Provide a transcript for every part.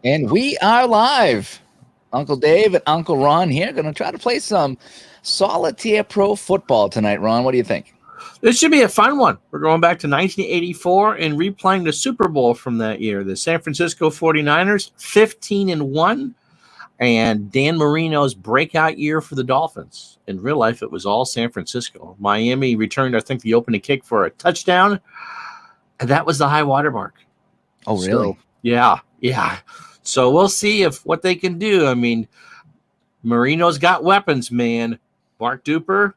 And we are live. Uncle Dave and Uncle Ron here. Going to try to play some Solitaire Pro Football tonight, Ron. What do you think? This should be a fun one. We're going back to 1984 and replaying the Super Bowl from that year. The San Francisco 49ers, 15-1, and Dan Marino's breakout year for the Dolphins. In real life, it was all San Francisco. Miami returned, I think, the opening kick for a touchdown, and that was the high water mark. Oh, really? So, yeah. So we'll see what they can do. I mean, Marino's got weapons, man. Mark Duper,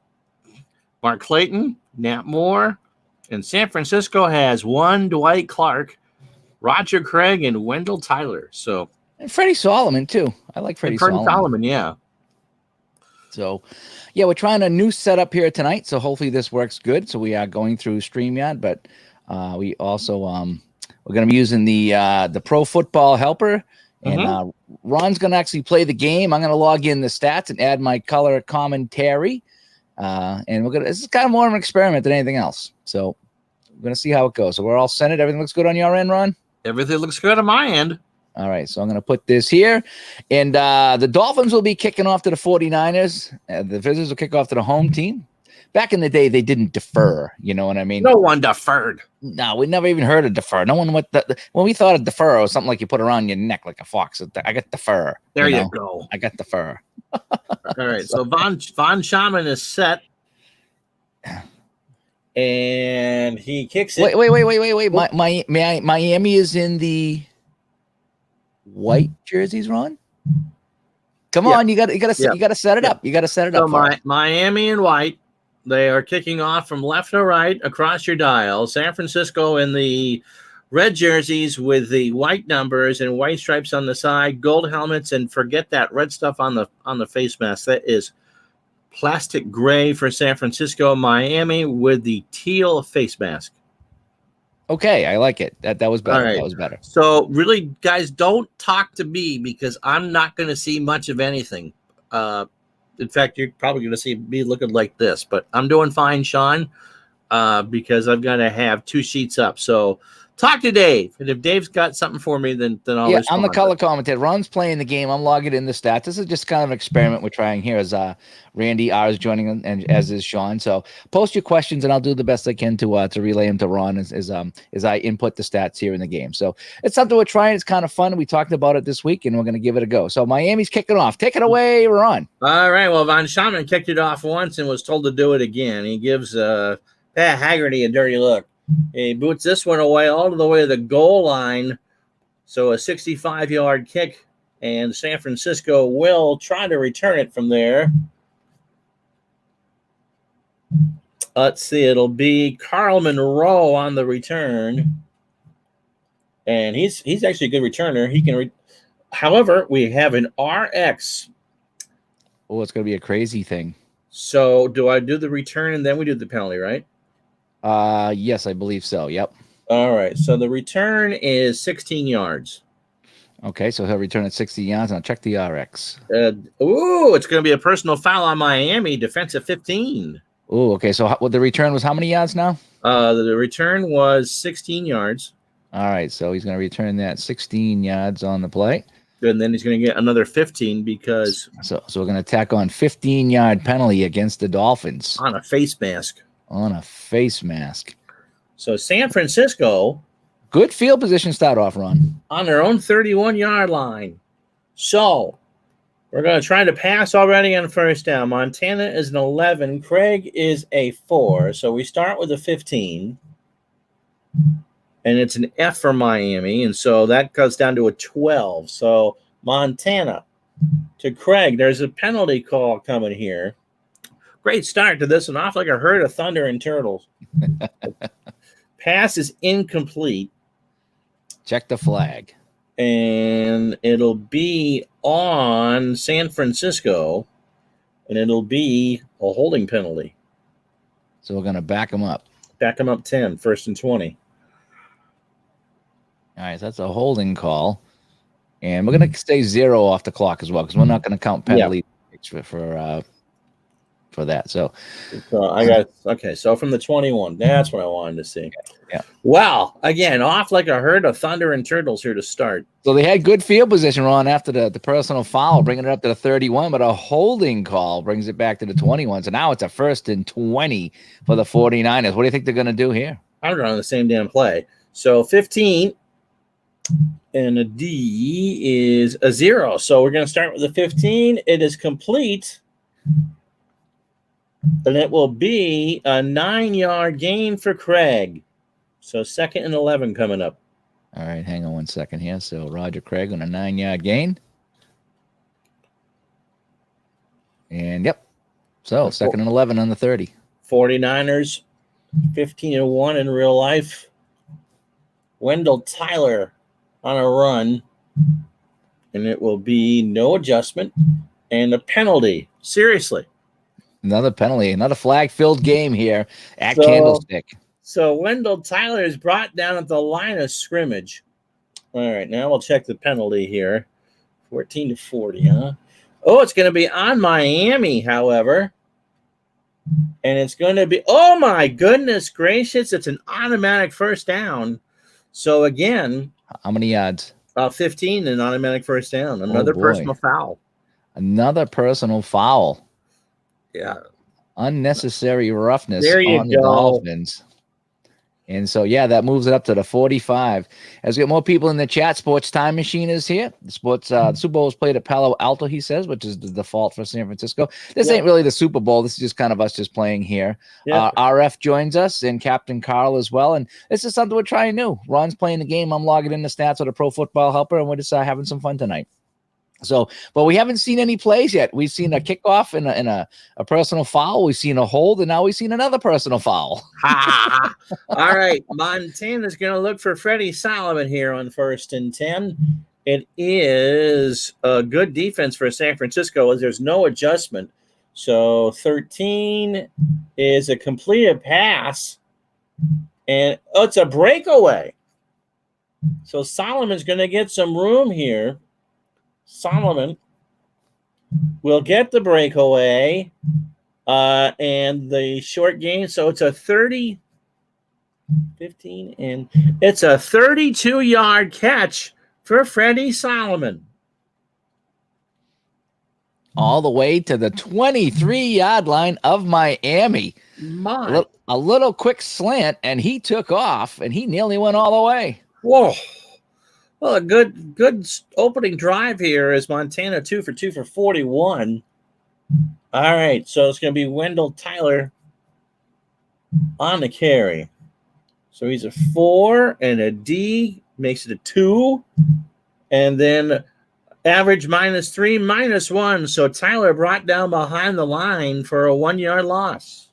Mark Clayton, Nat Moore, and San Francisco has one Dwight Clark, Roger Craig, and Wendell Tyler. So, and Freddie Solomon too. I like Freddie Solomon. Yeah. So, yeah, we're trying a new setup here tonight. So hopefully this works good. So we are going through StreamYard, but we also we're going to be using the Pro Football Helper. And Ron's going to actually play the game. I'm going to log in the stats and add my color commentary. And this is kind of more of an experiment than anything else. So we're going to see how it goes. So we're all centered. Everything looks good on your end, Ron? Everything looks good on my end. All right. So I'm going to put this here. And the Dolphins will be kicking off to the 49ers. The visitors will kick off to the home team. Back in the day, they didn't defer. You know what I mean? No one deferred. No, we never even heard of defer. No one when we thought of defer, it was something like you put around your neck like a fox. I got defer. There you go. I got defer. All right. So Von Schaman is set. And he kicks it. Wait. Miami is in the white jerseys, Ron? Come on, you got to set it up. You got to set it up. Miami in white. They are kicking off from left to right across your dial. San Francisco in the red jerseys with the white numbers and white stripes on the side, gold helmets, and forget that red stuff on the face mask. That is plastic gray for San Francisco. Miami with the teal face mask. Okay, I like it. That was better. Right. That was better. So really, guys, don't talk to me because I'm not going to see much of anything. In fact, you're probably going to see me looking like this, but I'm doing fine, Sean, because I'm going to have two sheets up. So talk to Dave, and if Dave's got something for me, then I'll respond. I'm the color commentator. Ron's playing the game. I'm logging in the stats. This is just kind of an experiment we're trying here. As Randy R is joining, and as is Sean. So post your questions, and I'll do the best I can to relay them to Ron as I input the stats here in the game. So it's something we're trying. It's kind of fun. We talked about it this week, and we're going to give it a go. So Miami's kicking off. Take it away, Ron. All right. Well, Von Schaman kicked it off once and was told to do it again. He gives Pat Haggerty a dirty look. He boots this one away all the way to the goal line. So a 65-yard kick, and San Francisco will try to return it from there. Let's see. It'll be Carl Monroe on the return. And he's actually a good returner. He can however, we have an RX. Oh, it's going to be a crazy thing. So do I do the return and then we do the penalty, right? Yes, I believe so. Yep. All right. So the return is 16 yards. Okay, so he'll return at 60 yards. I'll check the RX. It's going to be a personal foul on Miami. Defensive 15. Oh, okay. So the return was how many yards now? The return was 16 yards. All right. So he's going to return that 16 yards on the play. And then he's going to get another 15 because. So we're going to tack on 15-yard penalty against the Dolphins. On a face mask. So San Francisco. Good field position start off, Ron. On their own 31-yard line. So we're going to try to pass already on first down. Montana is an 11. Craig is a 4. So we start with a 15. And it's an F for Miami. And so that goes down to a 12. So Montana to Craig. There's a penalty call coming here. Great start to this one. Off like a herd of thunder and turtles. Pass is incomplete. Check the flag. And it'll be on San Francisco. And it'll be a holding penalty. So we're going to back them up. Back them up 10, 1st and 20. All right, so that's a holding call. And we're going to stay 0 off the clock as well because we're not going to count penalty for for that. So I got okay. So from the 21, that's what I wanted to see. Yeah. Wow. Again, off like a herd of thunder and turtles here to start. So they had good field position, Ron, after the personal foul, bringing it up to the 31, but a holding call brings it back to the 21. So now it's a 1st and 20 for the 49ers. What do you think they're going to do here? I'm running the same damn play. So 15 and a D is a 0. So we're going to start with the 15. It is complete. And it will be a 9-yard gain for Craig. So 2nd and 11 coming up. All right, hang on one second here. So Roger Craig on a 9-yard gain. And yep. So 2nd and 11 on the 30. 49ers, 15 and 1 in real life. Wendell Tyler on a run. And it will be no adjustment and a penalty. Seriously. Another penalty, another flag-filled game here at Candlestick. So Wendell Tyler is brought down at the line of scrimmage. All right, now we'll check the penalty here. 14 to 40, huh? Oh, it's going to be on Miami, however. And it's going to be, oh my goodness gracious, it's an automatic first down. So again, how many yards? 15, an automatic first down. Another personal foul. Another personal foul. Yeah. Unnecessary roughness on the Dolphins. And so, yeah, that moves it up to the 45. As we get more people in the chat, Sports Time Machine is here. The Super Bowl is played at Palo Alto, he says, which is the default for San Francisco. This ain't really the Super Bowl. This is just kind of us just playing here. RF joins us and Captain Carl as well. And this is something we're trying new. Ron's playing the game. I'm logging in the stats with a Pro Football Helper, and we're just having some fun tonight. So, but we haven't seen any plays yet. We've seen a kickoff and a personal foul. We've seen a hold, and now we've seen another personal foul. All right. Montana's going to look for Freddie Solomon here on 1st and 10. It is a good defense for San Francisco as there's no adjustment. So 13 is a completed pass, and it's a breakaway. So Solomon's going to get some room here. Solomon will get the breakaway and the short gain. So it's a 30, 15, and it's a 32-yard catch for Freddie Solomon. All the way to the 23-yard line of Miami. A little quick slant, and he took off, and he nearly went all the way. Whoa. Well, a good opening drive here is Montana 2 for 2 for 41. All right, so it's going to be Wendell Tyler on the carry. So he's a 4 and a D, makes it a 2. And then average -3, -1. So Tyler brought down behind the line for a 1-yard loss.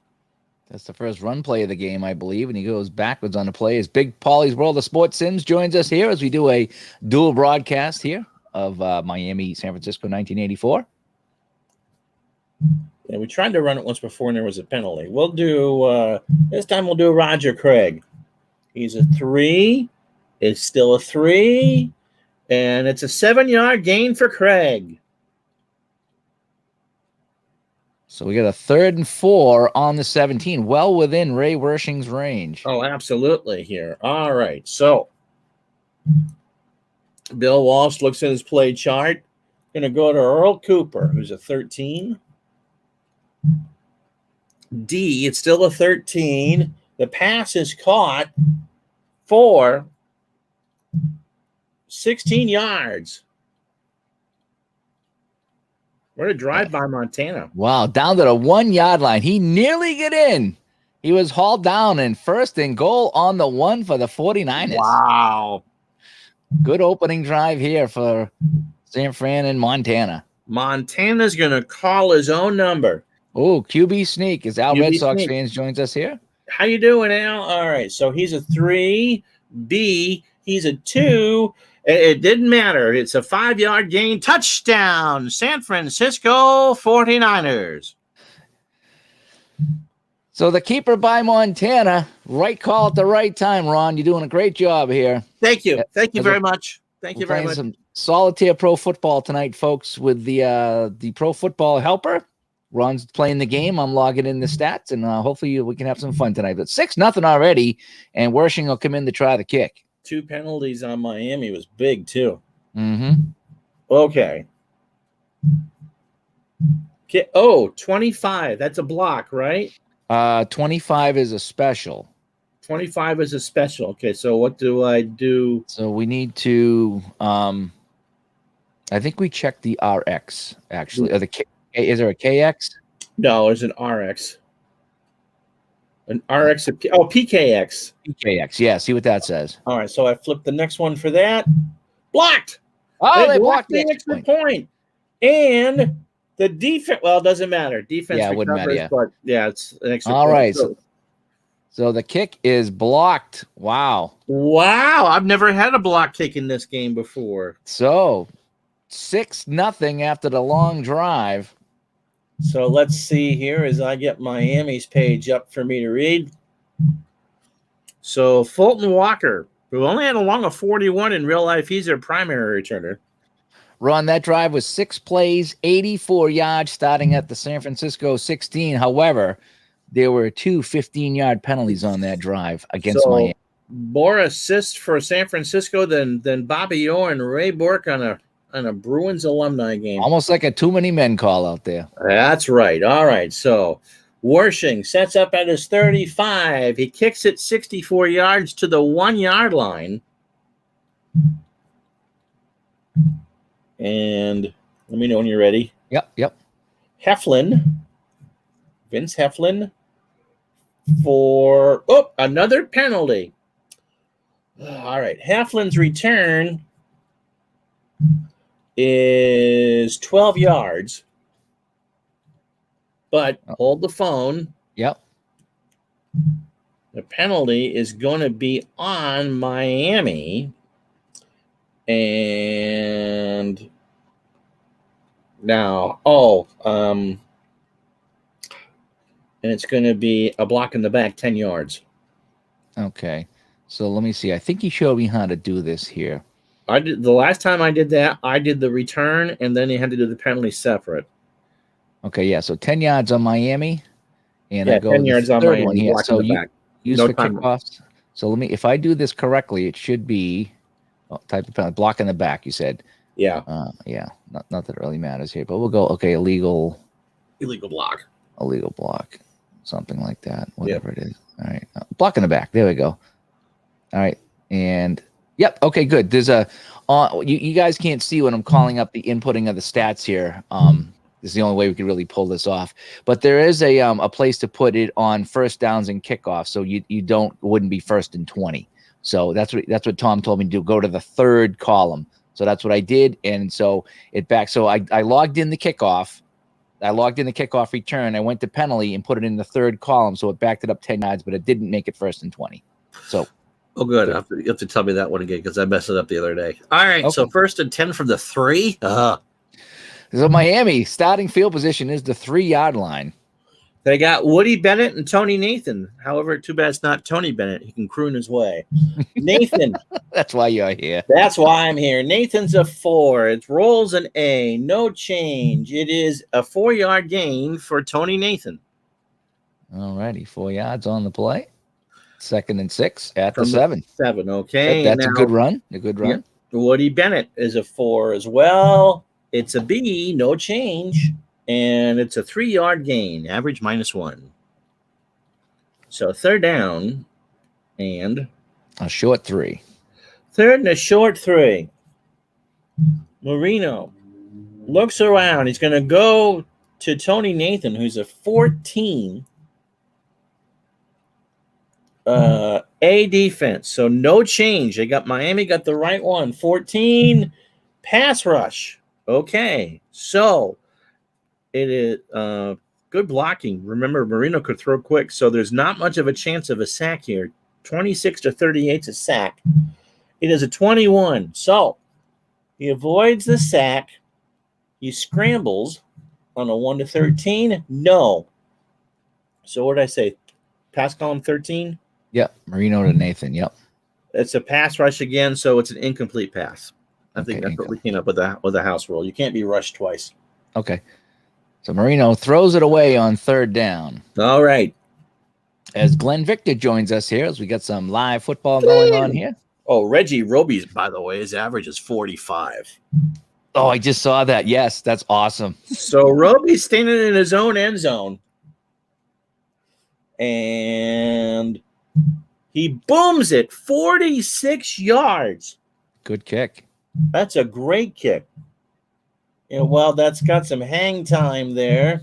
That's the first run play of the game, I believe, and he goes backwards on the play. As Big Paulie's World of Sports Sims joins us here as we do a dual broadcast here of Miami, San Francisco, 1984. Yeah, we tried to run it once before, and there was a penalty. We'll do this time. We'll do Roger Craig. He's a 3. It's still a 3, and it's a 7-yard gain for Craig. So we got a 3rd and 4 on the 17, well within Ray Wershing's range. Oh, absolutely here. All right. So Bill Walsh looks at his play chart. Going to go to Earl Cooper, who's a 13. D, it's still a 13. The pass is caught for 16 yards. What a drive by Montana. Wow, down to the 1-yard line. He nearly got in. He was hauled down in 1st and goal on the 1 for the 49ers. Wow. Good opening drive here for San Fran and Montana. Montana's going to call his own number. Oh, QB sneak. As Al QB Red Sox sneak. fans joins us here. How you doing, Al? All right, so he's a 3. B, he's a 2. It didn't matter. It's a 5-yard gain. Touchdown, San Francisco 49ers. So the keeper by Montana, right call at the right time, Ron. You're doing a great job here. Thank you. Thank you very much. Thank you very much. Some Solitaire Pro Football tonight, folks, with the Pro Football Helper. Ron's playing the game. I'm logging in the stats, and hopefully we can have some fun tonight. But 6-0 already, and Wershing will come in to try the kick. 2 penalties on Miami was big, too. Mm-hmm. Okay. Oh, 25. That's a block, right? 25 is a special. 25 is a special. Okay, so what do I do? So we need to, I think we checked the RX, actually. Or is there a KX? No, it's an RX. An RX. Oh, PKX. PKX, yeah. See what that says. All right, so I flipped the next one for that. Blocked. Oh, they blocked blocked the extra point. And the defense, well, it doesn't matter. Defense Yeah, it wouldn't recovers, matter, but yeah, it's an extra All point. right. So the kick is blocked. Wow. Wow. I've never had a block kick in this game before. So 6-0 after the long drive. So let's see here as I get Miami's page up for me to read. So Fulton Walker, who only had a long of 41 in real life, he's their primary returner. Ron, that drive was 6 plays, 84 yards, starting at the San Francisco 16. However, there were 2 15-yard penalties on that drive against Miami. More assists for San Francisco than Bobby Orr and Ray Bork on a Bruins alumni game. Almost like a too many men call out there. That's right. All right. So Wershing sets up at his 35. He kicks it 64 yards to the 1-yard line. And let me know when you're ready. Yep. Vince Heflin for another penalty. All right. Heflin's return is 12 yards. But hold the phone. Yep. The penalty is going to be on Miami. And now, and it's going to be a block in the back, 10 yards. Okay. So let me see. I think you showed me how to do this here. The last time I did that, I did the return, and then you had to do the penalty separate. Okay, yeah. So 10 yards on Miami, and I go 10 yards on Miami. One here. So you use for kickoffs. So if I do this correctly, it should be type of penalty, block in the back. You said, yeah, yeah. Not that it really matters here, but we'll go. Okay, illegal block, something like that. Whatever it is. All right, block in the back. There we go. All right, and yep. Okay, good. There's a. You guys can't see when I'm calling up the inputting of the stats here. This is the only way we could really pull this off. But there is a place to put it on first downs and kickoffs, so you wouldn't be 1st and 20. So that's what Tom told me to do. Go to the 3rd column. So that's what I did, and so it back. So I logged in the kickoff. I logged in the kickoff return. I went to penalty and put it in the 3rd column, so it backed it up 10 yards, but it didn't make it 1st and 20. So. Oh, good. You have to tell me that one again because I messed it up the other day. All right. Okay. So 1st and 10 from the 3. So Miami starting field position is the 3-yard line. They got Woody Bennett and Tony Nathan. However, too bad it's not Tony Bennett. He can croon his way. Nathan. That's why you're here. That's why I'm here. Nathan's a 4. It rolls an A. No change. It is a 4-yard gain for Tony Nathan. All righty. 4 yards on the play. 2nd and 6 at the 7. 7, okay. That's a good run. A good run. Yeah. Woody Bennett is a 4 as well. It's a B, no change. And it's a 3-yard gain, average -1. So 3rd down and a short 3. 3rd and a short 3. Marino looks around. He's going to go to Tony Nathan, who's a 14. A defense. So no change. Miami got the right one. 14 pass rush. Okay. So it is good blocking. Remember, Marino could throw quick, so there's not much of a chance of a sack here. 26-38 is a sack. It is a 21. So he avoids the sack. He scrambles on a 1-13. No. So what did I say? Pass column 13? Yep. Marino to Nathan. Yep. It's a pass rush again, so it's an incomplete pass. I think that's what we came up with the house rule. You can't be rushed twice. Okay. So Marino throws it away on third down. All right. As Glenn Victor joins us here, as we got some live football going on here. Oh, Reggie Roby's, by the way, his average is 45. Oh, I just saw that. Yes, that's awesome. So Roby's standing in his own end zone. And he booms it 46 yards. Good kick. That's a great kick. And well, that's got some hang time there.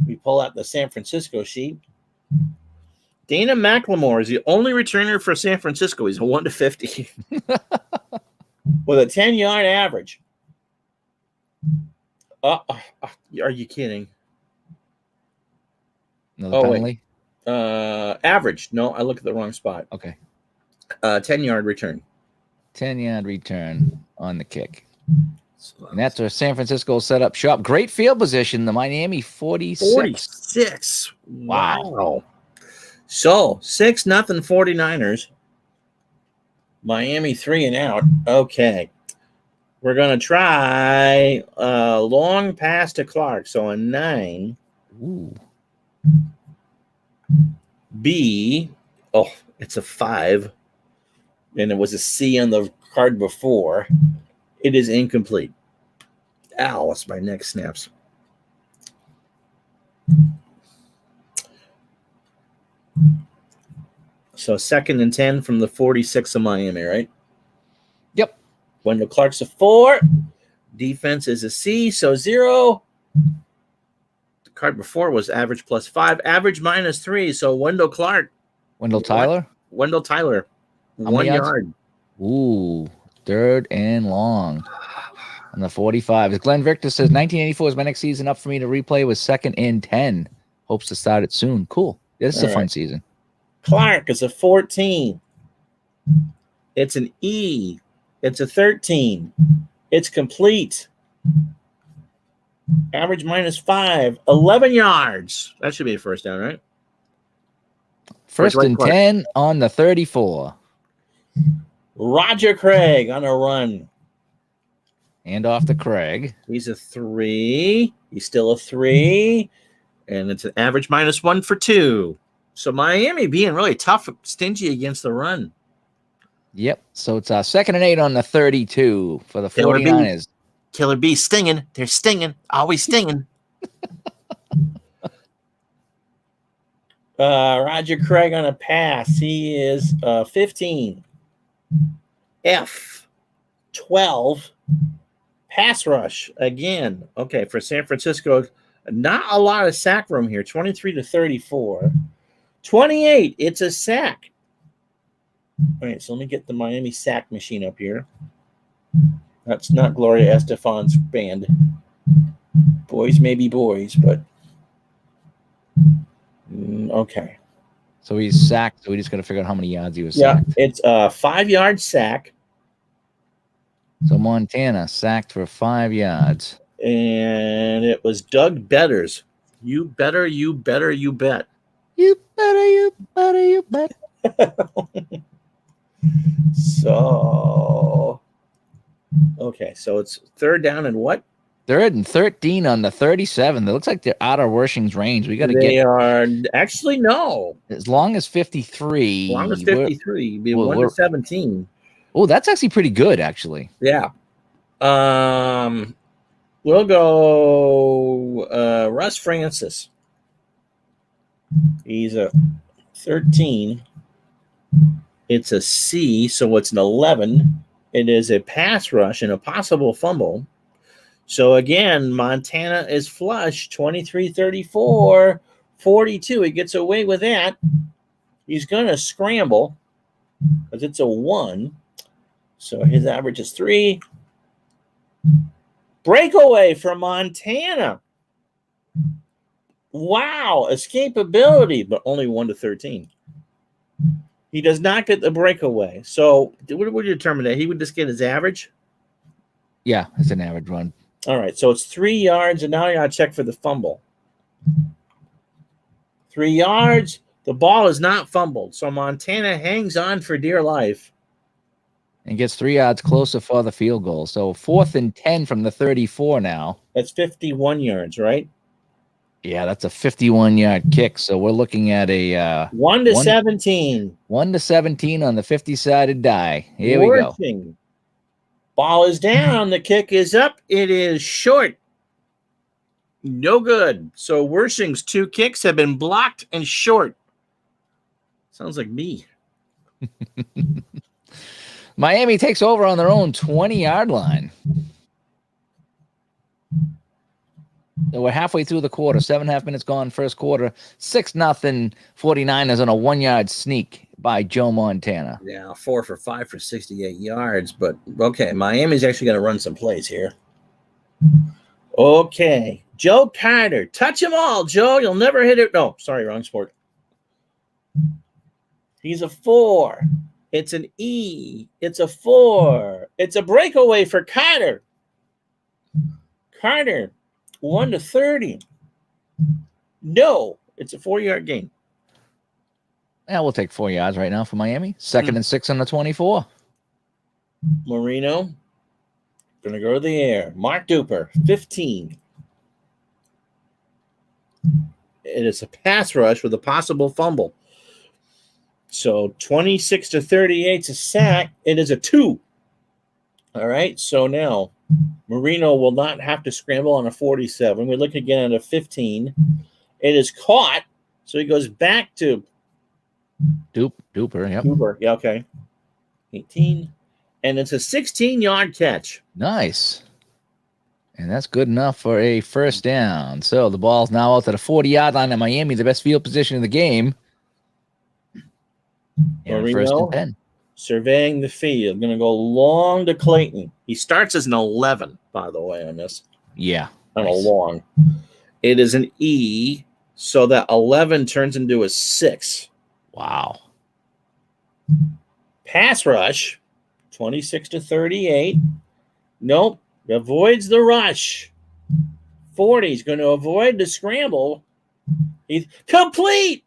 We pull out the San Francisco sheet. Dana McLemore is the only returner for San Francisco. He's a 1-50 with a 10-yard average. Are you kidding? Another penalty? Average. No, I look at the wrong spot. Okay. 10-yard return. 10-yard return on the kick. And that's where San Francisco set up shop. Great field position. The Miami 46. 46. Wow. So 6-0 49ers. Miami 3 and out. Okay. We're going to try a long pass to Clark. So a 9. Ooh. B. Oh, it's a 5. And it was a C on the card before. It is incomplete. Ow, that's my neck snaps. So 2nd and 10 from the 46 of Miami, right? Yep. Wendell Clark's a 4. Defense is a C, so 0. The card before was average plus 5. Average minus 3, so Wendell Clark. Wendell Tyler? Wendell Tyler. 1 yard. Ooh, 3rd and long on the 45. As Glenn Victor says, 1984 is my next season up for me to replay with 2nd and 10. Hopes to start it soon. Cool. This is a fun season. Clark is a 14. It's an E. It's a 13. It's complete. Average minus 5. 11 yards. That should be a first down, right? First and 10 on the 34. Roger Craig on a run. And off to Craig. He's a 3. He's still a 3. And it's an average minus 1 for 2. So Miami being really tough, stingy against the run. Yep. So it's 2nd and 8 on the 32 for the 49ers. Killer B stinging. They're stinging. Always stinging. Roger Craig on a pass. He is 15. F. 12. Pass rush again. Okay, for San Francisco, not a lot of sack room here. 23-34. 28. It's a sack. All right, so let me get the Miami sack machine up here. That's not Gloria Estefan's band. Boys may be boys, but okay. So he's sacked. So we just got to figure out how many yards he was sacked. Yeah, it's a 5-yard sack. So Montana sacked for 5 yards. And it was Doug Betters. You better, you better, you bet. You better, you better, you bet. So, okay, so it's 3rd down and what? 3rd and 13 on the 37. It looks like they're out of Worshing's range. We got to get. They are actually no. As long as 53. As long as 53, be 1-17. Oh, that's actually pretty good, actually. Yeah. We'll go Russ Francis. He's a 13. It's a C, so it's an 11. It is a pass rush and a possible fumble. So again, Montana is flush, 23-34, 42. He gets away with that. He's going to scramble because it's a 1. So his average is 3. Breakaway for Montana. Wow, escapability, but only 1-13. He does not get the breakaway. So what would you determine that? He would just get his average? Yeah, it's an average run. All right, so it's 3 yards, and now I got to check for the fumble. 3 yards. The ball is not fumbled, so Montana hangs on for dear life. And gets 3 yards closer for the field goal. So 4th and 10 from the 34 now. That's 51 yards, right? Yeah, that's a 51-yard kick. So we're looking at a 1 to 17. 1 to 17 on the 50-sided die. Here we go. Working. Ball is down. The kick is up. It is short. No good. So Wershing's 2 kicks have been blocked and short. Sounds like me. Miami takes over on their own 20-yard line. So we're halfway through the quarter. 7.5 minutes gone, first quarter. 6-0 49ers on a 1-yard sneak by Joe Montana. Yeah, 4 for 5 for 68 yards. But, okay, Miami's actually going to run some plays here. Okay. Joe Carter. Touch them all, Joe. You'll never hit it. No, sorry, wrong sport. He's a 4. It's an E. It's a 4. It's a breakaway for Carter. Carter, 1 to 30. No, it's a 4-yard gain. Yeah, we'll take 4 yards right now for Miami. 2nd and 6 on the 24. Marino, going to go to the air. Mark Duper, 15. It is a pass rush with a possible fumble. So 26 to 38 is a sack. It is a 2. All right, so now Marino will not have to scramble on a 47. We look again at a 15. It is caught, so he goes back to Duper, yep. Duper. Yeah, okay. 18. And it's a 16-yard catch. Nice. And that's good enough for a first down. So the ball's now out to the 40-yard line of Miami, the best field position in the game. And Marino, first and 10. surveying the field. Going to go long to Clayton. He starts as an 11, by the way, on this. Yeah. On Nice. a long. It is an E, so that 11 turns into a 6. Wow. Pass rush, 26 to 38. Nope. Avoids the rush. 40 is going to avoid the scramble. He's complete.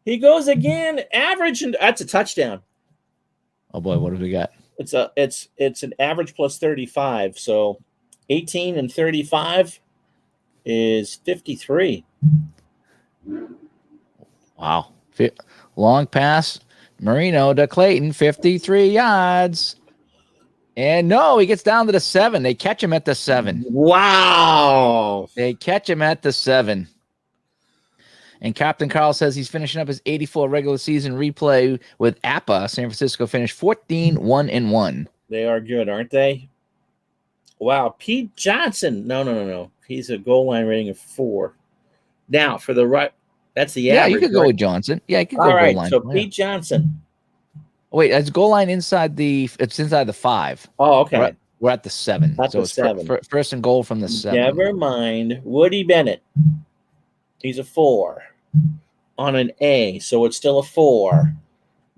He goes again, average, and that's a touchdown. Oh boy, what have we got? It's an average plus 35. So 18 and 35 is 53. Wow. Long pass. Marino to Clayton, 53 yards. And no, he gets down to the 7. They catch him at the 7. Wow. They catch him at the 7. And Captain Carl says he's finishing up his 84 regular season replay with APA. San Francisco finished 14-1-1. They are good, aren't they? Wow. Pete Johnson. No. He's a goal line rating of 4. Now, for the right, that's the average. Yeah, you could go right? with Johnson. Yeah, you could go All goal right, line. so Pete Johnson. Wait, it's goal line inside it's inside the 5. Oh, okay. We're at the 7. At so the it's 7. First and goal from the 7. Never mind. Woody Bennett. He's a 4 on an A, so it's still a 4.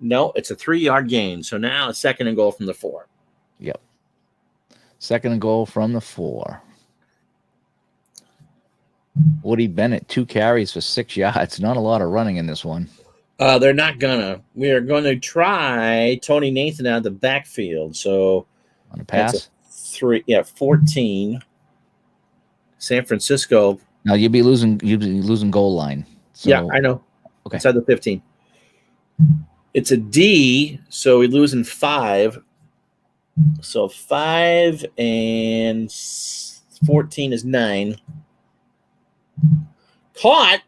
No, it's a 3-yard gain. So now it's 2nd and goal from the 4. Yep. 2nd and goal from the 4. Woody Bennett, 2 carries for 6 yards. Not a lot of running in this one. They're not gonna. We are going to try Tony Nathan out of the backfield. So On a pass. 14. San Francisco. Now you'd be losing goal line. So, Yeah, I know. Okay. Inside the 15. It's a D, so we losing 5. So 5 and 14 is 9. Caught.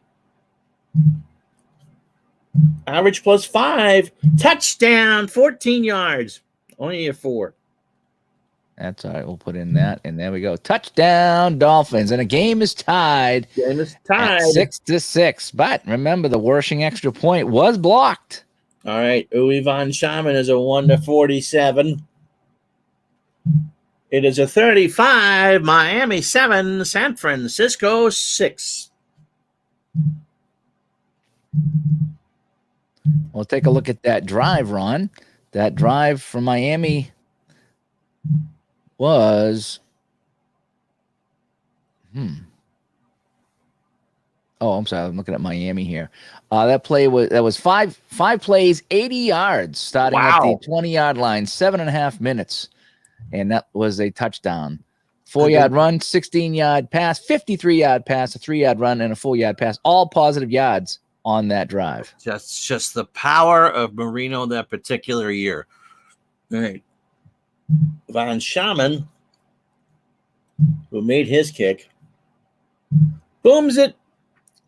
Average plus 5. Touchdown, 14 yards. Only a 4. That's all right. We'll put in that, and there we go. Touchdown, Dolphins, and a game is tied. Game is tied. 6-6. But remember, the Wershing extra point was blocked. All right, Uwe von Schaman is a 1 to 47. It is a 35. Miami 7, San Francisco 6. We'll take a look at that drive, Ron. That drive from Miami was Oh, I'm sorry. I'm looking at Miami here. That was five plays, 80 yards, starting at the 20-yard line, 7.5 minutes, and that was a touchdown. 4-yard run, 16-yard pass, 53-yard pass, a 3-yard run, and a 4-yard pass. All positive yards on that drive. Just the power of Marino that particular year. All right. Von Schaman, who made his kick, booms it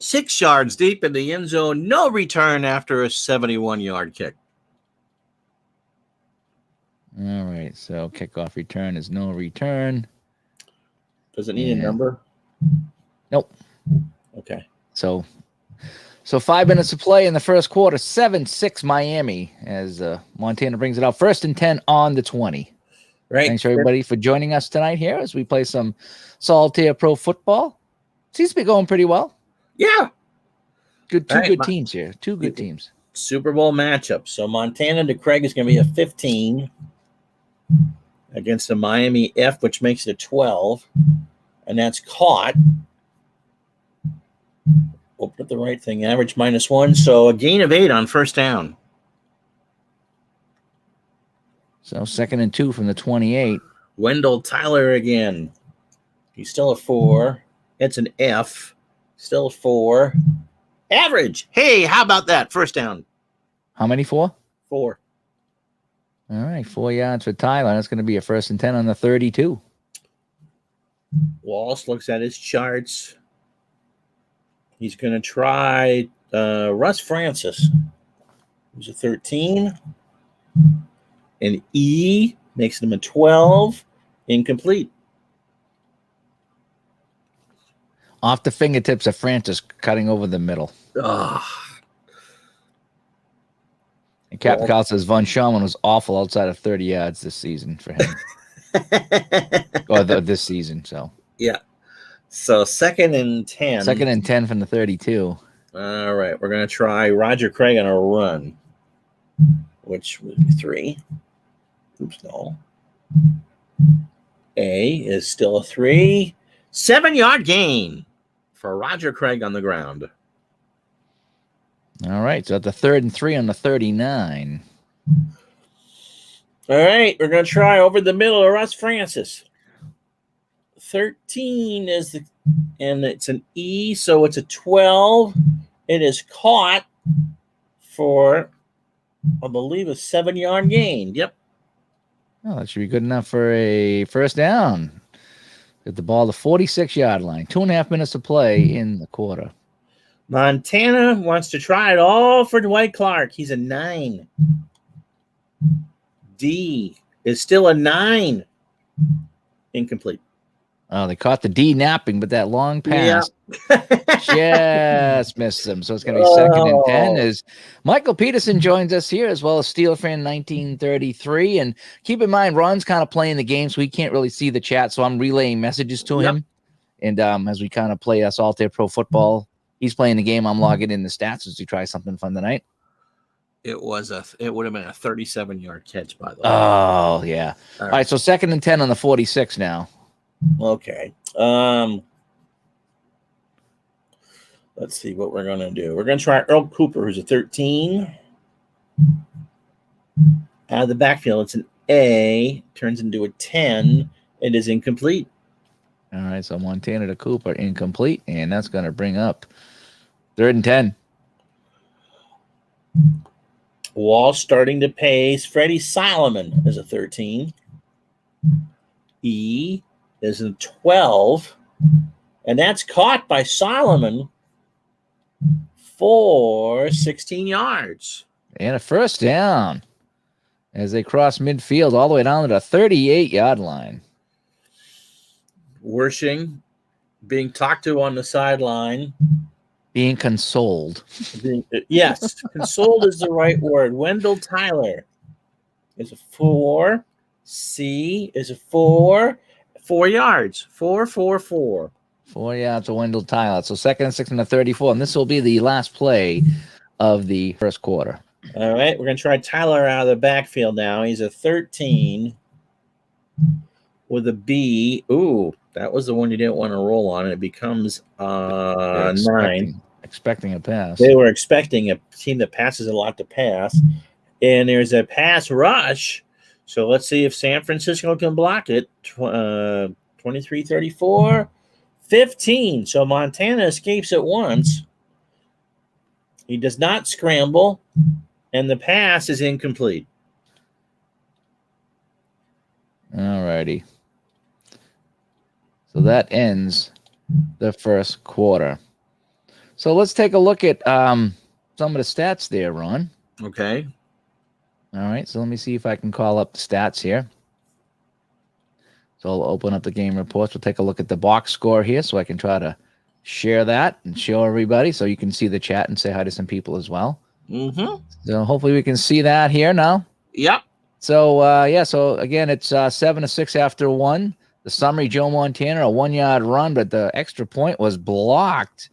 6 yards deep in the end zone. No return after a 71-yard kick. All right, so kickoff return is no return. Does it need a number? Nope. Okay. So 5 minutes of play in the first quarter, 7-6 Miami as Montana brings it out. 1st and 10 on the 20. Right. Thanks, everybody, for joining us tonight here as we play some Solitaire Pro Football. Seems to be going pretty well. Yeah. Two good teams here. 2 good teams. Super Bowl matchup. So Montana to Craig is going to be a 15 against the Miami F, which makes it a 12. And that's caught. We'll put the right thing. Average -1. So a gain of 8 on first down. So 2nd and 2 from the 28. Wendell Tyler again. He's still a 4. It's an F. Still a 4. Average. Hey, how about that? First down. How many for? 4. All right, 4 yards for Tyler. That's going to be a 1st and 10 on the 32. Walsh looks at his charts. He's going to try Russ Francis, who's a 13. And E makes him a 12. Incomplete. Off the fingertips of Francis, cutting over the middle. Ugh. And Captain Kyle says Von Schaman was awful outside of 30 yards this season for him. Or this season, so. Yeah. So 2nd and 10. 2nd and 10 from the 32. All right. We're going to try Roger Craig on a run, which would be 3. Oops, no. A is still a 3. 7-yard gain for Roger Craig on the ground. All right. So at the 3rd and 3 on the 39. All right. We're going to try over the middle of Russ Francis. 13 is the, and it's an E, so it's a 12. It is caught for, I believe, a 7-yard gain. Yep. Oh, that should be good enough for a first down. Get the ball to 46-yard line. 2.5 minutes to play in the quarter. Montana wants to try it all for Dwight Clark. He's a 9. D is still a 9. Incomplete. Oh, they caught the D napping, but that long pass just missed them. So it's going to be 2nd and 10 as Michael Peterson joins us here, as well as Steel Fan 1933. And keep in mind, Ron's kind of playing the game, so he can't really see the chat. So I'm relaying messages to him. And as we kind of play Solitaire Pro Football, he's playing the game. I'm logging in the stats as we try something fun tonight. It would have been a 37-yard catch, by the way. Oh, yeah. All right, so 2nd and 10 on the 46 now. Okay. Let's see what we're going to do. We're going to try Earl Cooper, who's a 13. Out of the backfield, it's an A. Turns into a 10. It is incomplete. All right, so Montana to Cooper, incomplete. And that's going to bring up 3rd and 10. Wall starting to pace. Freddie Solomon is a 13. E is a 12. And that's caught by Solomon for 16 yards. And a first down as they cross midfield all the way down to the 38-yard line. Wershing being talked to on the sideline. Being consoled. Yes, consoled is the right word. Wendell Tyler is a 4. C is a 4. 4 yards. 4, 4, 4. 4 yards to Wendell Tyler. So 2nd and 6 on the 34. And this will be the last play of the first quarter. All right, we're going to try Tyler out of the backfield now. He's a 13 with a B. Ooh, that was the one you didn't want to roll on. It becomes 9. Expecting a pass. They were expecting a team that passes a lot to pass. And there's a pass rush. So let's see if San Francisco can block it. 23, 34, 15. So Montana escapes it once. He does not scramble, and the pass is incomplete. All righty. So that ends the first quarter. So let's take a look at some of the stats there, Ron. Okay. All right. So let me see if I can call up the stats here. So I'll open up the game reports. We'll take a look at the box score here so I can try to share that and show everybody so you can see the chat and say hi to some people as well. Mm-hmm. So hopefully we can see that here now. Yep. So, so again, it's 7-6 after one. The summary, Joe Montana, a 1-yard run, but the extra point was blocked.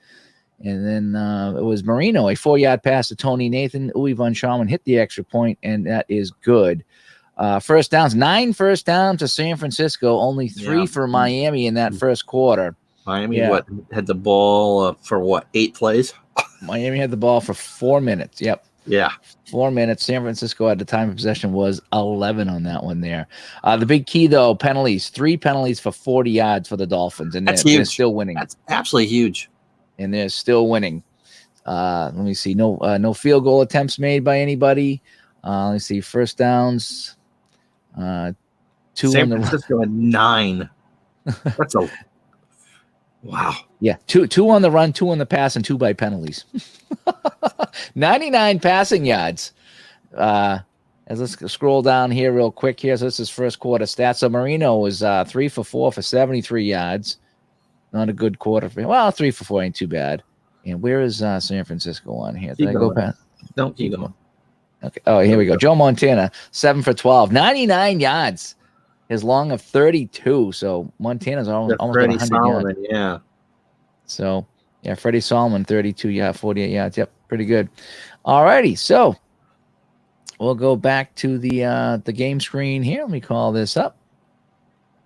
And then it was Marino, a 4-yard pass to Tony Nathan. Uwe von Schaumann hit the extra point, and that is good. First downs, 9 first downs to San Francisco, only 3 for Miami in that first quarter. Miami had the ball for 8 plays? Miami had the ball for 4 minutes. Yep. Yeah. 4 minutes. San Francisco at the time of possession was 11 on that one there. The big key, though, penalties. 3 penalties for 40 yards for the Dolphins, and they're still winning. That's absolutely huge. And they're still winning. Let me see. No field goal attempts made by anybody. Let's see. First downs. 2 San Francisco had 9. That's a wow. Yeah, two on the run, 2 on the pass, and 2 by penalties. 99 passing yards. As let's scroll down here real quick here. So this is first quarter stats. So Marino was 3 for 4 for 73 yards. Not a good quarter for him. Well, 3 for 4 ain't too bad. And where is San Francisco on here? Did I go past? Don't keep going. Okay. Oh, here we go. Joe Montana, 7 for 12, 99 yards. His long of 32. So Montana's almost 100 yards. Yeah. So yeah, Freddie Solomon, 32, 48 yards. Yep, pretty good. All righty. So we'll go back to the game screen here. Let me call this up,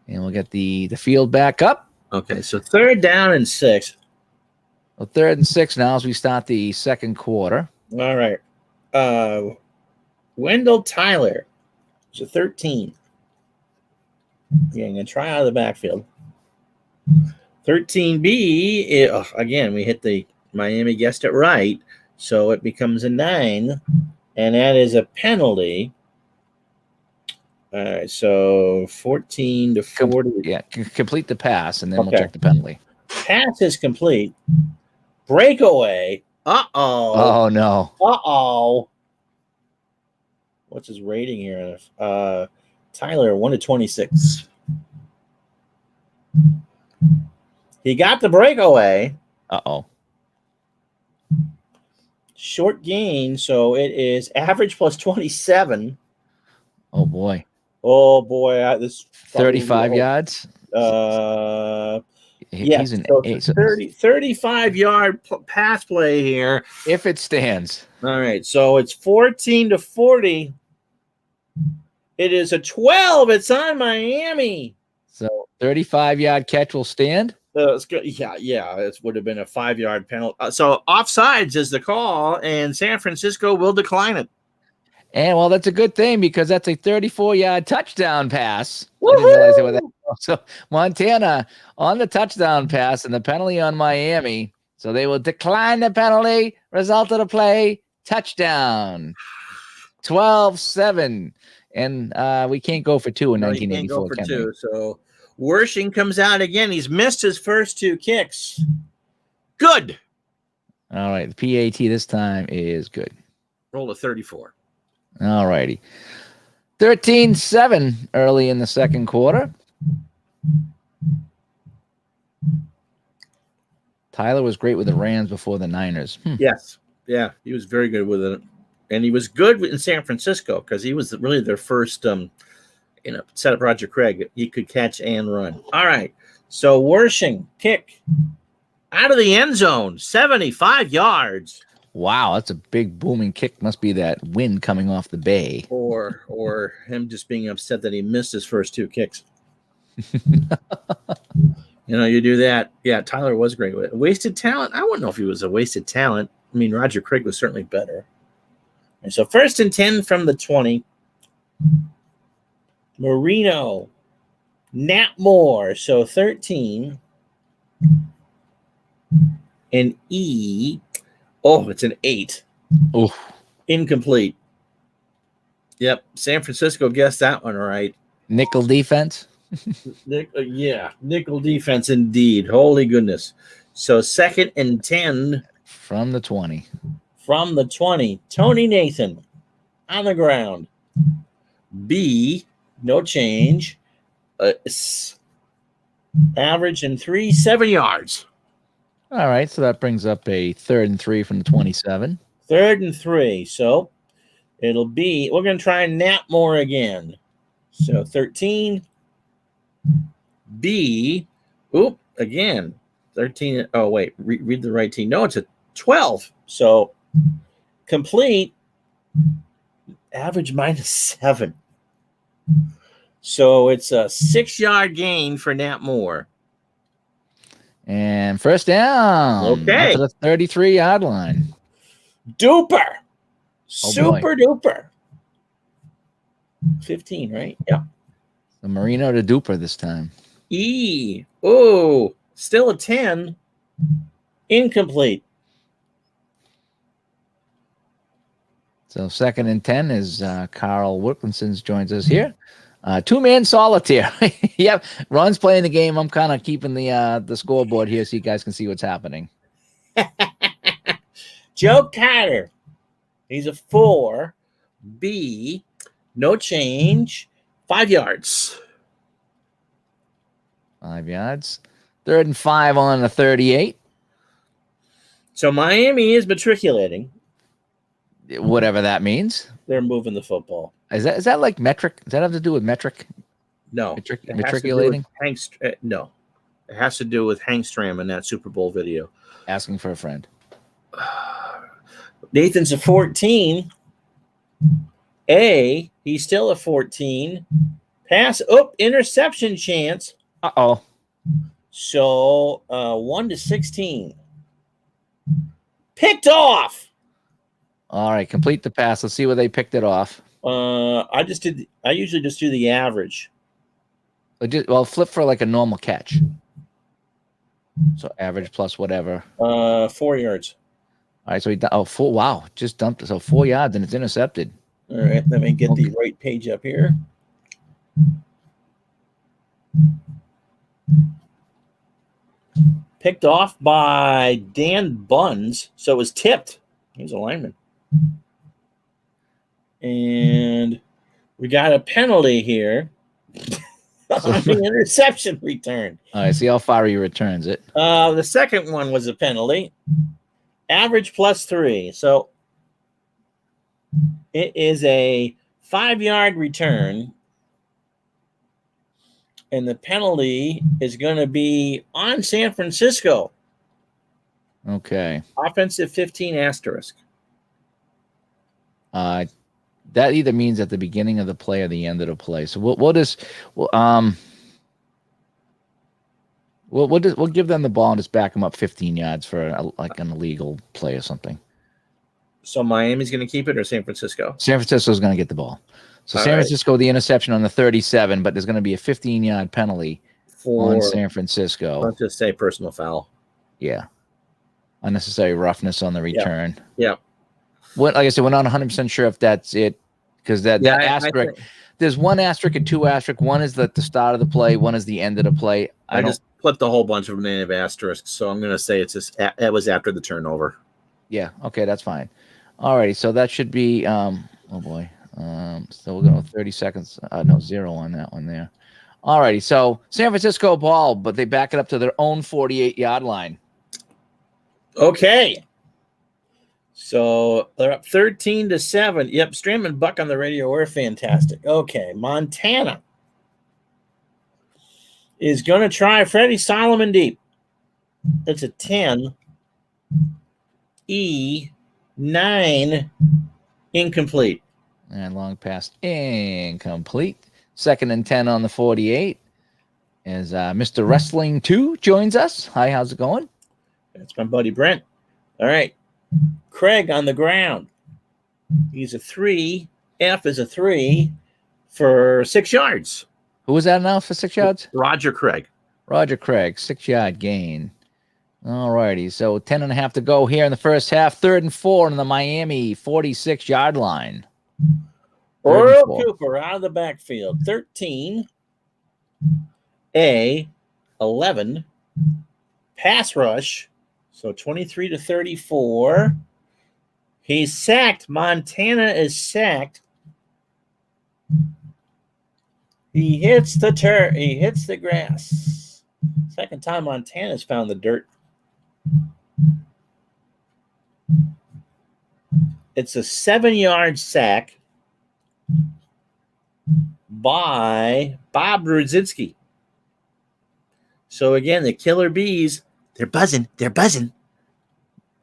and we'll get the field back up. Okay, so 3rd down and 6. Well, 3rd and 6 now as we start the second quarter. All right. Wendell Tyler is a 13. Yeah, I'm going to try out of the backfield. 13B, again, we hit the Miami guessed it right, so it becomes a 9, and that is a penalty. All right, so 14 to 40. Complete the pass, and then we'll check the penalty. Pass is complete. Breakaway. Uh-oh. Oh, no. Uh-oh. What's his rating here? Tyler, 1 to 26. He got the breakaway. Uh-oh. Short gain, so it is average plus 27. Oh, boy. Oh, boy. This 35 yards? He's an 35-yard pass play here. If it stands. All right, so it's 14 to 40. It is a 12. It's on Miami. So 35-yard catch will stand? It's good. Yeah. It would have been a 5-yard penalty. So offsides is the call, and San Francisco will decline it. And, well, that's a good thing because that's a 34-yard touchdown pass. I didn't realize it was that. So Montana on the touchdown pass and the penalty on Miami. So they will decline the penalty. Result of the play, touchdown. 12-7. And we can't go for 2 in 1984. Can't go for 2. So Wershing comes out again. He's missed his first 2 kicks. Good. All right. The PAT this time is good. Roll a 34. All righty. 13-7 early in the second quarter. Tyler was great with the Rams before the Niners. Yes. Yeah, he was very good with it. And he was good in San Francisco because he was really their first set up Roger Craig. He could catch and run. All right. So Wershing kick out of the end zone, 75 yards. Wow, that's a big booming kick. Must be that wind coming off the bay. Or him just being upset that he missed his first 2 kicks. You do that. Yeah, Tyler was great with it. Wasted talent? I wouldn't know if he was a wasted talent. I mean, Roger Craig was certainly better. And so 1st and 10 from the 20. Marino Nat Moore. So 13. And E. Oh, it's an 8. Oh, Incomplete. Yep. San Francisco guessed that one right. nickel defense. Nickel defense indeed. Holy goodness. So 2nd and 10 From the 20. from the 20. Tony Nathan on the ground. B, no change. Average in 3, 7 yards. All right, so that brings up a 3rd and 3 from the 27. 3rd and 3. So it'll be, we're going to try Nat Moore again. So 13. B, again, 13. Oh, wait, read the right team. No, it's a 12. So complete, average -7. So it's a 6-yard gain for Nat Moore. And first down. Okay. To the 33-yard line. Duper. Oh, Super duper. 15, right? Yeah. The Marino to Duper this time. E. Oh, still a 10. Incomplete. So 2nd and 10 is Carl Wilkinson joins us here. 2-man solitaire. Yep, Ron's playing the game. I'm kind of keeping the scoreboard here so you guys can see what's happening. Joe Carter. He's a 4. B. No change. 5 yards. 5 yards. 3rd and 5 on the 38. So Miami is matriculating. Whatever that means. They're moving the football. Is that like metric? Does that have to do with metric? No. Matriculating? No. It has to do with Hank Stram in that Super Bowl video. Asking for a friend. Nathan's a 14. A, he's still a 14. Pass. Interception chance. Uh-oh. So 1 to 16. Picked off. All right, complete the pass. Let's see where they picked it off. I usually just do the average. Well, flip for like a normal catch. So average plus whatever. 4 yards. All right, so wow, just dumped it. So 4 yards and it's intercepted. All right, let me get the right page up here. Picked off by Dan Buns, so it was tipped. He's a lineman. And we got a penalty here on the interception return. All right, see how far he returns it. The second one was a penalty. Average +3. So it is a 5-yard return. And the penalty is going to be on San Francisco. Okay. Offensive 15 asterisk. That either means at the beginning of the play or the end of the play. So we'll give them the ball and just back them up 15 yards for like an illegal play or something. So Miami's going to keep it or San Francisco? San Francisco's going to get the ball. So San Francisco, the interception on the 37, but there's going to be a 15-yard penalty on San Francisco. Let's just say personal foul. Yeah. Unnecessary roughness on the return. Yeah. Like I said, we're not 100% sure if that's it because asterisk. There's one asterisk and two asterisk. One is the start of the play. One is the end of the play. I just flipped a whole bunch of them in asterisks, so I'm going to say it was after the turnover. Yeah. Okay, that's fine. All righty. So that should be. Oh boy. So we're going to 30 seconds. No, 0 on that one there. All righty. So San Francisco ball, but they back it up to their own 48-yard line. Okay. So they're up 13-7. Yep, Stram and Buck on the radio were fantastic. Okay, Montana is going to try Freddie Solomon deep. That's a 10. E, 9, incomplete. And long pass incomplete. 2nd and 10 on the 48. As Mr. Wrestling 2 joins us. Hi, how's it going? That's my buddy Brent. All right. Craig on the ground. He's a 3. F is a 3 for 6 yards. Who was that now for 6 yards? Roger Craig. Roger Craig, 6-yard gain. All righty. So 10.5 to go here in the first half. 3rd and 4 on the Miami 46-yard line. Earl Cooper out of the backfield. 13. 11. Pass rush. So 23 to 34. He's sacked. Montana is sacked. He hits the He hits the grass. Second time Montana's found the dirt. It's a 7-yard sack by Bob Rudzinski. So again, the Killer Bees, they're buzzing. They're buzzing.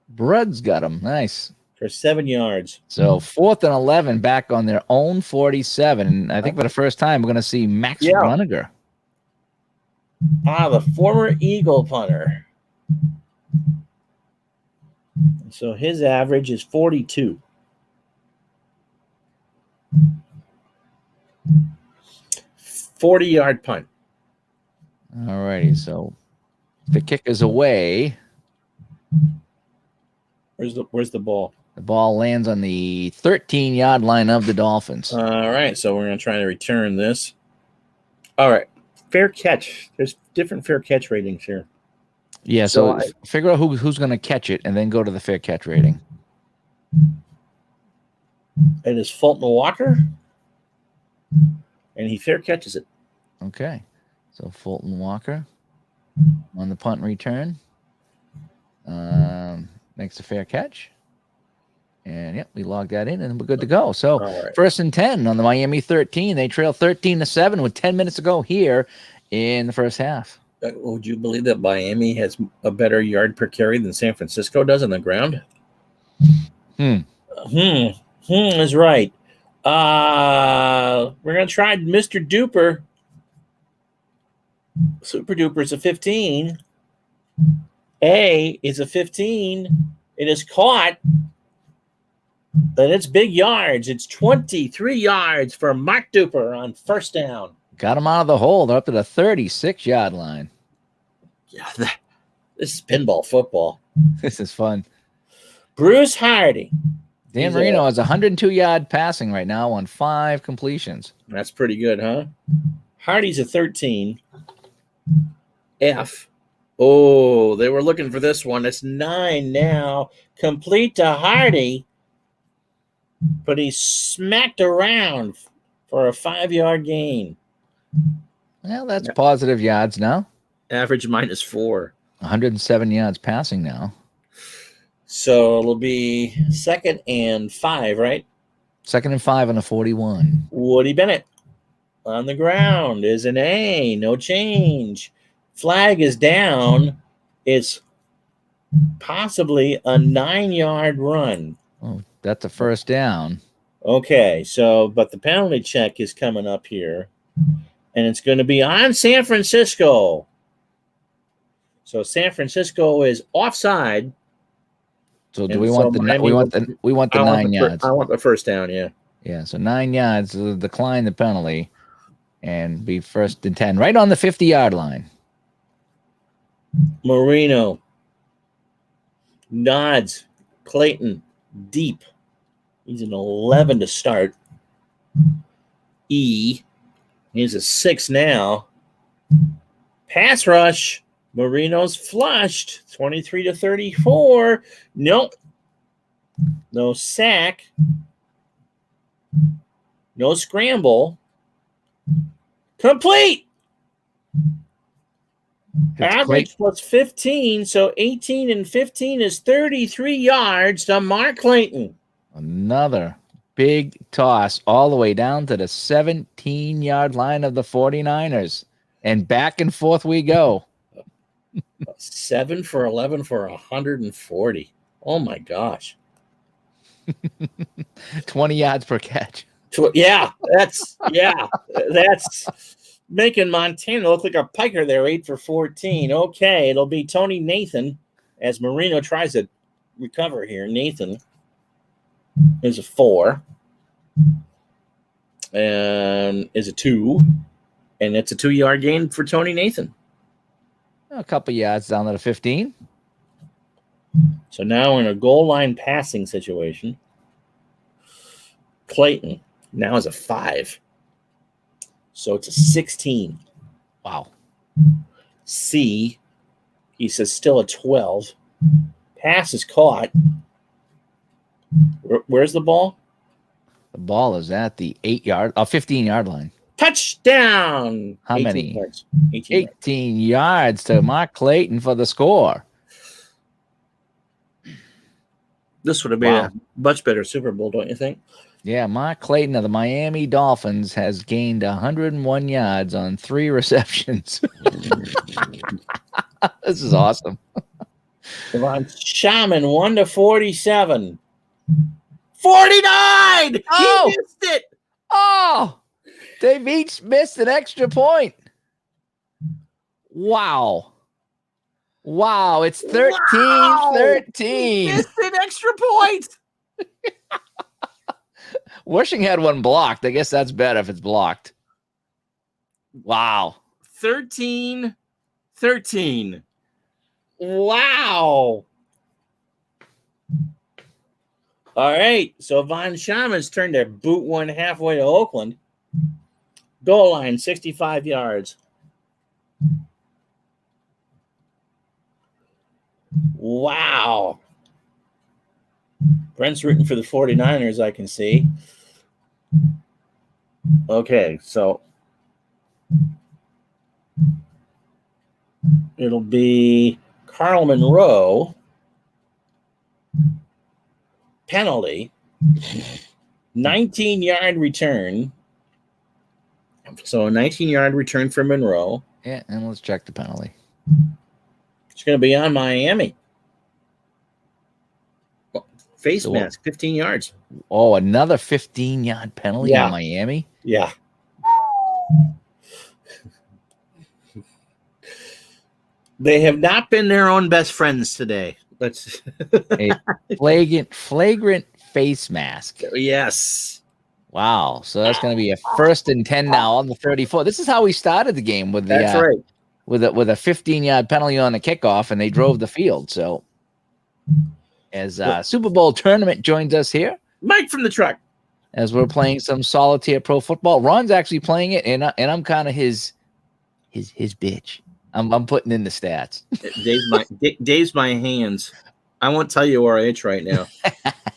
Brud's got him. Nice. For 7 yards. So 4th and 11 back on their own 47. And I think for the first time, we're going to see Max Runiger. The former Eagle punter. So his average is 42. $40-yard punt. All righty. So the kick is away. Where's the ball? The ball lands on the 13-yard line of the Dolphins. All right. So we're going to try to return this. All right. Fair catch. There's different fair catch ratings here. Yeah, so figure out who's going to catch it and then go to the fair catch rating. It is Fulton Walker, and he fair catches it. Okay. So Fulton Walker on the punt return makes a fair catch. And, yep, we logged that in, and we're good to go. So, right. 1st and 10 on the Miami 13. They trail 13-7 with 10 minutes to go here in the first half. Would you believe that Miami has a better yard per carry than San Francisco does on the ground? Is right. We're going to try Mr. Duper. Super Duper is a 15. A is a 15. It is caught. But it's big yards. It's 23 yards for Mark Duper on 1st down. Got him out of the hole. They're up to the 36-yard line. Yeah, this is pinball football. This is fun. Bruce Hardy. Dan Marino has 102-yard passing right now on 5 completions. That's pretty good, huh? Hardy's a 13. F. Oh, they were looking for this one. It's 9 now. Complete to Hardy. But he's smacked around for a 5-yard gain. Well, that's positive yards now. Average -4. 107 yards passing now. So it'll be 2nd and 5, right? 2nd and 5 on the 41. Woody Bennett on the ground is an A. No change. Flag is down. It's possibly a 9-yard run. Oh, that's a 1st down. Okay, so but the penalty check is coming up here, and it's going to be on San Francisco. So San Francisco is offside. So do we want we want the 9 yards? I want the 1st down, yeah. Yeah, so 9 yards to decline the penalty and be 1st and 10 right on the 50-yard line. Marino nods. Clayton deep. He's an 11 to start. E. He's a 6 now. Pass rush. Marino's flushed. 23 to 34. Nope. No sack. No scramble. Complete. Average plus 15. So 18 and 15 is 33 yards to Mark Clayton. Another big toss all the way down to the 17-yard line of the 49ers. And back and forth we go. 7 for 11 for 140. Oh, my gosh. 20 yards per catch. That's making Montana look like a piker there, 8 for 14. Okay, it'll be Tony Nathan as Marino tries to recover here. Nathan is a 4 and is a 2. And it's a 2-yard gain for Tony Nathan. A couple yards down to the 15. So now we're in a goal line passing situation. Clayton now is a 5. So it's a 16. Wow. C, he says still a 12. Pass is caught. Where's the ball? The ball is at the 15-yard line. Touchdown! How 18 many? yards. 18 yards to Mark Clayton for the score. This would have been a much better Super Bowl, don't you think? Yeah, Mark Clayton of the Miami Dolphins has gained 101 yards on 3 receptions. This is awesome. Devon Shaman, 1-47. 49! Oh! He missed it! Oh! They've each missed an extra point. Wow. Wow, it's 13-13. He missed an extra point. Wishing had one blocked. I guess that's better if it's blocked. Wow. 13-13. Wow. All right. So Von Shaman's turned their boot one halfway to Oakland. Goal line, 65 yards. Wow. Brent's rooting for the 49ers, I can see. Okay, so it'll be Carl Monroe. Penalty. 19-yard return. So a 19-yard return for Monroe. Yeah, and let's check the penalty. It's going to be on Miami. Face mask, 15 yards. Oh, another 15-yard penalty on Miami? Yeah. They have not been their own best friends today. Let's a flagrant face mask. Yes. Wow. So that's going to be a 1st and 10 now on the 34. This is how we started the game with the That's right. with a 15-yard penalty on the kickoff, and they drove the field. So as Super Bowl tournament joins us here, Mike from the truck, as we're playing some Solitaire Pro Football. Ron's actually playing it, and I'm kind of his bitch. I'm putting in the stats. Dave's my hands. I won't tell you where I itch right now.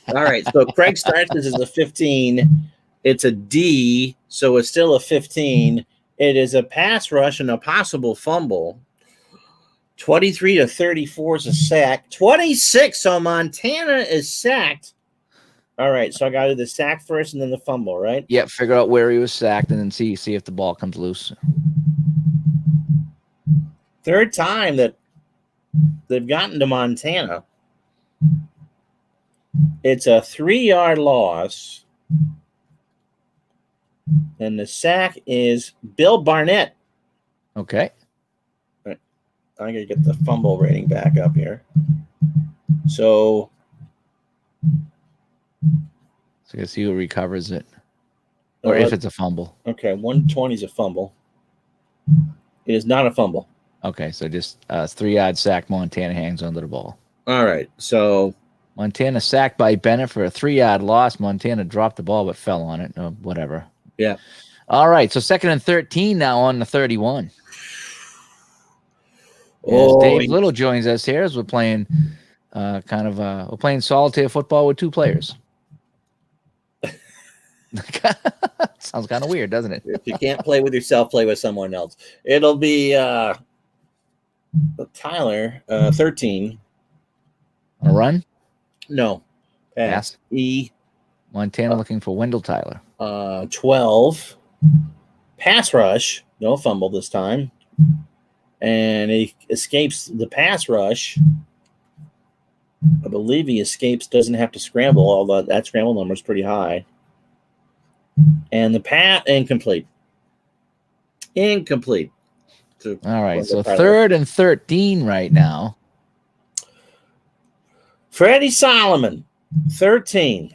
All right, so Craig starts this as a 15. It's a D, so it's still a 15. It is a pass rush and a possible fumble. 23-34 is a sack. 26, so Montana is sacked. All right, so I got to do the sack first and then the fumble, right? Yeah, figure out where he was sacked and then see if the ball comes loose. Third time that they've gotten to Montana. It's a 3-yard loss. And the sack is Bill Barnett. Okay. All right. I'm going to get the fumble rating back up here. So I can see who recovers it. Or if it's a fumble. Okay, 120 is a fumble. It is not a fumble. Okay, so just 3-yard sack. Montana hangs onto the ball. All right, so Montana sacked by Bennett for a 3-yard loss. Montana dropped the ball but fell on it. Or whatever. Yeah. All right, so 2nd and 13 now on the 31. Oh, Dave Little joins us here as we're playing we're playing Solitaire Football with 2 players. Sounds kind of weird, doesn't it? If you can't play with yourself, play with someone else. It'll be Tyler, 13. A run? No. Pass. E. Montana looking for Wendell Tyler. 12. Pass rush. No fumble this time. And he escapes the pass rush. I believe he escapes, doesn't have to scramble, although that scramble number is pretty high. And the pass incomplete. Incomplete. All right, so 3rd and 13 right now. Freddie Solomon, 13.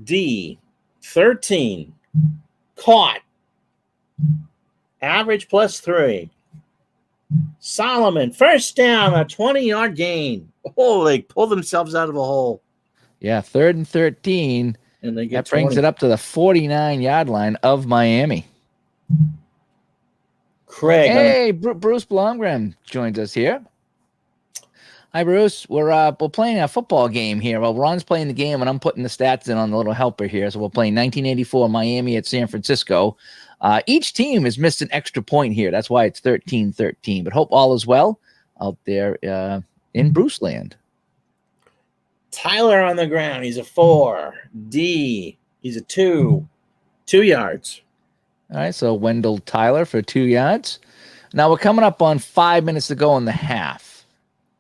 D, 13. Caught. Average +3. Solomon, first down, a 20-yard gain. Oh, they pull themselves out of a hole. Yeah, 3rd and 13. And they get that brings 20. it up to the 49-yard line of Miami. Craig. Hey, Bruce Blomgren joins us here. Hi, Bruce. We're playing a football game here. Well, Ron's playing the game, and I'm putting the stats in on the little helper here. So we're playing 1984 Miami at San Francisco. Each team has missed an extra point here. That's why it's 13-13. But hope all is well out there in Bruce land. Tyler on the ground. He's a 4. D. He's a 2. 2 yards. All right, so Wendell Tyler for 2 yards. Now we're coming up on 5 minutes to go in the half.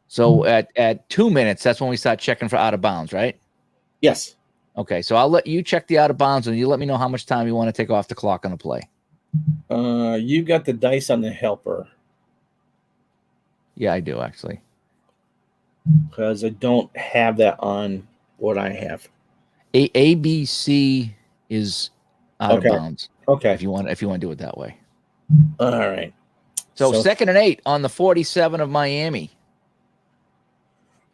So at 2 minutes, that's when we start checking for out of bounds, right? Yes. Okay, so I'll let you check the out of bounds, and you let me know how much time you want to take off the clock on the play. You got the dice on the helper. Yeah, I do, actually. Because I don't have that on what I have. ABC is out of bounds. Okay. If you want to do it that way. All right. So 2nd and 8 on the 47 of Miami.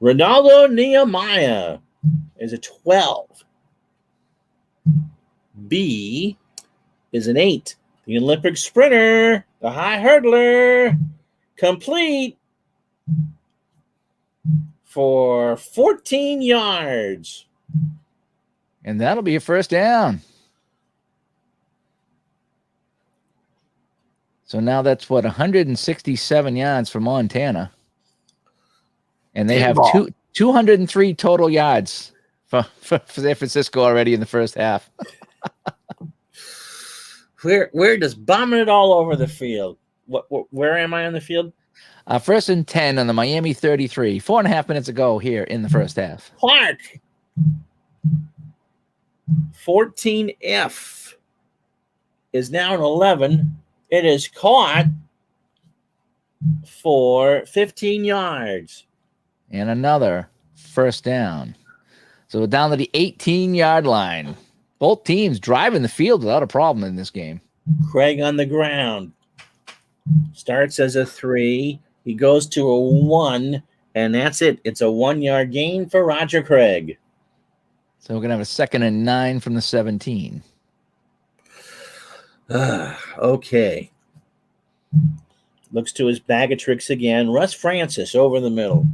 Ronaldo Nehemiah is a 12. B is an 8. The Olympic sprinter, the high hurdler, complete for 14 yards. And that'll be a first down. So now that's 167 yards for Montana. And they have 203 total yards for San Francisco already in the first half. We're just bombing it all over the field. Where am I on the field? 1st and 10 on the Miami 33. 4.5 minutes ago here in the first half. Clark. 14F is now an 11. It is caught for 15 yards. And another first down. So we're down to the 18-yard line. Both teams driving the field without a problem in this game. Craig on the ground. Starts as a 3. He goes to a 1, and that's it. It's a 1-yard gain for Roger Craig. So we're going to have a 2nd and 9 from the 17. Okay. Looks to his bag of tricks again. Russ Francis over the middle.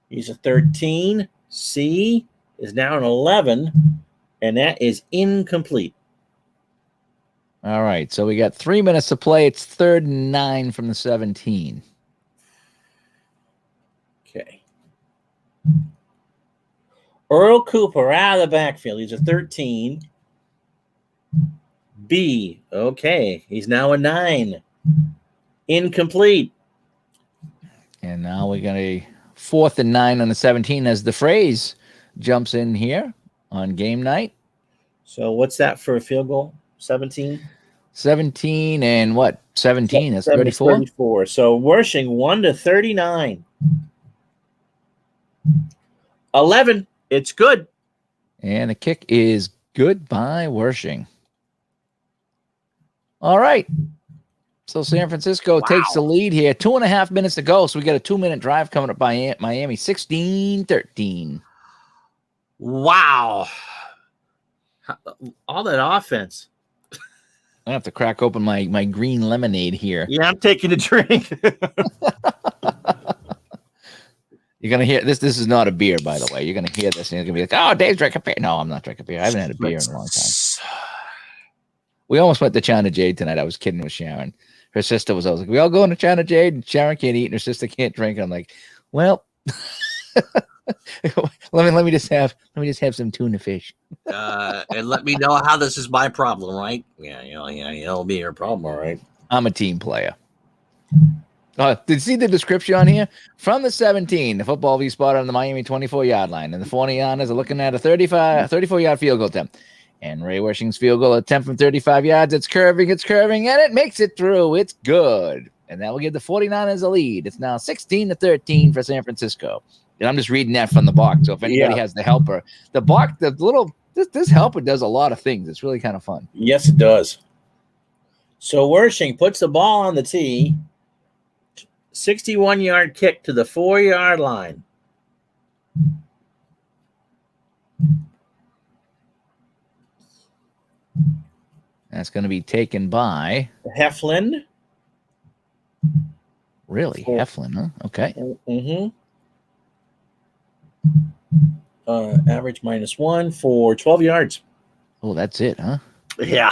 He's a 13. C is now an 11, and that is incomplete. All right, so we got 3 minutes to play. It's 3rd and 9 from the 17. Okay. Earl Cooper out of the backfield. He's a 13. B. Okay. He's now a 9. Incomplete. And now we're going to 4th and 9 on the 17 as the phrase jumps in here on game night. So what's that for a field goal? 17? 17 and what? 17. That's 34. 34. So Wershing 1-39. 11. It's good. And the kick is good by Wershing. All right. So San Francisco takes the lead here. 2.5 minutes to go. So we got a 2-minute drive coming up by Miami. 16-13. Wow. All that offense. I have to crack open my green lemonade here. Yeah, I'm taking a drink. You're going to hear this. This is not a beer, by the way. You're going to hear this and you're going to be like, oh, Dave's drinking beer. No, I'm not drinking beer. I haven't had a beer in a long time. We almost went to China Jade tonight. I was kidding with Sharon. Her sister was always like, we all going to China Jade, and Sharon can't eat and her sister can't drink. I'm like, well, let me just have some tuna fish. And let me know how this is my problem, right? Yeah, it'll be your problem, all right. I'm a team player. Did you see the description on here? From the 17, the football will be spotted on the Miami 24-yard line, and the 40-yarders are looking at a 34-yard field goal attempt. And Ray Wershing's field goal attempt from 35 yards. It's curving, and it makes it through. It's good. And that will give the 49ers a lead. It's now 16-13 for San Francisco. And I'm just reading that from the box. So if anybody has the helper, this helper does a lot of things. It's really kind of fun. Yes, it does. So Wershing puts the ball on the tee. 61-yard kick to the 4-yard line. That's going to be taken by Heflin. really Heflin, huh? Okay. Mm-hmm. Average -1 for 12 yards. Oh, that's it, huh? Yeah.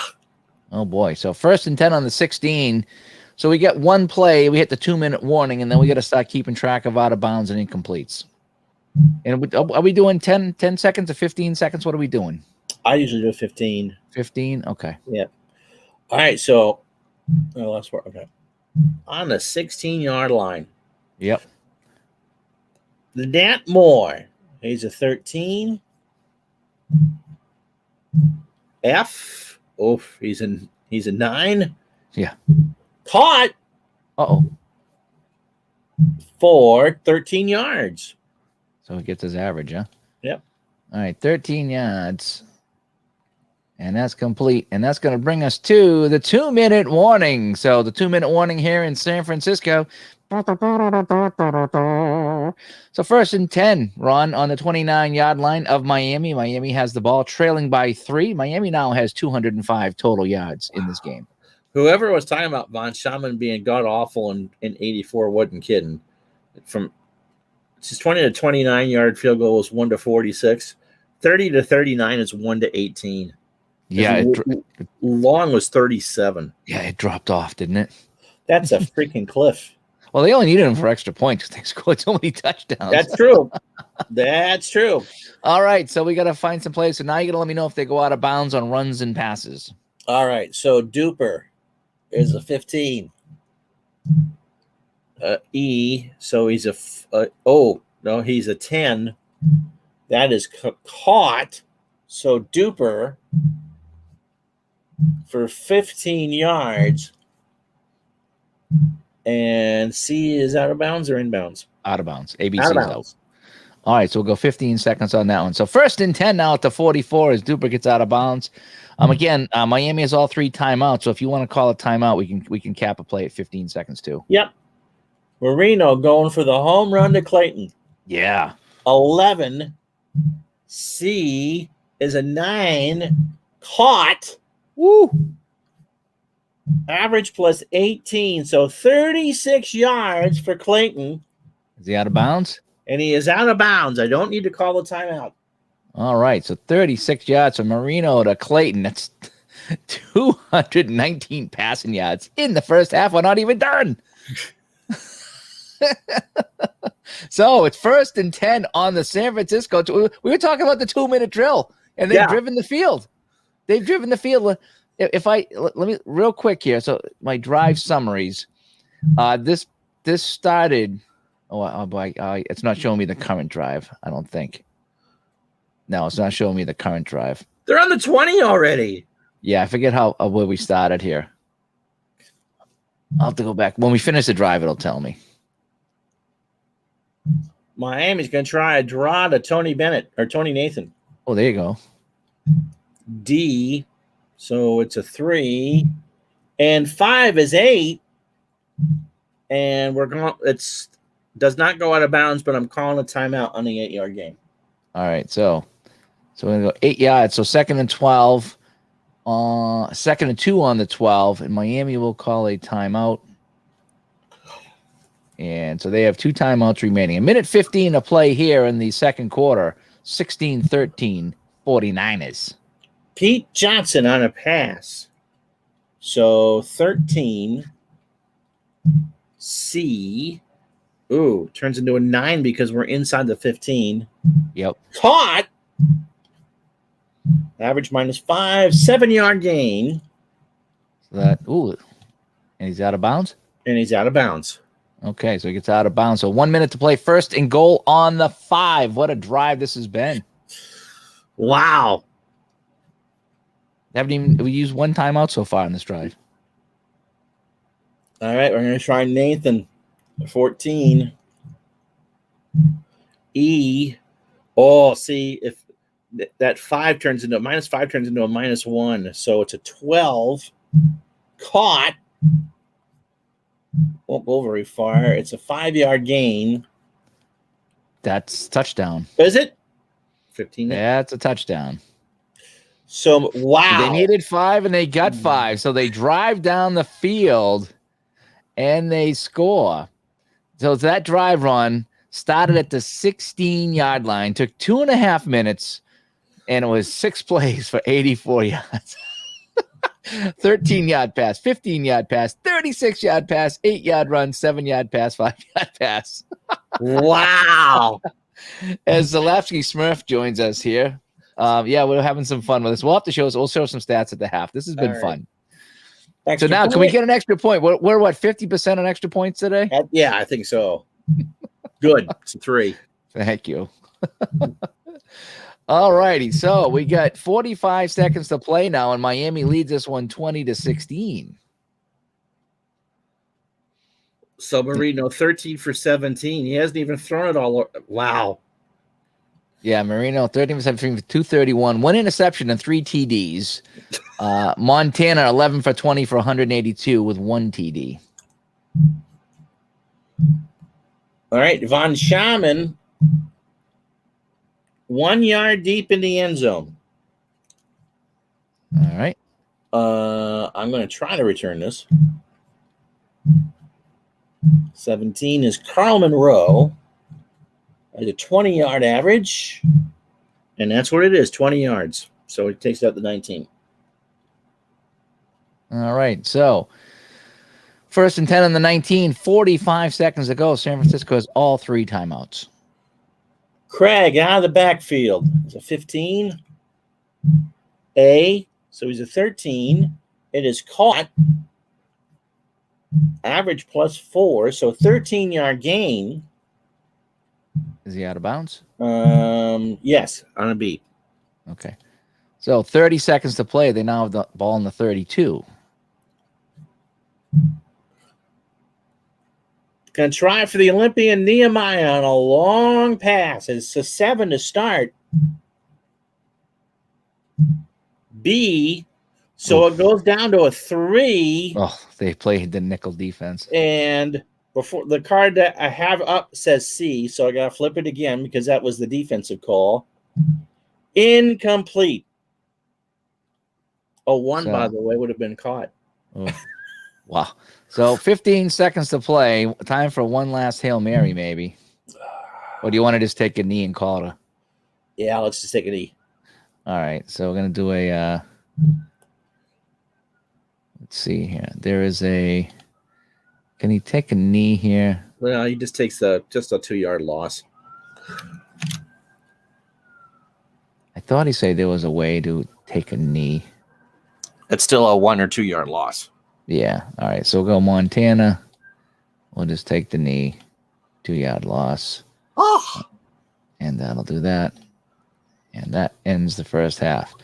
Oh boy. So 1st and 10 on the 16. So we get one play, we hit the 2-minute warning, and then we got to start keeping track of out of bounds and incompletes. And are we doing 10 seconds or 15 seconds? What are we doing? I usually do 15. 15? Okay. Yeah. All right. So, last word. Okay. On the 16-yard line. Yep. The Nat Moore. He's a 13. F. Oh, he's a 9. Yeah. Caught. Uh-oh. For 13 yards. So he gets his average, huh? Yep. All right, 13 yards. And that's complete. And that's going to bring us to the 2-minute warning. So the 2-minute warning here in San Francisco. So 1st and 10, Ron, on the 29-yard line of Miami. Miami has the ball trailing by 3. Miami now has 205 total yards in this game. Whoever was talking about Von Schaman being god-awful in 84 wasn't kidding. From his 20 to 29-yard field goal was 1 to 46. 30 to 39 is 1 to 18. Yeah. Long was 37. Yeah, it dropped off, didn't it? That's a freaking cliff. Well, they only needed him for extra points because they scored so many touchdowns. That's true. That's true. All right, so we got to find some plays. So now you got to let me know if they go out of bounds on runs and passes. All right, so Duper is a 15. E, so he's he's a 10. That is caught. So Duper for 15 yards. And C is out of bounds or inbounds? Out of bounds. ABC Out of is bounds. out. All right, so we'll go 15 seconds on that one. So 1st and 10 now at the 44 as Duper gets out of bounds. Again, Miami has all 3 timeouts. So if you want to call a timeout, we can cap a play at 15 seconds too. Yep. Marino going for the home run to Clayton. Yeah. 11. C is a 9. Caught. Woo. Average plus 18. So 36 yards for Clayton. Is he out of bounds? And he is out of bounds. I don't need to call the timeout. All right. So 36 yards from Marino to Clayton. That's 219 passing yards in the first half. We're not even done. So it's 1st and 10 on the San Francisco. We were talking about the 2-minute drill, and they've driven the field. They've driven the field. Let me real quick here. So my drive summaries. This started. Oh boy, it's not showing me the current drive. I don't think. No, it's not showing me the current drive. They're on the 20 already. Yeah, I forget where we started here. I'll have to go back when we finish the drive. It'll tell me. Miami's going to try a draw to Tony Bennett or Tony Nathan. Oh, there you go. D. So it's a 3. And 5 is 8. And does not go out of bounds, but I'm calling a timeout on the 8-yard game. All right. So we're going to go 8 yards. So 2nd and 12. 2nd and 2 on the 12. And Miami will call a timeout. And so they have 2 timeouts remaining. 1:15 to play here in the second quarter. 16-13, 49ers. Pete Johnson on a pass. So 13. C. Ooh, turns into a 9 because we're inside the 15. Yep. Caught. Average -5. 7-yard gain. And he's out of bounds? And he's out of bounds. Okay, so he gets out of bounds. So 1 minute to play. 1st and goal on the 5. What a drive this has been. Wow. We used 1 timeout so far in this drive. All right, we're going to try Nathan. 14. E. Oh, see, if that 5 turns into -5 turns into a -1. So it's a 12. caught. Won't go very far. It's a 5-yard gain. That's touchdown. Is it? 15. Yeah, it's a touchdown. So, wow. They needed 5 and they got 5. So they drive down the field and they score. So that drive run started at the 16-yard line, took 2.5 minutes, and it was 6 plays for 84 yards. 13-yard pass, 15-yard pass, 36-yard pass, 8-yard run, 7-yard pass, 5-yard pass. Wow. As Zalewski Smurf joins us here. Yeah, we're having some fun with this. We'll have to show some stats at the half. This has been fun. Extra so now, point. Can we get an extra point? We're what, 50% on extra points today? Yeah, I think so. Good. It's a 3. Thank you. All righty. So we got 45 seconds to play now, and Miami leads this one 20-16. So Marino, 13 for 17. He hasn't even thrown it all. Wow. Yeah, Marino, 13 for 17 for 231, 1 interception and 3 TDs. Montana, 11 for 20 for 182 with 1 TD. All right, Von Schaman, 1 yard deep in the end zone. All right. I'm going to try to return this. 17 is Carl Monroe. At a 20-yard average, and that's what it is, 20 yards. So it takes out the 19. All right, so 1st and 10 on the 19, 45 seconds to go. San Francisco has all 3 timeouts. Craig out of the backfield. It's a 15. So he's a 13. It is caught. Average +4, so 13-yard gain. Is he out of bounds? Yes, on a beat. Okay. So 30 seconds to play. They now have the ball in the 32. Going to try for the Olympian Nehemiah on a long pass. It's a 7 to start. B, so it goes down to a 3. Oh, they played the nickel defense. And before the card that I have up says C, so I got to flip it again because that was the defensive call. Incomplete. Oh, 1, by the way, would have been caught. Oh, wow. So 15 seconds to play. Time for one last Hail Mary, maybe. Or do you want to just take a knee and call it? Yeah, let's just take a knee. All right. So we're going to do a let's see here. There is a can he take a knee here? Well, he just takes just a 2-yard loss. I thought he said there was a way to take a knee. It's still a 1 or 2 yard loss. Yeah. All right. So we'll go Montana. We'll just take the knee. 2-yard loss. Oh. And that'll do that. And that ends the first half.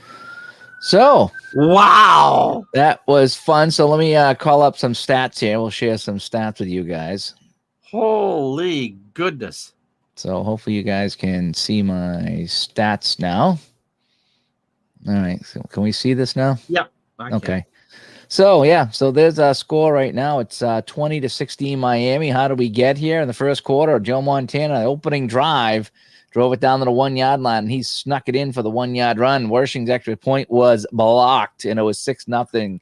So, wow. That was fun. So let me call up some stats here. We'll share some stats with you guys. Holy goodness. So hopefully you guys can see my stats now. All right. So can we see this now? Yep. Okay. So, yeah. So there's a score right now. It's 20-16 Miami. How do we get here in the first quarter? Joe Montana, opening drive, drove it down to the 1-yard line, and he snuck it in for the 1-yard run. Wersching's extra point was blocked, and it was 6-0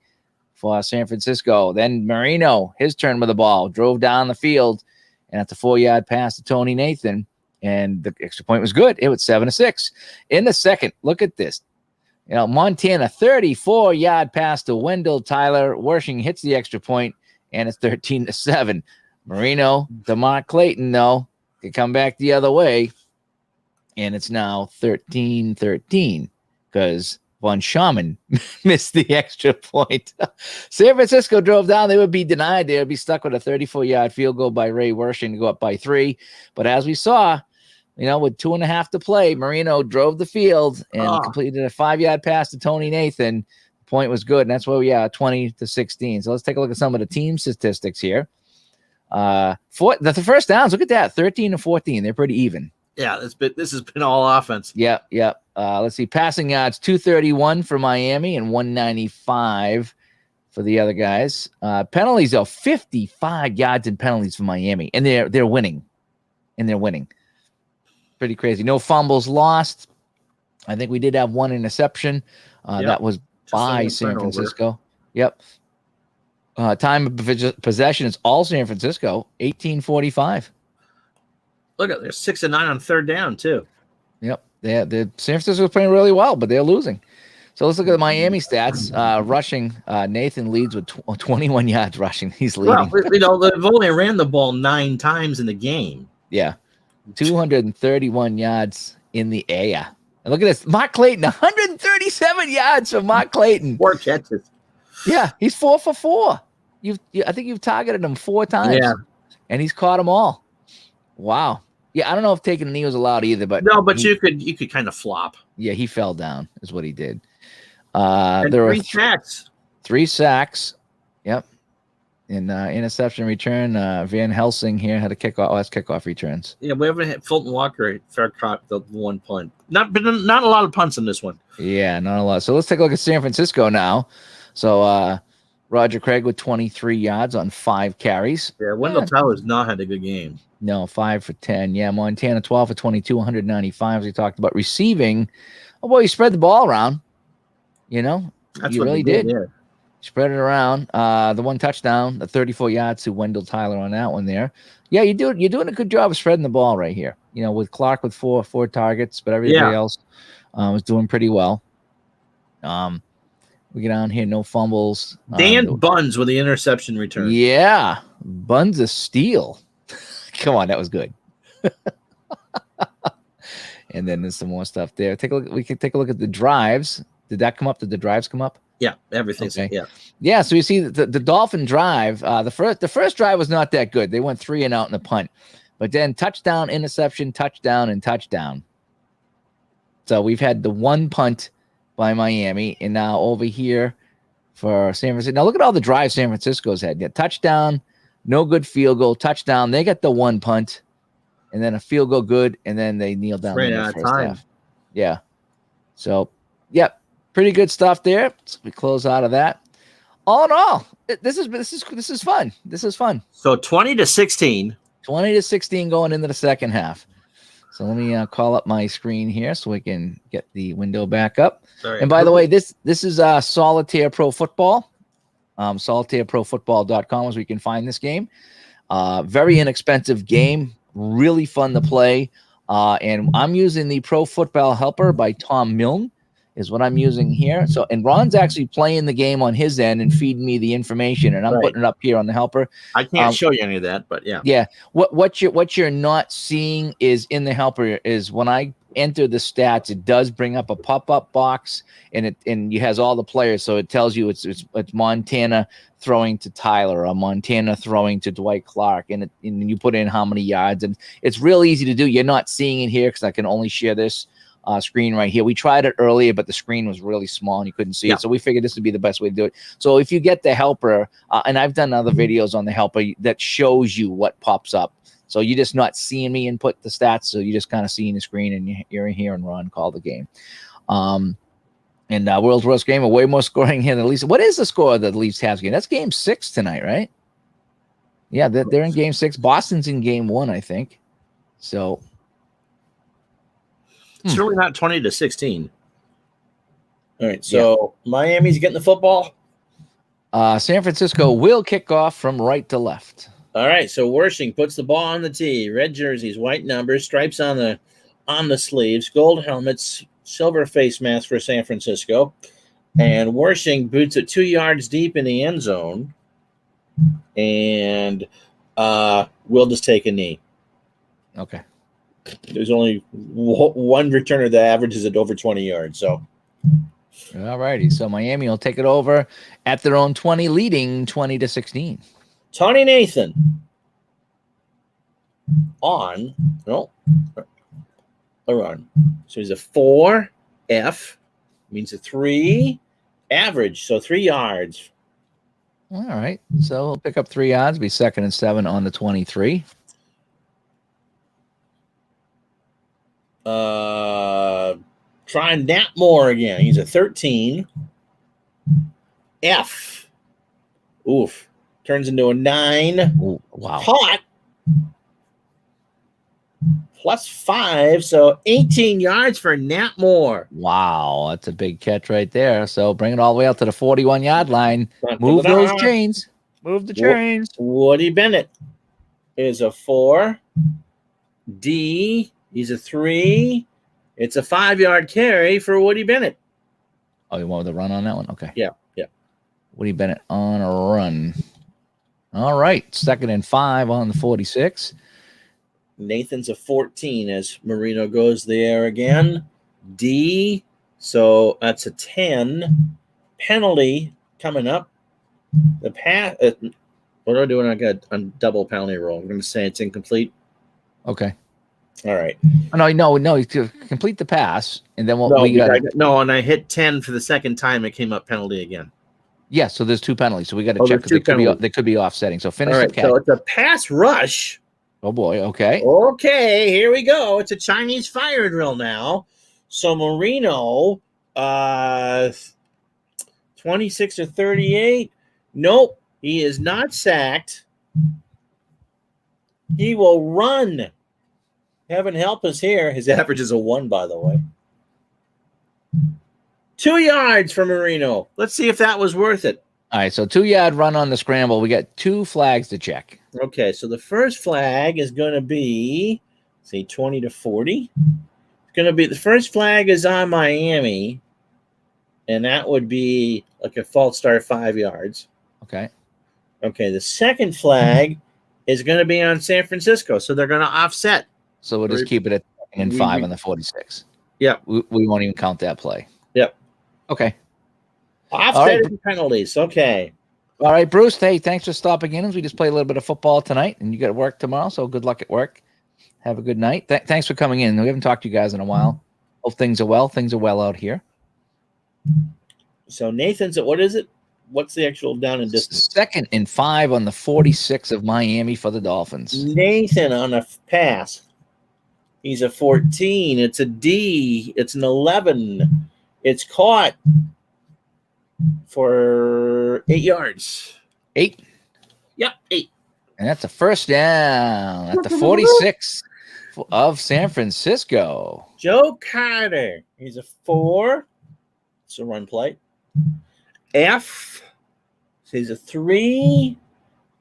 for San Francisco. Then Marino, his turn with the ball, drove down the field, and at the 4-yard pass to Tony Nathan, and the extra point was good. It was 7-6. In the second, look at this. You know, Montana, 34-yard pass to Wendell Tyler. Wersching hits the extra point, and it's 13-7. Marino to Mark Clayton, though, could come back the other way, and it's now 13-13 because Von Schaman missed the extra point. San Francisco drove down. They would be denied. They would be stuck with a 34-yard field goal by Ray Wersching to go up by 3. But as we saw, you know, with 2.5 to play, Marino drove the field and completed a 5-yard pass to Tony Nathan. The point was good, and that's where we are, 20-16. So let's take a look at some of the team statistics here. For the first downs, look at that, 13-14. They're pretty even. Yeah, this has been all offense. Yep. Let's see, passing yards, 231 for Miami and 195 for the other guys. Penalties, though, 55 yards in penalties for Miami, and they're winning. Pretty crazy. No fumbles lost. I think we did have one interception. That was by San Francisco. Yep. Time of possession is all San Francisco, 18:45. Look at, they're 6 and 9 on third down too. Yep. The San Francisco's playing really well, but they're losing. So let's look at the Miami stats. Rushing, Nathan leads with 21 yards rushing. He's leading. Well, they've only ran the ball 9 times in the game. Yeah. 231 yards in the air. And look at this. Mark Clayton, 137 yards for Mark Clayton. 4 catches. Yeah, he's 4 for 4. I think you've targeted him 4 times. Yeah. And he's caught them all. Wow. Yeah, I don't know if taking a knee was allowed either, but no, but you could kind of flop. Yeah, he fell down, is what he did. And there 3 were sacks. 3 sacks. Yep. In interception return, Van Helsing here had a kickoff. Oh, that's kickoff returns. Yeah, we haven't had Fulton Walker fair caught the 1 punt. Not a lot of punts in this one. Yeah, not a lot. So let's take a look at San Francisco now. So Roger Craig with 23 yards on 5 carries. Yeah, Wendell Tyler's not had a good game. No, 5 for 10. Yeah, Montana 12 for 22, 195 as we talked about. Receiving, oh boy, you spread the ball around. You know, That's you what really he did. did. Spread it around. The 1 touchdown, the 34 yards to Wendell Tyler on that one there. Yeah, you're doing a good job of spreading the ball right here. You know, with Clark with four targets, but everybody else was doing pretty well. We get on here, no fumbles. Dan Buns with the interception return. Yeah, Buns a steal. Come on, that was good. And then there's some more stuff there. Take a look. We can take a look at the drives. Did that come up? Did the drives come up? Yeah, everything's okay. Yeah. So you see the Dolphin drive. The first drive was not that good. They went 3 and out in the punt, but then touchdown, interception, touchdown, and touchdown. So we've had the 1 punt by Miami, and now over here for San Francisco. Now look at all the drives San Francisco's had. Yeah, touchdown, no good field goal, touchdown. They got the 1 punt, and then a field goal good, and then they kneel down. Ran out of time. Half. Yeah. So, yep, pretty good stuff there. So we close out of that. All in all, this is fun. This is fun. So 20-16. 20-16 going into the second half. So let me call up my screen here so we can get the window back up. Sorry. And by the way, this is Solitaire Pro Football. SolitaireProFootball.com is where you can find this game. Very inexpensive game. Really fun to play. And I'm using the Pro Football Helper by Tom Milne is what I'm using here. So, and Ron's actually playing the game on his end and feeding me the information, and I'm putting it up here on the helper. I can't show you any of that, but yeah. Yeah. What you're not seeing is in the helper is when I enter the stats, it does bring up a pop-up box, and it has all the players. So it tells you it's Montana throwing to Tyler or Montana throwing to Dwight Clark, and you put in how many yards, and it's real easy to do. You're not seeing it here because I can only share this screen right here. We tried it earlier, but the screen was really small and you couldn't see it. So we figured this would be the best way to do it. So if you get the helper, and I've done other videos on the helper that shows you what pops up. So you're just not seeing me input the stats. So you're just kind of seeing the screen and you're hearing Ron call the game. And world's worst game, way more scoring here than the Leafs. What is the score of the Leafs Habs game? That's game 6 tonight, right? Yeah, they're in game 6. Boston's in game 1, I think. So it's really not 20-16. All right, so Miami's getting the football. San Francisco will kick off from right to left. All right, so Wershing puts the ball on the tee. Red jerseys, white numbers, stripes on the sleeves, gold helmets, silver face mask for San Francisco. And Wershing boots it 2 yards deep in the end zone. And we'll just take a knee. Okay. There's only one returner that averages it over 20 yards. So, all righty. So Miami will take it over at their own 20, leading 20-16. Tony Nathan on a run. So he's a 4 F, means a 3 average. So 3 yards. All right. So we'll pick up 3 yards, be 2nd and 7 on the 23. Trying Nat Moore again. He's a 13 F. Oof. Turns into a 9. Ooh, wow. Caught. +5, so 18 yards for Nat Moore. Wow, that's a big catch right there. So bring it all the way out to the 41-yard line. Dun, Move dun, dun, those dun. chains. Move the chains. Woody Bennett is a 4. D, he's a 3. It's a 5-yard carry for Woody Bennett. Oh, you want the run on that one? Okay. Yeah. Woody Bennett on a run. All right. 2nd and 5 on the 46. Nathan's a 14 as Marino goes there again. D, so that's a 10. Penalty coming up. The pass. What do I do when I got a double penalty roll? I'm going to say it's incomplete. Okay. All right. Oh, no. You complete the pass, and then No, we got and I hit 10 for the second time. It came up penalty again. Yeah, so there's 2 penalties. So we got to Oh, check there's 2 because they could be offsetting. So finish All the right, catch. so it's a pass rush. Oh boy. Okay. Okay, here we go. It's a Chinese fire drill now. So Marino, 26 or 38. Nope, he is not sacked. He will run. Heaven help us here. His average is a 1, by the way. 2 yards for Marino. Let's see if that was worth it. All right, so 2-yard run on the scramble. We got 2 flags to check. Okay, so the first flag is going to be, say, 20 to 40. It's going to be, the first flag is on Miami, and that would be like a false start 5 yards. Okay. Okay, the second flag is going to be on San Francisco, so they're going to offset. So we'll just keep it at 2nd and 5 on the 46. Yep. We won't even count that play. Yep. Okay. Offsetting penalties. Okay. All right, Bruce. Hey, thanks for stopping in. We just played a little bit of football tonight, and you got to work tomorrow, so good luck at work. Have a good night. Thanks for coming in. We haven't talked to you guys in a while. Hope things are well. Things are well out here. So Nathan's at, what is it? What's the actual down and distance? 2nd and 5 on the 46 of Miami for the Dolphins. Nathan on a pass. He's a 14. It's a D. It's an 11. It's caught for 8 yards. 8. Yep, 8. And that's a first down at the 46 of San Francisco. Joe Carter. He's a 4. It's a run play. F. He's a 3.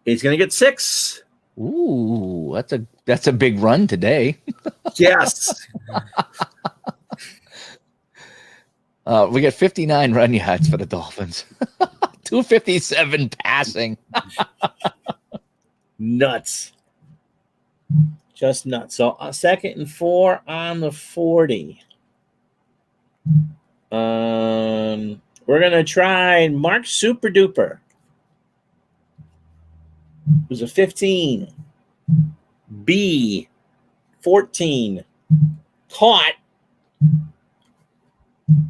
He's going to get 6. Ooh, that's a big run today. Yes. We got 59 run yards for the Dolphins. 257 passing. Nuts. Just nuts. So 2nd and 4 on the 40. We're going to try Mark Super Duper. It was a 15. B, 14. Caught.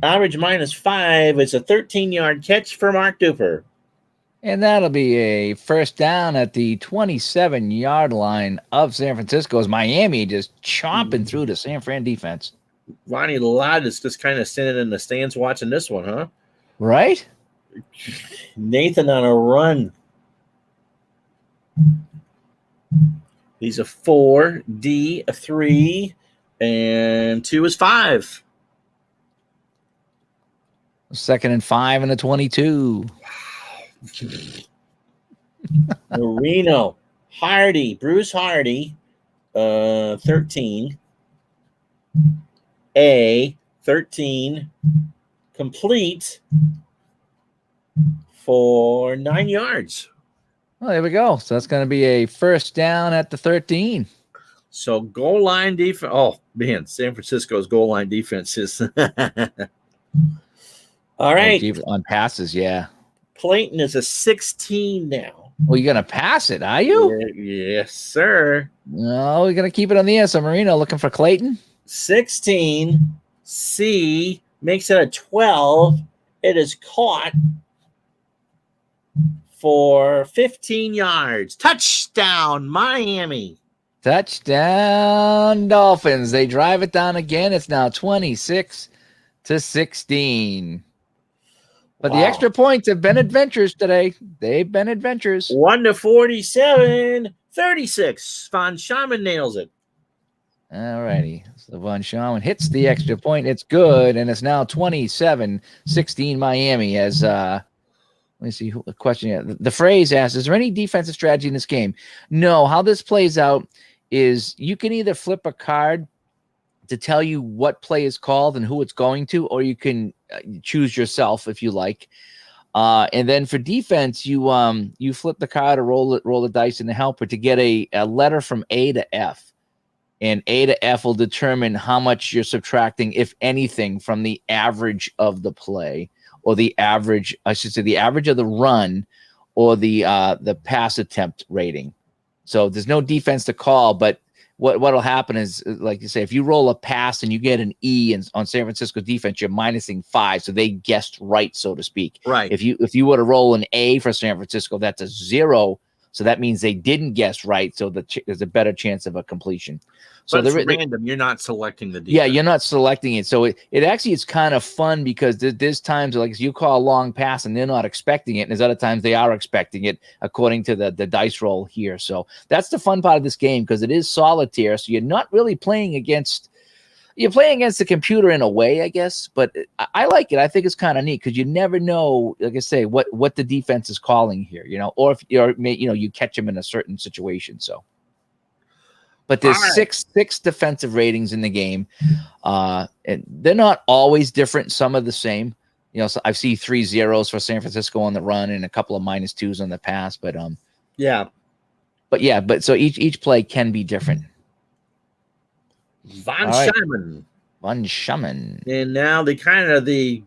Average -5. It's a 13-yard catch for Mark Duper. And that'll be a first down at the 27-yard line of San Francisco as Miami just chomping through the San Fran defense. Ronnie Lott is just kind of sitting in the stands watching this one, huh? Right? Nathan on a run. He's a 4, D, a 3, and 2 is 5. 2nd and 5 and a 22. Marino, Hardy, Bruce Hardy, 13. A, 13. Complete for 9 yards. Oh, there we go. So that's going to be a first down at the 13. So goal line defense. Oh, man, San Francisco's goal line defense is. All right. On passes, yeah. Clayton is a 16 now. Well, you're going to pass it, are you? Yes, sir. No, we're going to keep it on the air. So Marino looking for Clayton. 16. C makes it a 12. It is caught for 15 yards. Touchdown, Miami. Touchdown, Dolphins. They drive it down again. It's now 26-16. But the extra points have been adventures today. They've been adventures. 1-47, 36. Von Schaman nails it. All righty. So Von Schaman hits the extra point. It's good. And it's now 27-16 Miami as let me see who the question. Yeah, the phrase asks, is there any defensive strategy in this game? No. How this plays out is you can either flip a card to tell you what play is called and who it's going to, or you can choose yourself if you like. And then for defense, you flip the card or roll the dice in the helper to get a letter from A to F. And A to F will determine how much you're subtracting, if anything, from the average of the play, or the average, I should say, the average of the run, or the pass attempt rating. So there's no defense to call, but what'll happen is, like you say, if you roll a pass and you get an E on San Francisco defense, you're minusing 5, so they guessed right, so to speak. Right. If you were to roll an A for San Francisco, that's a 0, so that means they didn't guess right, so there's a better chance of a completion. So it's random. You're not selecting the defense. Yeah, you're not selecting it. So it actually is kind of fun because there's times like you call a long pass and they're not expecting it, and there's other times they are expecting it according to the dice roll here. So that's the fun part of this game because it is solitaire. So you're not really playing against the computer in a way, I guess. But I like it. I think it's kind of neat because you never know, like I say, what the defense is calling here, or if you catch them in a certain situation. So. But there's six defensive ratings in the game. And they're not always different. Some are the same. So I've seen 3 zeros for San Francisco on the run and a couple of -2s on the pass. But so each play can be different. Von Schaman. Von Schaman. And now the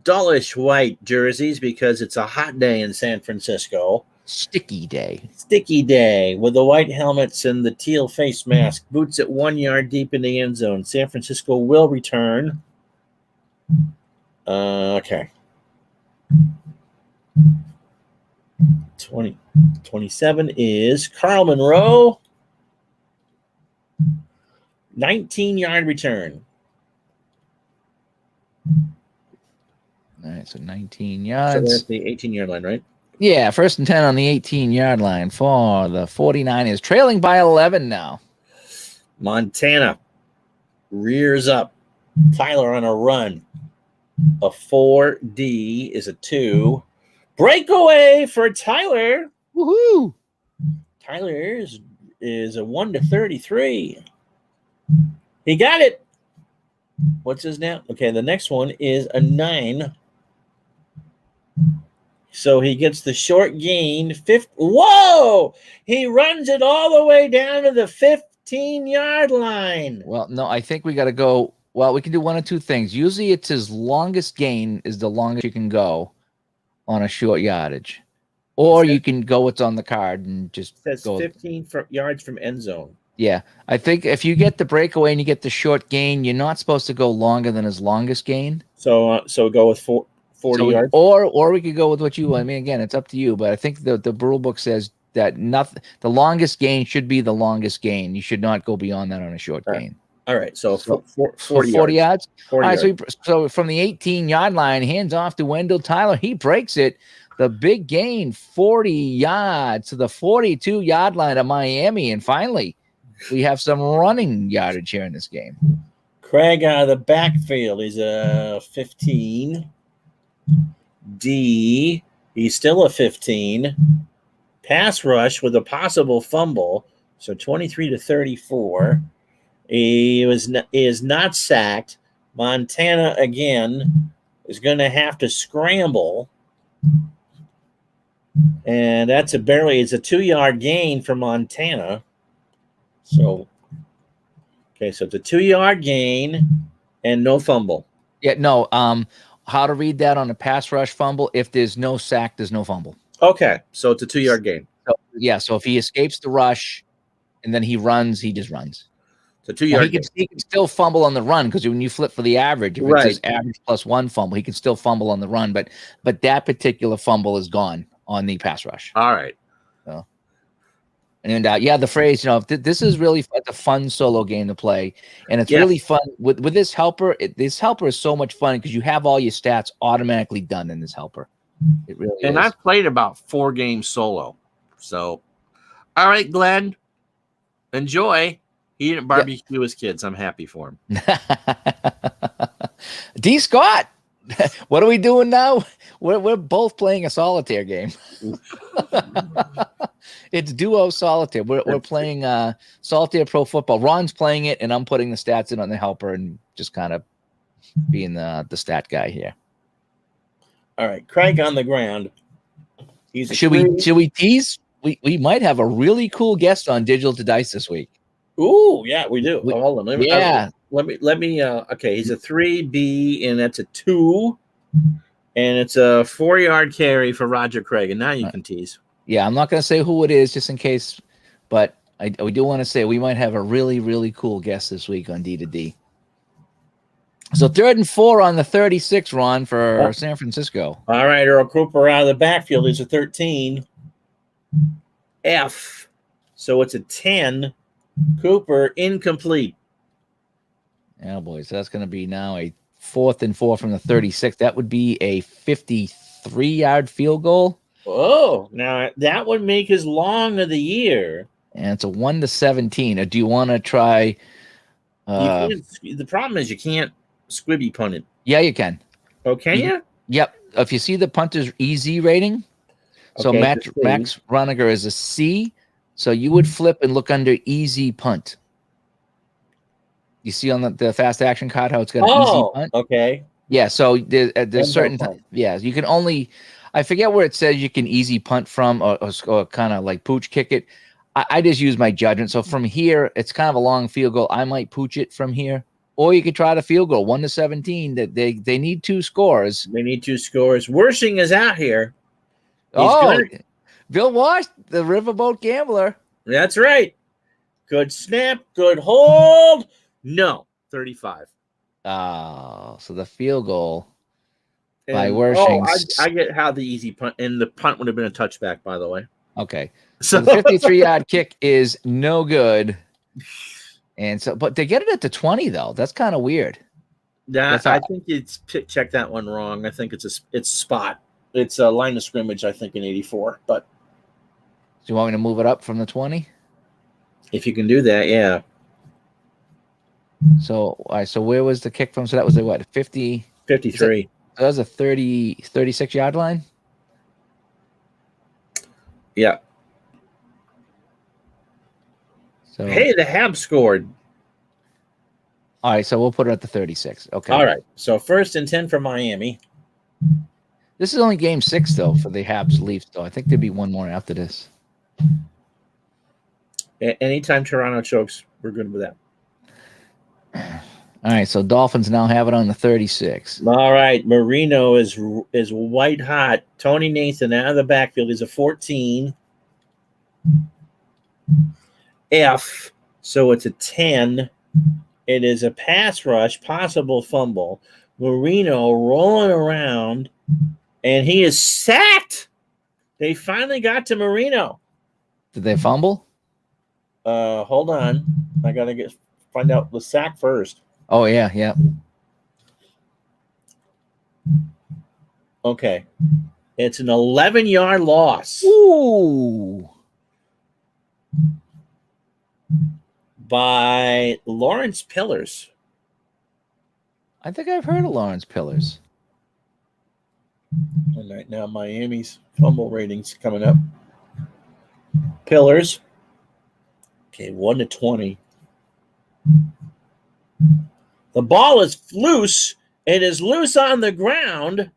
dullish white jerseys because it's a hot day in San Francisco. Sticky day with the white helmets and the teal face mask. Boots at 1 yard deep in the end zone. San Francisco will return. Okay. 27 is Carl Monroe. 19-yard return. All right, so 19 yards. So that's the 18-yard line, right? Yeah, 1st and 10 on the 18-yard line for the 49ers, trailing by 11 now. Montana rears up. Tyler on a run. A 4D is a 2. Breakaway for Tyler. Woohoo! Tyler is a 1-33. He got it. What's his now? Okay, the next one is a 9. So he gets the short gain. Whoa! He runs it all the way down to the 15-yard line. Well, no, I think we got to go. Well, we can do one of two things. Usually it's his longest gain is the longest you can go on a short yardage. Or you can go what's on the card and just go 15 yards from end zone. Yeah. I think if you get the breakaway and you get the short gain, you're not supposed to go longer than his longest gain. So go with 40 yards. Or we could go with what you want. I mean, again, it's up to you. But I think the rule book says that the longest gain should be the longest gain. You should not go beyond that on a short gain. All right. So 40 yards. 40 all right. yards. So from the 18-yard line, hands off to Wendell Tyler. He breaks it. The big gain, 40 yards to the 42-yard line of Miami. And finally, we have some running yardage here in this game. Craig out of the backfield. He's a 15. D. He's still a 15. Pass rush with a possible fumble. So 23-34. He is not sacked. Montana again is going to have to scramble. And it's a 2-yard gain for Montana. So it's a 2-yard gain and no fumble. Yeah, no. How to read that on a pass rush fumble? If there's no sack, there's no fumble. Okay, so it's a 2-yard gain. So if he escapes the rush and then he runs, he just runs. It's a 2-yard gain. He can still fumble on the run because when you flip for the average, if it says average plus 1 fumble, he can still fumble on the run. But that particular fumble is gone on the pass rush. All right. And yeah, the phrase, this is really a fun solo game to play, and it's Yeah. really fun with this helper. This helper is so much fun because you have all your stats automatically done in this helper. It really And is. I've played about 4 games solo. So, all right, Glenn, enjoy. He didn't barbecue his kids. I'm happy for him. D. Scott, what are we doing now? We're both playing a solitaire game. It's duo solitaire. We're playing Solitaire Pro Football. Ron's playing it, and I'm putting the stats in on the helper and just kind of being the stat guy here. All right, Craig on the ground. Should we tease? We might have a really cool guest on Digital to Dice this week. Ooh, yeah, we do. Hold on. Let me. Okay, he's a 3B, and that's a 2, and it's a 4-yard carry for Roger Craig. And now you can tease. Yeah, I'm not going to say who it is just in case, but we do want to say we might have a really, really cool guest this week on D2D. So 3rd and 4 on the 36, Ron, for San Francisco. All right, Earl Cooper out of the backfield. He's a 13. F. So it's a 10. Cooper incomplete. Yeah, boys, that's going to be now a 4th and 4 from the 36. That would be a 53-yard field goal. Oh, now that would make his long of the year. And it's a 1-17. Do you want to try? The problem is you can't squibby punt it. Yeah, you can. Oh, can you? Yep. If you see the punter's EZ rating, so Max Roniger is a C. So you would flip and look under easy punt. You see on the fast action card how it's got an easy punt? Okay. Yeah, so there's certain you can only, I forget where it says you can easy punt from or kind of like pooch kick it. I just use my judgment. So from here, it's kind of a long field goal. I might pooch it from here. Or you could try the field goal, 1-17. That they need 2 scores. They need 2 scores. Worshing is out here. Bill Walsh, the Riverboat Gambler. That's right. Good snap, good hold. No, 35. Oh, so the field goal by Worshing. I get how the easy punt, and the punt would have been a touchback, by the way. Okay. So the 53-yard kick is no good. And so, but they get it at the 20, though. That's kind of weird. I think it's check that one wrong. I think it's spot. It's a line of scrimmage, I think, in 84. But do you want me to move it up from the 20? If you can do that, yeah. So, all right. So where was the kick from? So that was the what? 50? 53. That was a 36-yard line? Yeah. So, hey, the Habs scored. All right, so we'll put it at the 36. Okay. All right. So 1st and 10 for Miami. This is only game 6, though, for the Habs Leafs, though. I think there'd be one more after this. Anytime Toronto chokes, we're good with that. All right, so Dolphins now have it on the 36. All right, Marino is white hot. Tony Nathan out of the backfield is a 14. F, so it's a 10. It is a pass rush, possible fumble. Marino rolling around, and he is sacked. They finally got to Marino. Did they fumble? Hold on. I got to find out the sack first. Oh, yeah. Okay. It's an 11-yard loss. Ooh. By Lawrence Pillars. I think I've heard of Lawrence Pillars. And right now, Miami's fumble ratings coming up. Pillars. Okay, 1-20. The ball is loose. It is loose on the ground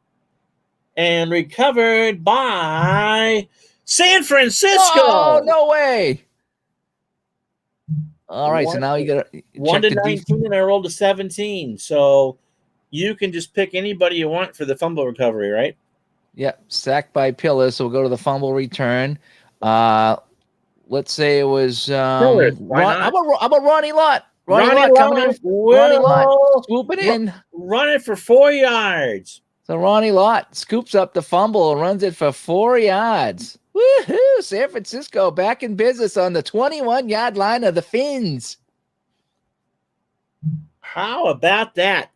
and recovered by San Francisco. Oh, no way. All right, so now you got to 1-19, and I rolled a 17. So you can just pick anybody you want for the fumble recovery, right? Yeah, sacked by Pillars. So we'll go to the fumble return. Let's say it was how about Ronnie Lott? Ronnie Lott coming in. Ronnie Lott, swoop it in. Run it for 4 yards. So Ronnie Lott scoops up the fumble and runs it for 4 yards. Woohoo! San Francisco back in business on the 21-yard line of the Finns. How about that?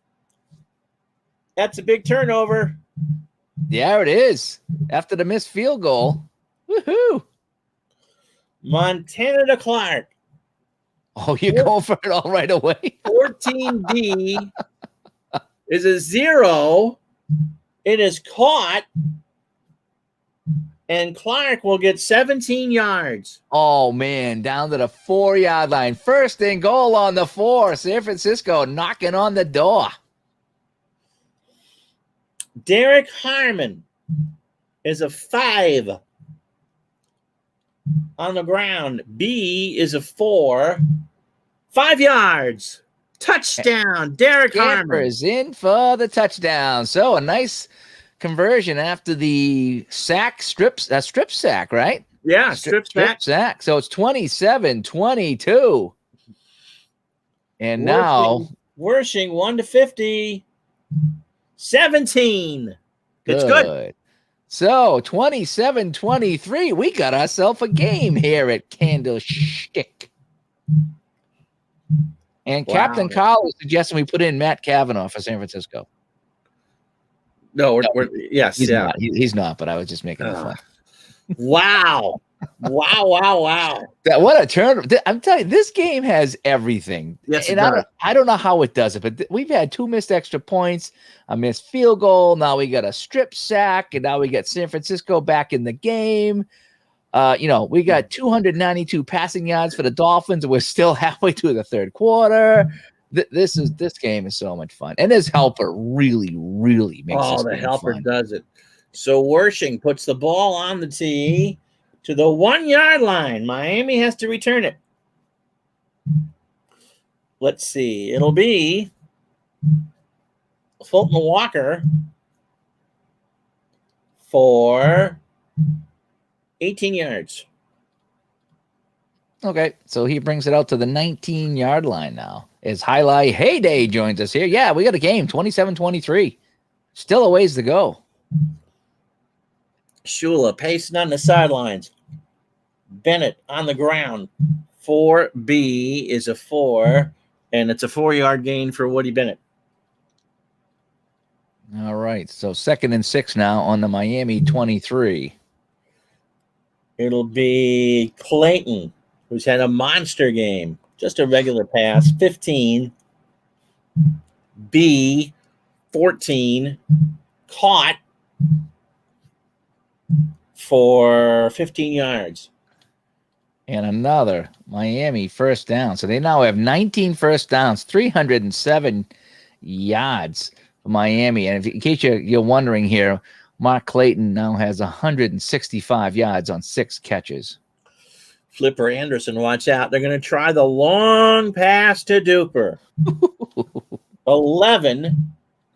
That's a big turnover. Yeah, it is. After the missed field goal. Woohoo! Montana to Clark. Oh, you're going for it all right away. 14D is a 0. It is caught. And Clark will get 17 yards. Oh, man, down to the 4-yard line. First and goal on the 4. San Francisco knocking on the door. Derek Harmon is a 5 on the ground. B is a 4. 5 yards. Touchdown, Derek Harmon. Is in for the touchdown. So a nice conversion after the strip sack, right? Yeah, strip sack. So it's 27-22. And now Wershing 1-50. 17. It's good. So 27-23. We got ourselves a game here at Candlestick. And Captain Carl is suggesting we put in Matt Cavanaugh for San Francisco. No, yes, he's not, but I was just making fun. Wow. Wow. What a turn. I'm telling you, this game has everything. Yes, and I don't know how it does it, but we've had 2 missed extra points, a missed field goal. Now we got a strip sack, and now we got San Francisco back in the game. We got 292 passing yards for the Dolphins, and we're still halfway through the third quarter. This game is so much fun. And this helper really, really makes it fun. Oh, the helper does it. So Wershing puts the ball on the tee to the 1-yard line. Miami has to return it. Let's see. It'll be Fulton Walker for 18 yards. Okay, so he brings it out to the 19-yard line now. As Highlight Heyday joins us here. Yeah, we got a game, 27-23. Still a ways to go. Shula pacing on the sidelines. Bennett on the ground. 4B is a 4, and it's a 4-yard gain for Woody Bennett. All right, so 2nd and 6 now on the Miami 23. It'll be Clayton, who's had a monster game. Just a regular pass. 15. B, 14. Caught for 15 yards. And another Miami first down. So they now have 19 first downs, 307 yards for Miami. And in case you're wondering here, Mark Clayton now has 165 yards on 6 catches. Flipper Anderson, watch out. They're going to try the long pass to Duper. 11.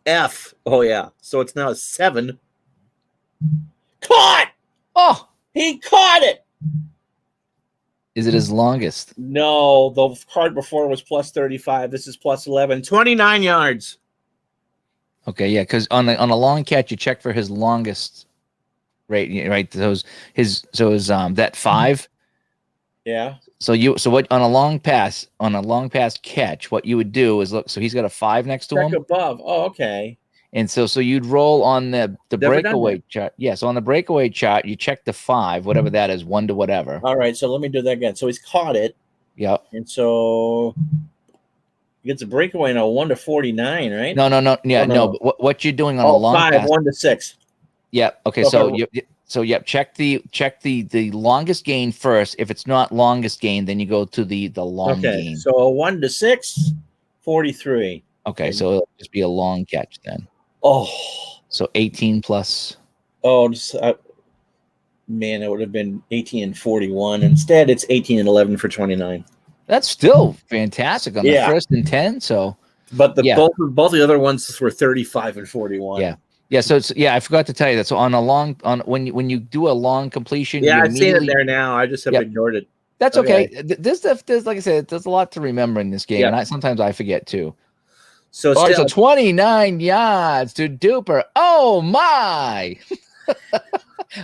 F. Oh, yeah. So it's now 7. Caught! Oh! He caught it! Is it his longest? No, the card before was plus 35. This is plus 11. 29 yards. Okay, yeah, because on a long catch, you check for his longest rate, right? That 5. Yeah. So what on a long pass catch, what you would do is look. So he's got a 5 next to him. Above. Oh, okay. And so you'd roll on the breakaway chart. Yeah. So on the breakaway chart, you check the 5, whatever that is, 1 to whatever. All right. So let me do that again. So he's caught it. Yep. And so he gets a breakaway in a 1 to 49, right? No. Yeah, no. But what you're doing on a long 5, pass? 1 to 6. Yep. Okay. So check the longest gain first. If it's not longest gain, then you go to the long gain. So a 1 to 6, 43. Okay, so it'll just be a long catch then. Oh. So 18 plus. Oh, man, it would have been 18 and 41. Instead, it's 18 and 11 for 29. That's still fantastic on the 1st and 10. So, but both the other ones were 35 and 41. Yeah. Yeah, so I forgot to tell you that. So when you do a long completion, I've seen it there now. I just have ignored it. That's okay. There's like I said, there's a lot to remember in this game, and sometimes I forget too. So All right, so still 29 yards to Duper. Oh, my.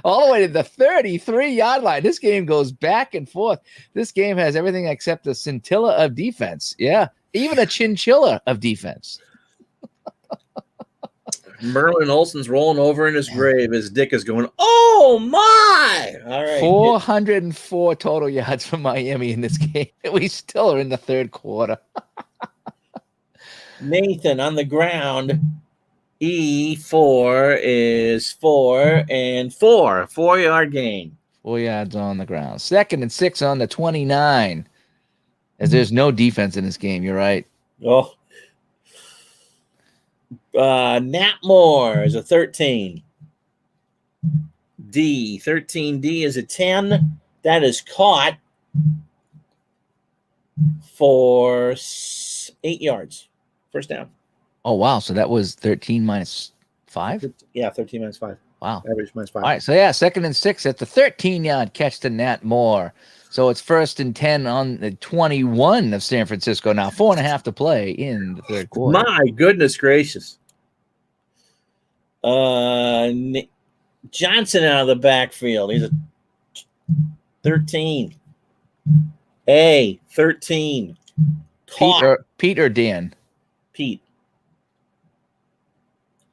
All the way to the 33-yard line. This game goes back and forth. This game has everything except a scintilla of defense. Yeah, even a chinchilla of defense. Merlin Olsen's rolling over in his grave. His dick is going, oh, my. All right. 404 total yards for Miami in this game. We still are in the third quarter. Nathan on the ground. E4 is 4 and 4. 4-yard gain. 4 yards on the ground. 2nd and 6 on the 29. As there's no defense in this game. You're right. Oh. Nat Moore is a 13. 13D is a 10. That is caught for 8 yards. First down. Oh, wow. So that was 13 minus 5? Yeah, 13 minus 5. Wow. Average minus 5. All right. So, yeah, 2nd and 6 at the 13-yard catch to Nat Moore. So it's 1st and 10 on the 21 of San Francisco now. 4.5 to play in the third quarter. My goodness gracious. Johnson out of the backfield. He's a 13. 13. Pete or Dan? Pete.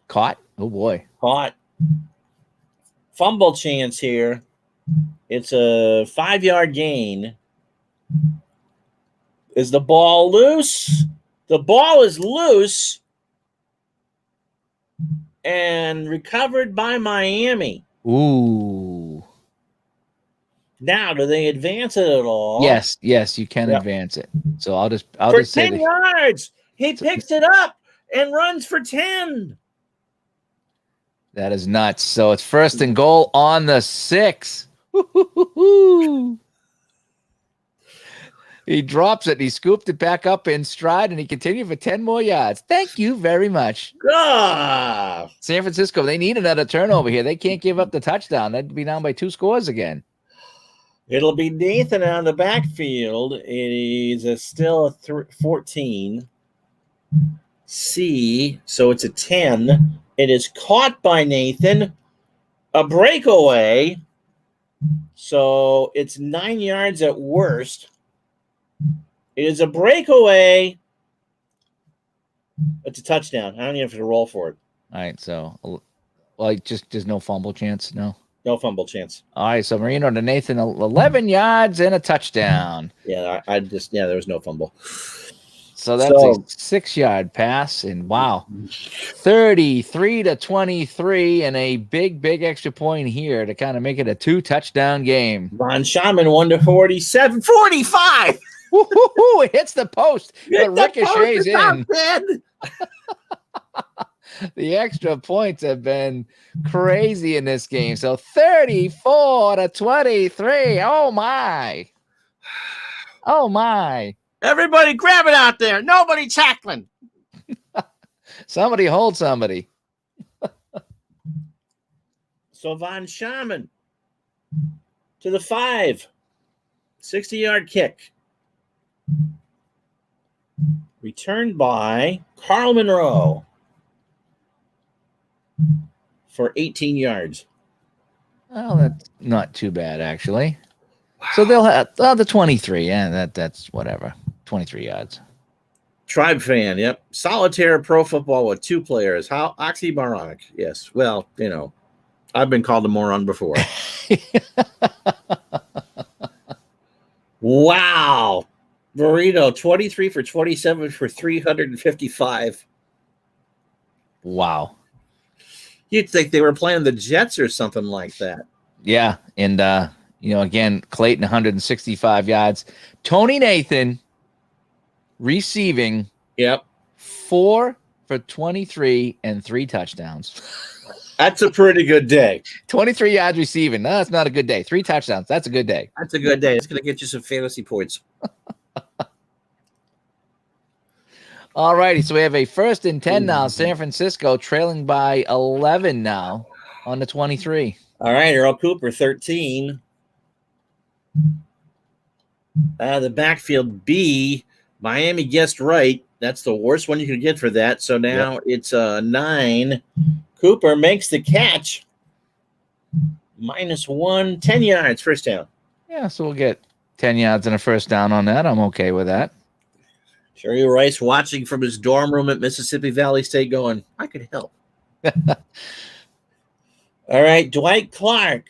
Caught? Oh, boy. Caught. Fumble chance here. It's a 5-yard gain. Is the ball loose? The ball is loose and recovered by Miami. Ooh. Now, do they advance it at all? Yes, you can advance it. So I'll just say 10 yards. He picks it up and runs for 10. That is nuts. So it's 1st and goal on the 6. He drops it. He scooped it back up in stride, and he continued for 10 more yards. Thank you very much. San Francisco, they need another turnover here. They can't give up the touchdown. That'd be down by 2 scores again. It'll be Nathan on the backfield. It is still a 14. C, so it's a 10. It is caught by Nathan. A breakaway. So it's 9 yards at worst. It is a breakaway. It's a touchdown. I don't even have to roll for it. All right, so just no fumble chance, no? No fumble chance. All right, so Marino to Nathan, 11 yards and a touchdown. Yeah, there was no fumble. So that's a 6-yard pass, and wow, 33-23, and a big extra point here to kind of make it a 2-touchdown game. Von Shaman 1-47, 45. Woo-hoo-hoo, it hits the post. It ricochets in. The extra points have been crazy in this game. So 34-23. Oh my. Oh my. Everybody grab it out there. Nobody tackling. Somebody hold somebody. So Von Shaman to the 5. 60-yard kick. Returned by Carl Monroe for 18 yards. Oh, that's not too bad, actually. Wow. So they'll have the 23. Yeah, that's whatever. 23 yards. Tribe fan, yep. Solitaire Pro Football with 2 players. How oxymoronic. Yes. Well, I've been called a moron before. Wow. Burrito, 23 for 27 for 355. Wow. You'd think they were playing the Jets or something like that. Yeah. And, again, Clayton, 165 yards. Tony Nathan receiving. Yep. 4 for 23 and 3 touchdowns. That's a pretty good day. 23 yards receiving. No, that's not a good day. 3 touchdowns. That's a good day. That's a good day. It's going to get you some fantasy points. All righty. So we have a 1st and 10 now. San Francisco trailing by 11 now on the 23. All right. Earl Cooper, 13. The backfield B. Miami guessed right. That's the worst one you could get for that. So now it's 9. Cooper makes the catch. -1, 10 yards, first down. Yeah, so we'll get 10 yards and a first down on that. I'm okay with that. Jerry Rice watching from his dorm room at Mississippi Valley State going, I could help. All right, Dwight Clark,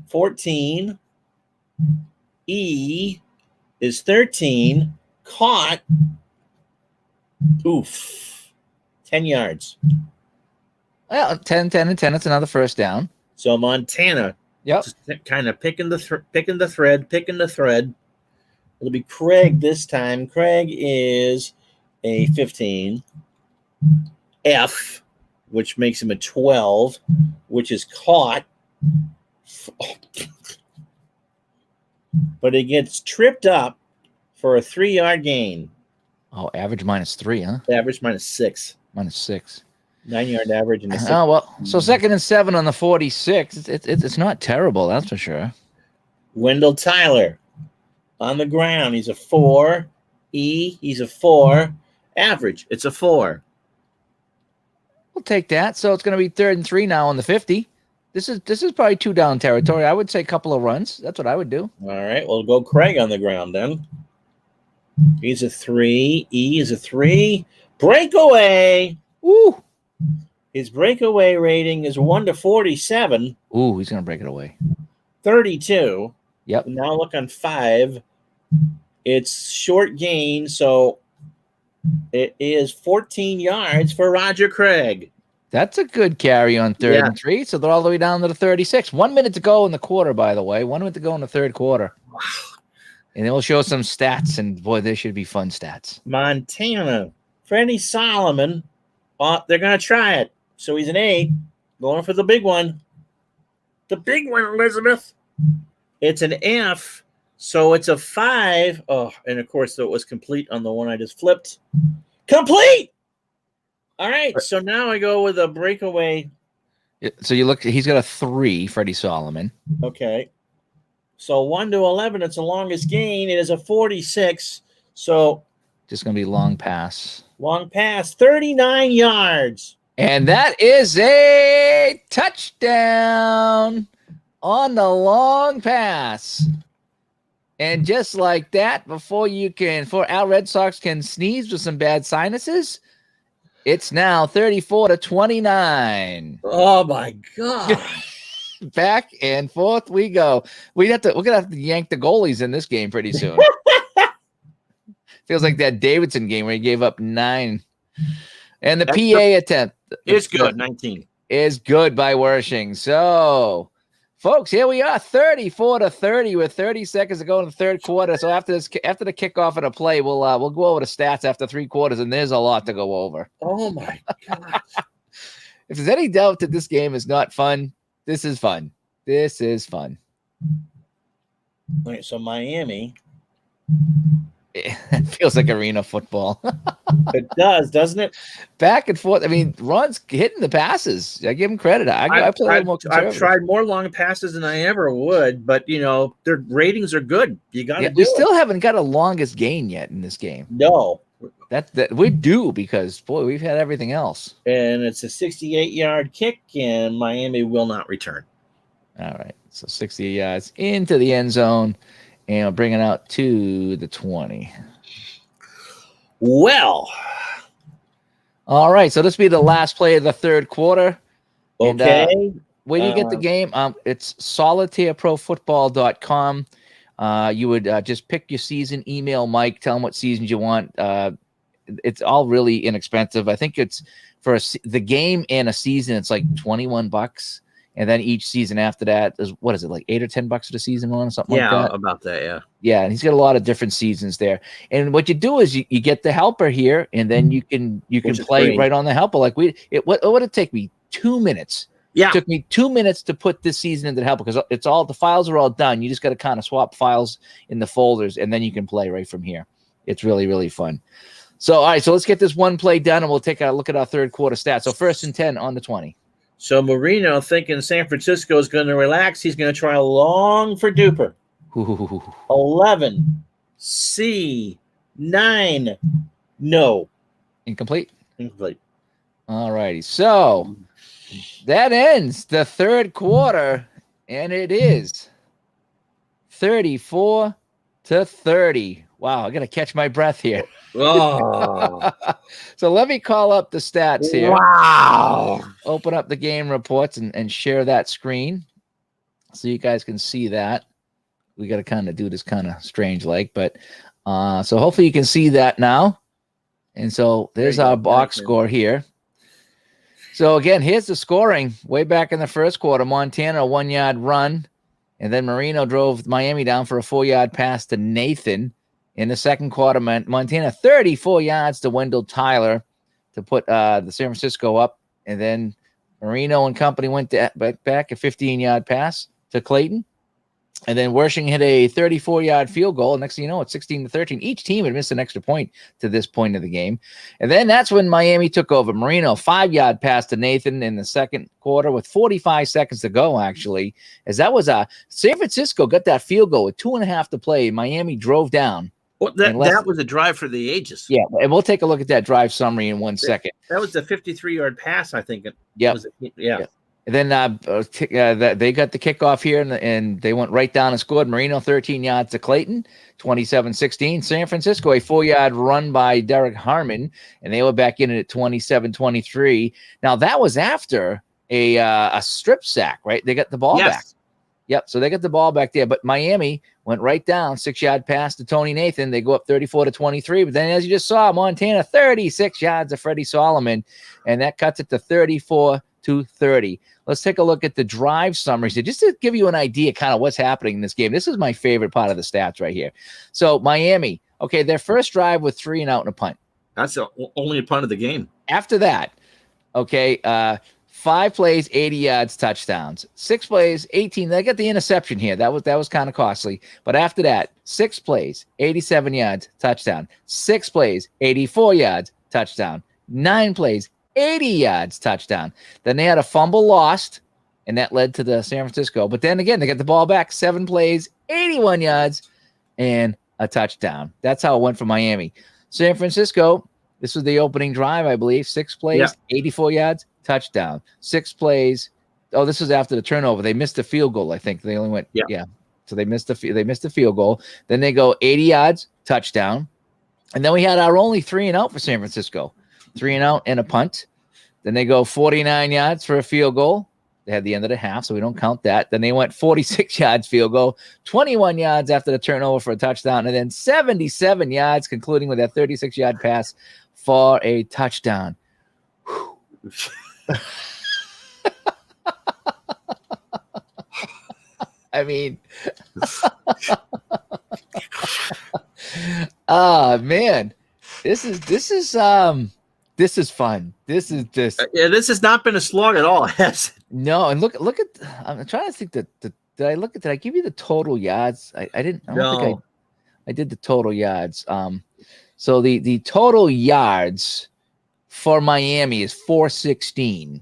14. E is 13. Caught. Oof. 10 yards. Well, 10, 10, and 10. It's another first down. So Montana, kind of picking the thread. It'll be Craig this time. Craig is a 15. F, which makes him a 12, which is caught. But it gets tripped up for a 3-yard gain. Oh, average -3, huh? Average -6. -6. 9-yard average. And oh, well, so 2nd and 7 on the 46. It's not terrible, that's for sure. Wendell Tyler on the ground. He's a 4. E, he's a 4. Average, it's a 4. We'll take that. So it's going to be 3rd and 3 now on the 50. This is probably 2 down territory. I would say a couple of runs. That's what I would do. All right, we'll go Craig on the ground then. He's a 3. E is a 3. Breakaway. Ooh. His breakaway rating is 1-47. Ooh, he's going to break it away. 32. Yep. Now look on 5. It's short gain, so it is 14 yards for Roger Craig. That's a good carry on 3rd and 3. So they're all the way down to the 36. 1 minute to go in the quarter, by the way. 1 minute to go in the third quarter. Wow. And then we'll show some stats, and boy, they should be fun stats. Montana, Freddie Solomon. They're going to try it. So he's an 8. Going for the big one. The big one, Elizabeth. It's an F. So it's a 5. Oh, and of course, it was complete on the one I just flipped. Complete! All right, so now I go with a breakaway. So you look, he's got a 3, Freddie Solomon. Okay. So 1-11, it's the longest gain. It is a 46. So just going to be long pass. Long pass, 39 yards. And that is a touchdown on the long pass. And just like that, before our Red Sox can sneeze with some bad sinuses, it's now 34-29. Oh my God. Back and forth we go. We're gonna have to yank the goalies in this game pretty soon. Feels like that Davidson game where he gave up 9. And the PA attempt is good. 19 is good by Wershing. So, folks, here we are, 34-30 with 30 seconds to go in the third quarter. So after the kickoff of the play, we'll go over the stats after 3 quarters, and there's a lot to go over. Oh my God! If there's any doubt that this game is not fun, this is fun. This is fun. All right, so Miami. It feels like arena football. It does, doesn't it? Back and forth. I mean, Ron's hitting the passes. I give him credit. I play a little more conservative. I've tried more long passes than I ever would, but their ratings are good. You got to. We still haven't got a longest gain yet in this game. No, that we do, because boy, we've had everything else. And it's a 68-yard kick, and Miami will not return. All right, so 60 yards into the end zone. And we'll bring it out to the 20. Well. All right. So this will be the last play of the third quarter. Okay. And, when you get the game, it's solitaireprofootball.com. You would just pick your season, email Mike, tell him what seasons you want. It's all really inexpensive. I think it's for the game and a season, it's like $21. And then each season after that is, what is it, like $8 or $10 for the season one or something like that? Yeah, about that, yeah. Yeah, and he's got a lot of different seasons there. And what you do is you get the helper here, and then you can play right on the helper. Like what would it take me? 2 minutes. Yeah. It took me 2 minutes to put this season into the helper, because the files are all done. You just got to kind of swap files in the folders, and then you can play right from here. It's really, really fun. So, all right, so let's get this one play done, and we'll take a look at our third quarter stats. So 1st and 10 on the 20. So Marino, thinking San Francisco is going to relax, he's going to try long for Duper. Ooh. 11. C. 9. No. Incomplete. Incomplete. All righty. So that ends the third quarter, and it is 34-30. Wow, I got to catch my breath here. Oh. So let me call up the stats here. Wow. Open up the game reports and share that screen so you guys can see that. We got to kind of do this kind of strange like, but so hopefully you can see that now. And so there's our box score here. So again, here's the scoring way back in the first quarter. Montana, a 1-yard run. And then Marino drove Miami down for a 4-yard pass to Nathan. In the second quarter, Montana 34 yards to Wendell Tyler to put the San Francisco up. And then Marino and company went back a 15-yard pass to Clayton. And then Wershing hit a 34-yard field goal. Next thing you know, it's 16-13. Each team had missed an extra point to this point of the game. And then that's when Miami took over. Marino, 5-yard pass to Nathan in the second quarter with 45 seconds to go, actually. As that was San Francisco got that field goal with 2.5 to play. Miami drove down. Well, that was a drive for the ages. Yeah, and we'll take a look at that drive summary in 1 second. That was the 53-yard pass, I think. Yeah. And then they got the kickoff here, and they went right down and scored. Marino, 13 yards to Clayton, 27-16. San Francisco, a 4-yard run by Derek Harmon, and they were back in it at 27-23. Now, that was after a strip sack, right? They got the ball back. Yep, so they got the ball back there. But Miami went right down, 6-yard pass to Tony Nathan. They go up 34-23. But then, as you just saw, Montana, 36 yards to Freddie Solomon, and that cuts it to 34-30. Let's take a look at the drive summaries here, just to give you an idea kind of what's happening in this game. This is my favorite part of the stats right here. So Miami, okay, their first drive with 3 and out and a punt. That's the only punt of the game. After that, okay, 5 plays, 80 yards, touchdowns. 6 plays, 18. They got the interception here. That was kind of costly. But after that, 6 plays, 87 yards, touchdown. 6 plays, 84 yards, touchdown. 9 plays, 80 yards, touchdown. Then they had a fumble lost, and that led to the San Francisco. But then again, they got the ball back, 7 plays, 81 yards, and a touchdown. That's how it went for Miami. San Francisco, this was the opening drive, I believe. 6 plays, 84 yards, touchdown. 6 plays. Oh, this was after the turnover. They missed the field goal, I think. They only went, So they missed the field goal. Then they go 80 yards, touchdown. And then we had our only 3 and out for San Francisco. 3 and out and a punt. Then they go 49 yards for a field goal. They had the end of the half, so we don't count that. Then they went 46 yards field goal, 21 yards after the turnover for a touchdown, and then 77 yards, concluding with that 36-yard pass for a touchdown. I mean, man, this is fun. This has not been a slog at all. Yes. No, and look at. I'm trying to think did I give you the total yards? I didn't. I don't think I did the total yards. So the total yards for Miami is 416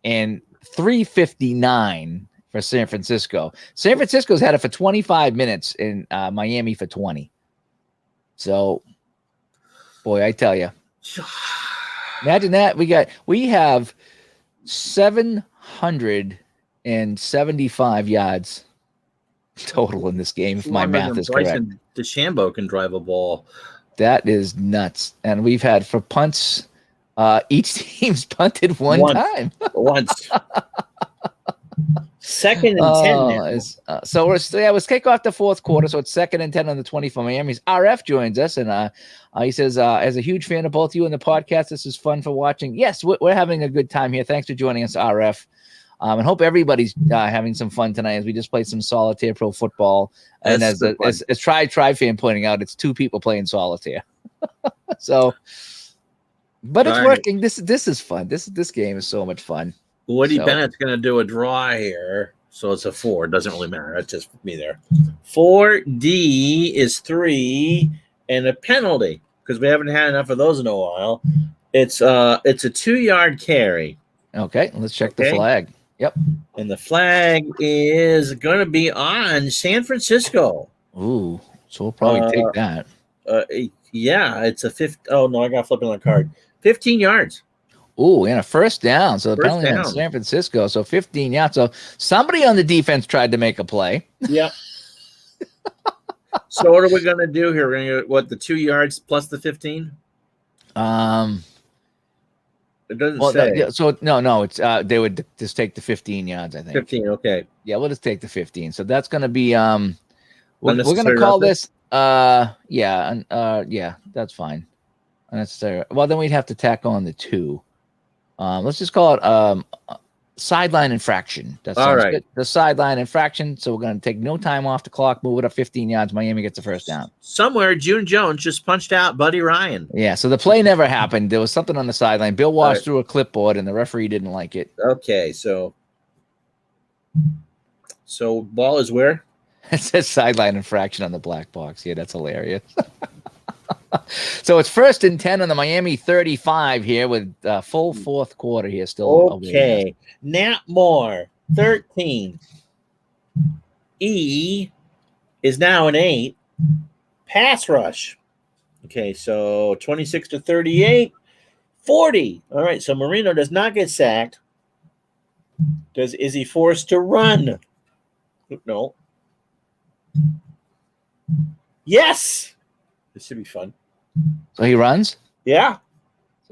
and 359 for San Francisco. San Francisco's had it for 25 minutes and Miami for 20. So, boy, I tell you. Imagine that. We have 775 yards total in this game, if my math is correct. DeChambeau can drive a ball. That is nuts. And we've had for punts, each team's punted one time. Once. Second and 10. So let's kick off the fourth quarter. So it's 2nd and 10 on the 20 for Miami's. RF joins us, and he says, as a huge fan of both you and the podcast, this is fun for watching. Yes, we're having a good time here. Thanks for joining us, RF. And hope everybody's having some fun tonight as we just played some Solitaire Pro Football. And as Tri fan pointing out, it's 2 people playing Solitaire. So, but it's working. This is fun. This game is so much fun. Woody Bennett's going to do a draw here. So it's a 4. It doesn't really matter. That's just me there. 4D is 3 and a penalty because we haven't had enough of those in a while. It's a 2-yard carry. Okay, let's check the flag. Yep. And the flag is going to be on San Francisco. Ooh, so we'll probably take that. Yeah, it's a Oh no, I got flipping on the card. 15 yards. Ooh, and a first down. So First apparently in down. San Francisco. So 15 yards. So somebody on the defense tried to make a play. Yep. So what are we going to do here? We're going to get the 2 yards plus the 15? It doesn't say. No, it's they would just take the 15 yards, I think. 15, okay. Yeah, we'll just take the 15. So that's going to be we're going to Unnecessary call roughness? this yeah, that's fine. Unnecessary. Well, then we'd have to tack on the 2. Let's just call it sideline infraction. That sounds right. good. The sideline infraction. So we're going to take no time off the clock, move it up 15 yards. Miami gets the first down. Somewhere, June Jones just punched out Buddy Ryan. Yeah, so the play never happened. There was something on the sideline. Bill Walsh right. threw a clipboard, and the referee didn't like it. Okay, so ball is where? It says sideline infraction on the black box. Yeah, that's hilarious. So it's 1st and 10 on the Miami 35 here with full fourth quarter here still. Okay. Nat Moore, 13. E is now an 8. Pass rush. Okay, so 26 to 38. 40. All right, so Marino does not get sacked. Is he forced to run? No. Yes. This should be fun. So he runs? Yeah.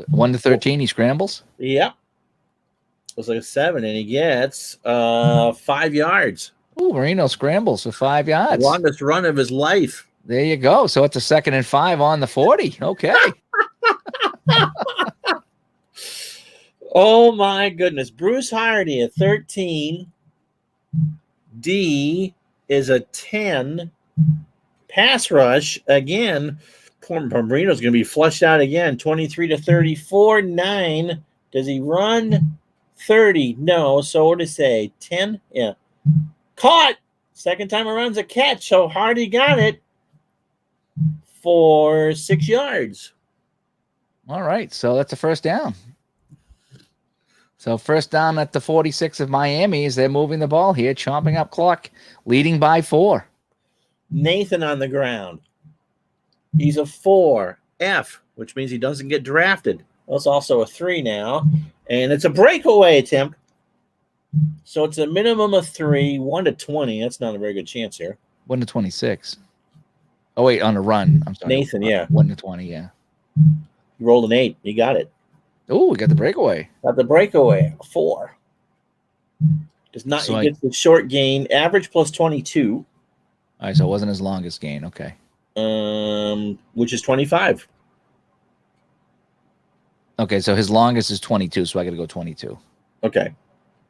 1 to 13, he scrambles? Yep. It was like a 7, and he gets 5 yards. Ooh, Marino scrambles for 5 yards. Longest run of his life. There you go. So it's a 2nd and 5 on the 40. Okay. Oh, my goodness. Bruce Hardy at 13. D is a 10. Pass rush, again. Poor Marino's going to be flushed out again. 23 to 34. 9. Does he run? 30. No. So what to say? 10? Yeah. Caught. Second time around's a catch. So Hardy got it for 6 yards. All right. So that's a first down. So first down at the 46 of Miami as they're moving the ball here, chomping up clock, leading by 4. Nathan on the ground. He's a 4. F, which means he doesn't get drafted. That's also a 3 now. And it's a breakaway attempt. So it's a minimum of 3, 1 to 20. That's not a very good chance here. 1 to 26. Oh, wait, on a run. I'm sorry. Nathan, yeah. 1 to 20, yeah. He rolled an 8. He got it. Oh, we got the breakaway. Got the breakaway. 4. Does not. So he gets the short gain. Average plus 22. All right, so it wasn't his longest gain. Okay. Which is 25. Okay, so his longest is 22, so I got to go 22. Okay.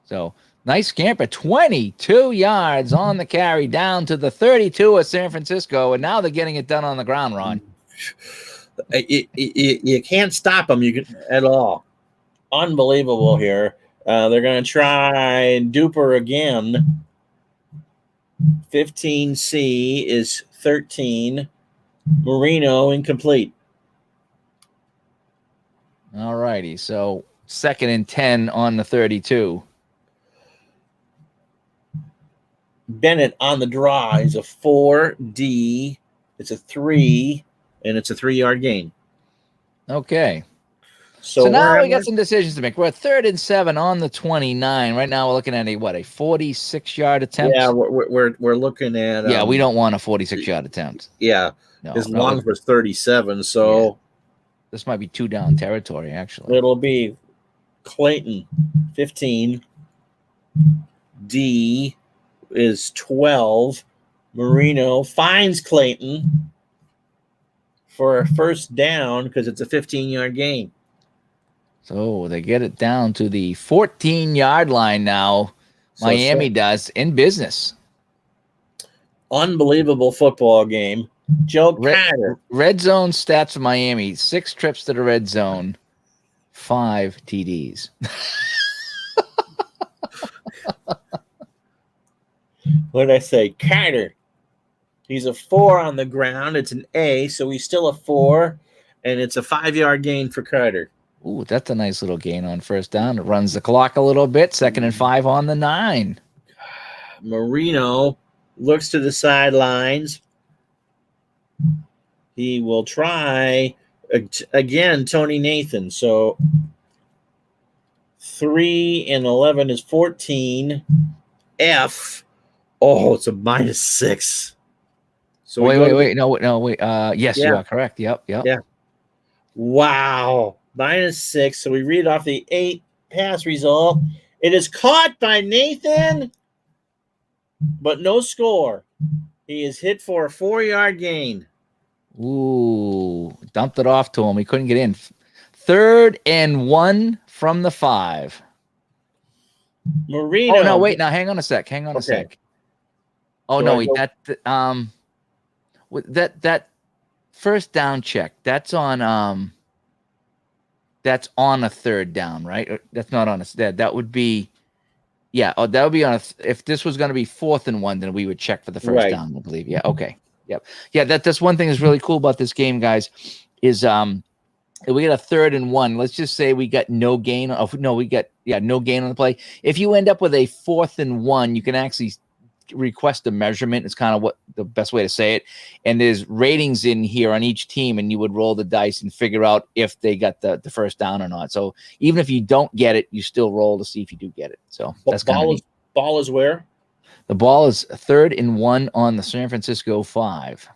So nice scamper, 22 yards on the carry down to the 32 of San Francisco, and now they're getting it done on the ground, Ron. You can't stop them at all. Unbelievable here. They're going to try Duper again. 15C is 13. Marino incomplete. All righty, so 2nd and 10 on the 32. Bennett on the draw is a 4D. It's a 3, and it's a 3-yard gain. Okay. So now we got some decisions to make. We're at 3rd and 7 on the 29. Right now we're looking at a 46-yard attempt? Yeah, we're looking at. Yeah, we don't want a 46-yard attempt. Yeah, his long was 37, so. Yeah. This might be 2 down territory, actually. It'll be Clayton, 15. D is 12. Marino finds Clayton for a first down because it's a 15-yard gain. So they get it down to the 14-yard line now. So Miami does in business. Unbelievable football game. Joe Carter. Red zone stats for Miami: 6 trips to the red zone, 5 TDs. What did I say? Carter. He's a 4 on the ground. It's an A, so he's still a 4, and it's a 5-yard gain for Carter. Ooh, that's a nice little gain on first down. It runs the clock a little bit. 2nd and 5 on the 9. Marino looks to the sidelines. He will try again, Tony Nathan. So 3 and 11 is 14. F. Oh, it's a -6. So wait. No, wait. Yes, you Yeah. are correct. Yep. Yeah. Wow. -6. So we read off the 8 pass result. It is caught by Nathan, but no score. He is hit for a 4-yard gain. Ooh, dumped it off to him. He couldn't get in. 3rd and 1 from the 5. Marino. Oh no, wait. Now hang on a sec. A sec. Oh no, wait. That first down check. That's on a 3rd down, right? That's not on a that would be. Yeah, that would be on if this was going to be 4th and 1, then we would check for the first down, I believe. Yeah, okay. Yep. Yeah, that's one thing that's really cool about this game, guys, is if we get a 3rd and 1. Let's just say we got no gain. No gain on the play. If you end up with a 4th and 1, you can actually request a measurement. It's kind of what the best way to say it. And there's ratings in here on each team, and you would roll the dice and figure out if they got the first down or not. So even if you don't get it, you still roll to see if you do get it. So that's kind of neat. Ball is where? The ball is 3rd and 1 on the San Francisco 5.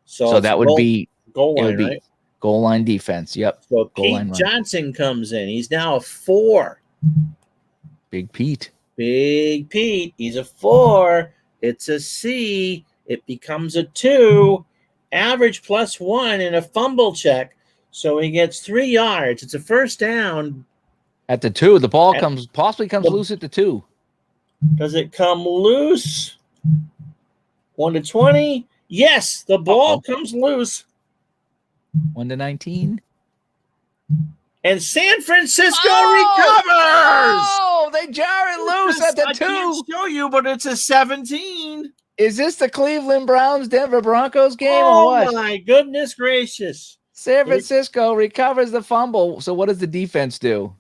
So that would be goal line, right? Goal line defense. Yep. So Pete Johnson comes in. He's now a 4. Big Pete. He's a 4. It's a C. It becomes a 2. Average +1 and a fumble check. So he gets 3 yards. It's a first down. At the 2. The ball possibly comes loose at the 2. Does it come loose? 1 to 20. Yes, the ball comes loose. 1 to 19. And San Francisco recovers. Oh, they jar it loose at the 2. I can't show you, but it's a 17. Is this the Cleveland Browns Denver Broncos game or what? Oh my goodness gracious! San Francisco recovers the fumble. So what does the defense do?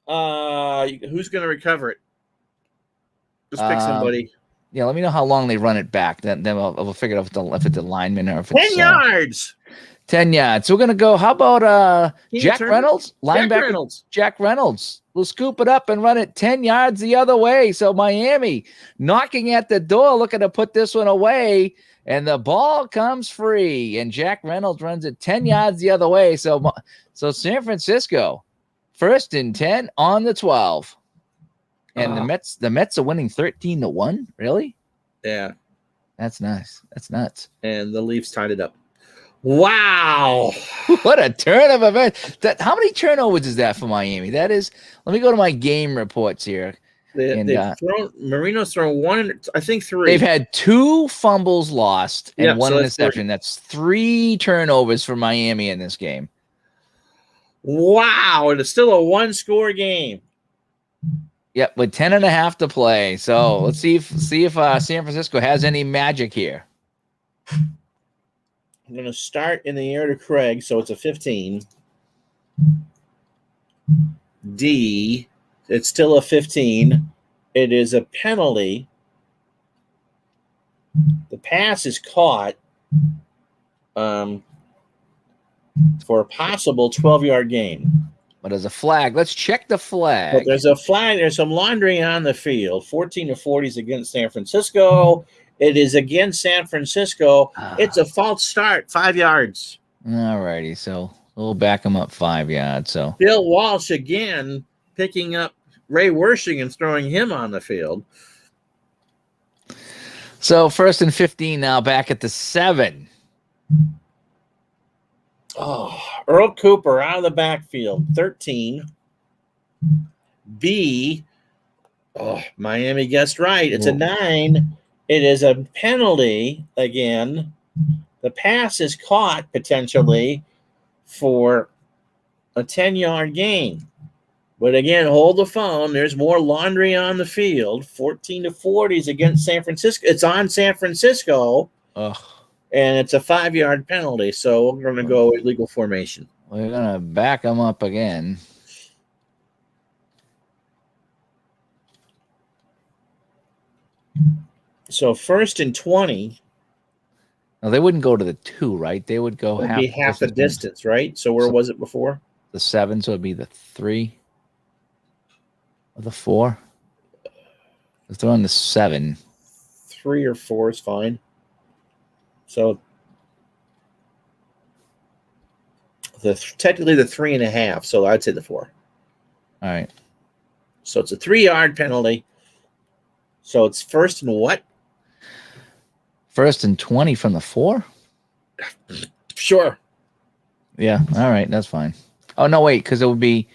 Who's going to recover it? Just pick somebody. Yeah, let me know how long they run it back. Then we'll figure out if it's a lineman or if it's 10 yards. 10 yards. So we're gonna go. How about Jack Reynolds, linebacker? Jack Reynolds. We'll scoop it up and run it 10 yards the other way. So Miami knocking at the door, looking to put this one away, and the ball comes free. And Jack Reynolds runs it 10 yards the other way. So San Francisco, 1st and 10 on the 12. And the Mets are winning 13-1. Really? Yeah. That's nice. That's nuts. And the Leafs tied it up. Wow. What a turn of events. How many turnovers is that for Miami? That is, let me go to my game reports here. Marino's thrown 1, I think 3. They've had 2 fumbles lost and 1 interception. That's 3 turnovers for Miami in this game. Wow. It is still a 1-score game. Yep, with 10.5 to play. So let's see if San Francisco has any magic here. I'm going to start in the air to Craig, so it's a 15. D, it's still a 15. It is a penalty. The pass is caught for a possible 12-yard gain. But there's a flag. Let's check the flag. But there's a flag. There's some laundry on the field. 14-40 against San Francisco. It is against San Francisco. It's a false start, 5 yards. All righty. So we'll back them up 5 yards. So Bill Walsh again picking up Ray Wershing and throwing him on the field. So 1st and 15 now, back at the 7. Earl Cooper out of the backfield, 13. B, Miami guessed right. It's a 9. It is a penalty again. The pass is caught potentially for a 10-yard gain. But again, hold the phone. There's more laundry on the field. 14-40 against San Francisco. It's on San Francisco. And it's a 5-yard penalty. So we're going to go illegal formation. We're going to back them up again. So 1st and 20. No, they wouldn't go to the 2, right? They would go It'd be half the distance, right? So where was it before? The 7, so it'd be the 3 or the 4. If they're on the 7. 3 or 4 is fine. So technically the 3.5. So I'd say the 4. All right. So it's a 3-yard penalty. So it's first and what? First and 20 from the 4? Sure. Yeah. All right. That's fine. Oh, no, wait, because it would be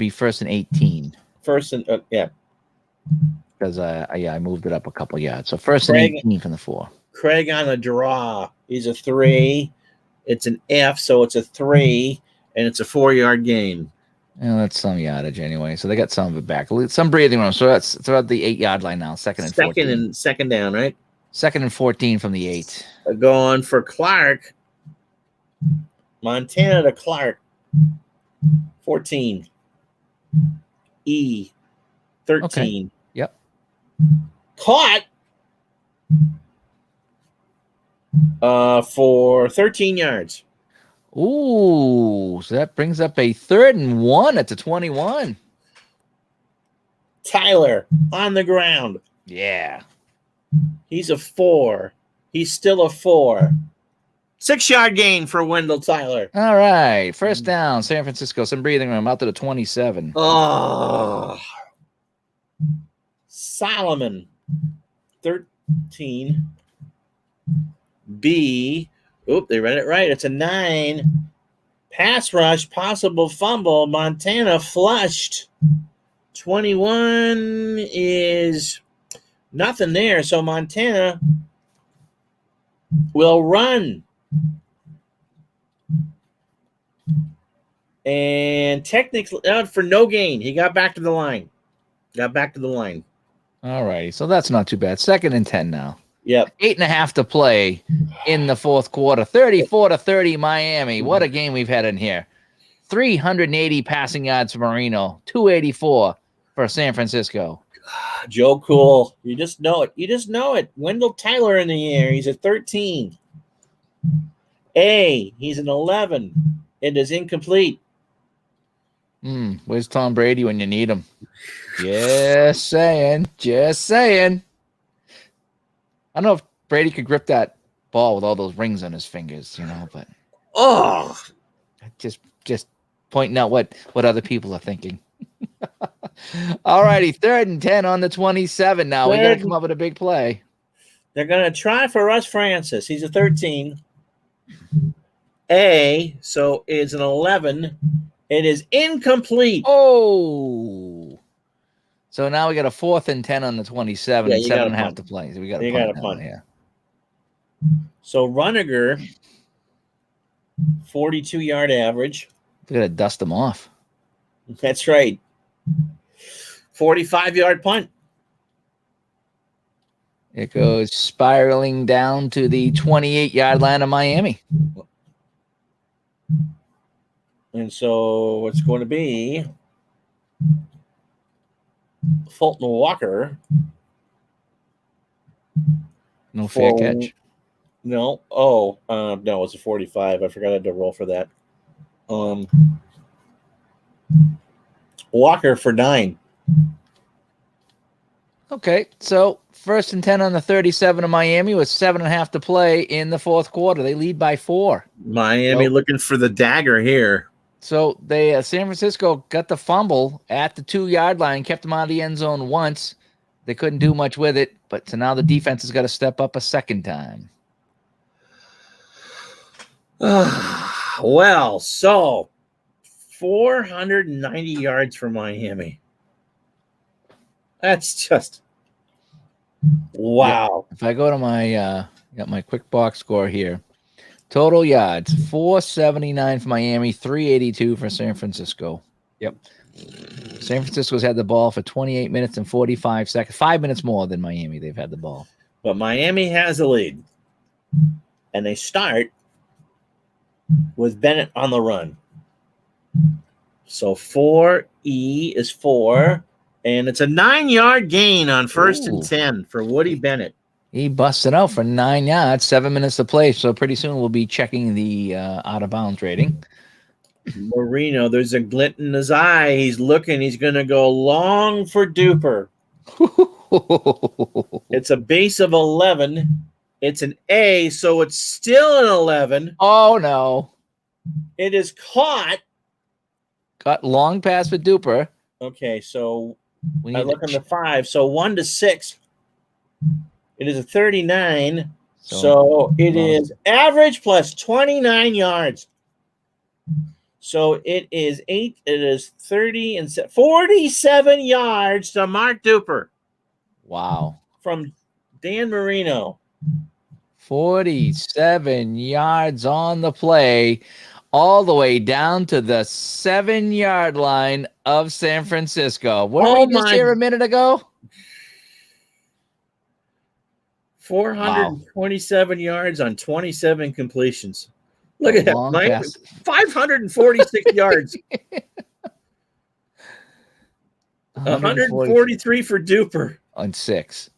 first and 18. First and, yeah. Because, I moved it up a couple yards. So first and 18 from the 4. Craig on a draw. He's a 3. It's an F, so it's a 3, and it's a 4-yard gain. Yeah, that's some yardage anyway. So they got some of it back. Some breathing room. So that's about the 8-yard line now. Second and 14. Second down, right? Second and 14 from the 8. Going for Clark. Montana to Clark. 14. E. 13. Okay. Yep. Caught for 13 yards. Ooh, so that brings up a 3rd and 1 at the 21. Tyler on the ground. Yeah. He's a 4. He's still a 4. 6-yard gain for Wendell Tyler. All right. First down, San Francisco. Some breathing room out to the 27. Oh. Solomon. 13. B. Oop, they read it right. It's a 9. Pass rush, possible fumble. Montana flushed. 21 is nothing there. So Montana will run. And technically, for no gain. He got back to the line. All righty. So that's not too bad. 2nd and 10 now. Yep. 8.5 to play in the 4th quarter. 34-30 Miami. What a game we've had in here. 380 passing yards for Marino. 284 for San Francisco. Joe Cool. You just know it. Wendell Tyler in the air. He's a 13. A. He's an 11. It is incomplete. Where's Tom Brady when you need him? Just saying. I don't know if Brady could grip that ball with all those rings on his fingers, but just pointing out what other people are thinking. All righty, 3rd and 10 on the 27 now. We got to come up with a big play. They're going to try for Russ Francis. He's a 13. A, so it's an 11. It is incomplete. Oh. So now we got a 4th and 10 on the 27 and 7.5 to play. So we got to punt here. So Runiger, 42-yard average. We got to dust them off. That's right. 45-yard punt. It goes spiraling down to the 28-yard line of Miami. And so it's going to be Fulton Walker. No fair catch. No. Oh, no, it's a 45. I forgot I had to roll for that. Walker for 9. Okay, so 1st and 10 on the 37 of Miami with 7.5 to play in the 4th quarter. They lead by 4. Miami looking for the dagger here. So they San Francisco got the fumble at the 2-yard line, kept them out of the end zone once. They couldn't do much with it, but so now the defense has got to step up a second time. Well, so 490 yards for Miami. That's just wow. Yeah. If I go to my got my quick box score here. Total yards, 479 for Miami, 382 for San Francisco. Yep. San Francisco's had the ball for 28 minutes and 45 seconds. 5 minutes more than Miami. They've had the ball. But Miami has the lead. And they start with Bennett on the run. So 4E is 4. And it's a 9-yard gain on 1st and 10 for Woody Bennett. He busted out for 9 yards, 7 minutes to play. So pretty soon we'll be checking the out of bounds rating. Marino, there's a glint in his eye. He's looking. He's going to go long for Duper. It's a base of 11. It's an A, so it's still an 11. Oh, no. It is caught. Got long pass for Duper. Okay, so We I need look on the 5. So 1 to 6. It is a 39. So So it is average plus 29 yards. So it is 8. It is 30 and 47 yards to Mark Duper. Wow. From Dan Marino. 47 yards on the play, all the way down to the 7-yard line of San Francisco. What did we just hear a minute ago? 427 yards on 27 completions. Look at that, Mike. Pass. 546 yards. 143 for Duper. On 6.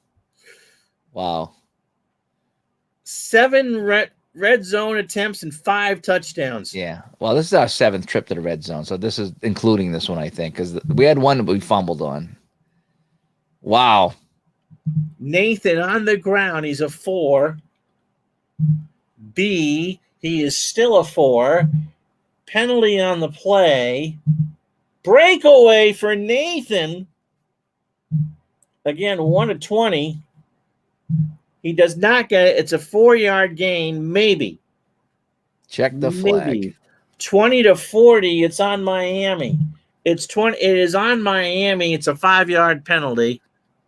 Wow. 7 red zone attempts and 5 touchdowns. Yeah. Well, this is our 7th trip to the red zone. So this is including this one, I think, because we had one that we fumbled on. Wow. Nathan on the ground. He's a 4. B, he is still a 4. Penalty on the play. Breakaway for Nathan. Again, 1 to 20. He does not get it. It's a 4-yard gain, maybe. Check the flag. 20 to 40. It's on Miami. It's 20. It is on Miami. It's a 5-yard penalty.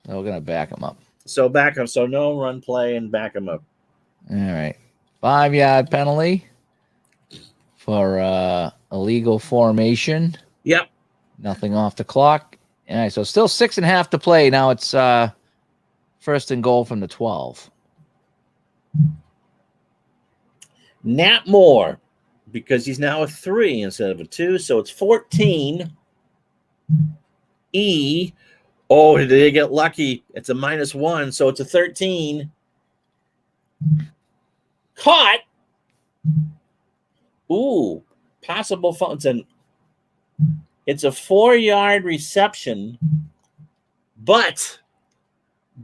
Oh, we're gonna back him up. So back him. So no run play and back him up. All right. 5-yard penalty for illegal formation. Yep. Nothing off the clock. All right. So still 6.5 to play. Now it's first and goal from the 12. Nat Moore, because he's now a 3 instead of a 2. So it's 14. E. Oh, did they get lucky? It's a -1, so it's a 13. Caught. Ooh, possible phone. It's a 4-yard reception, but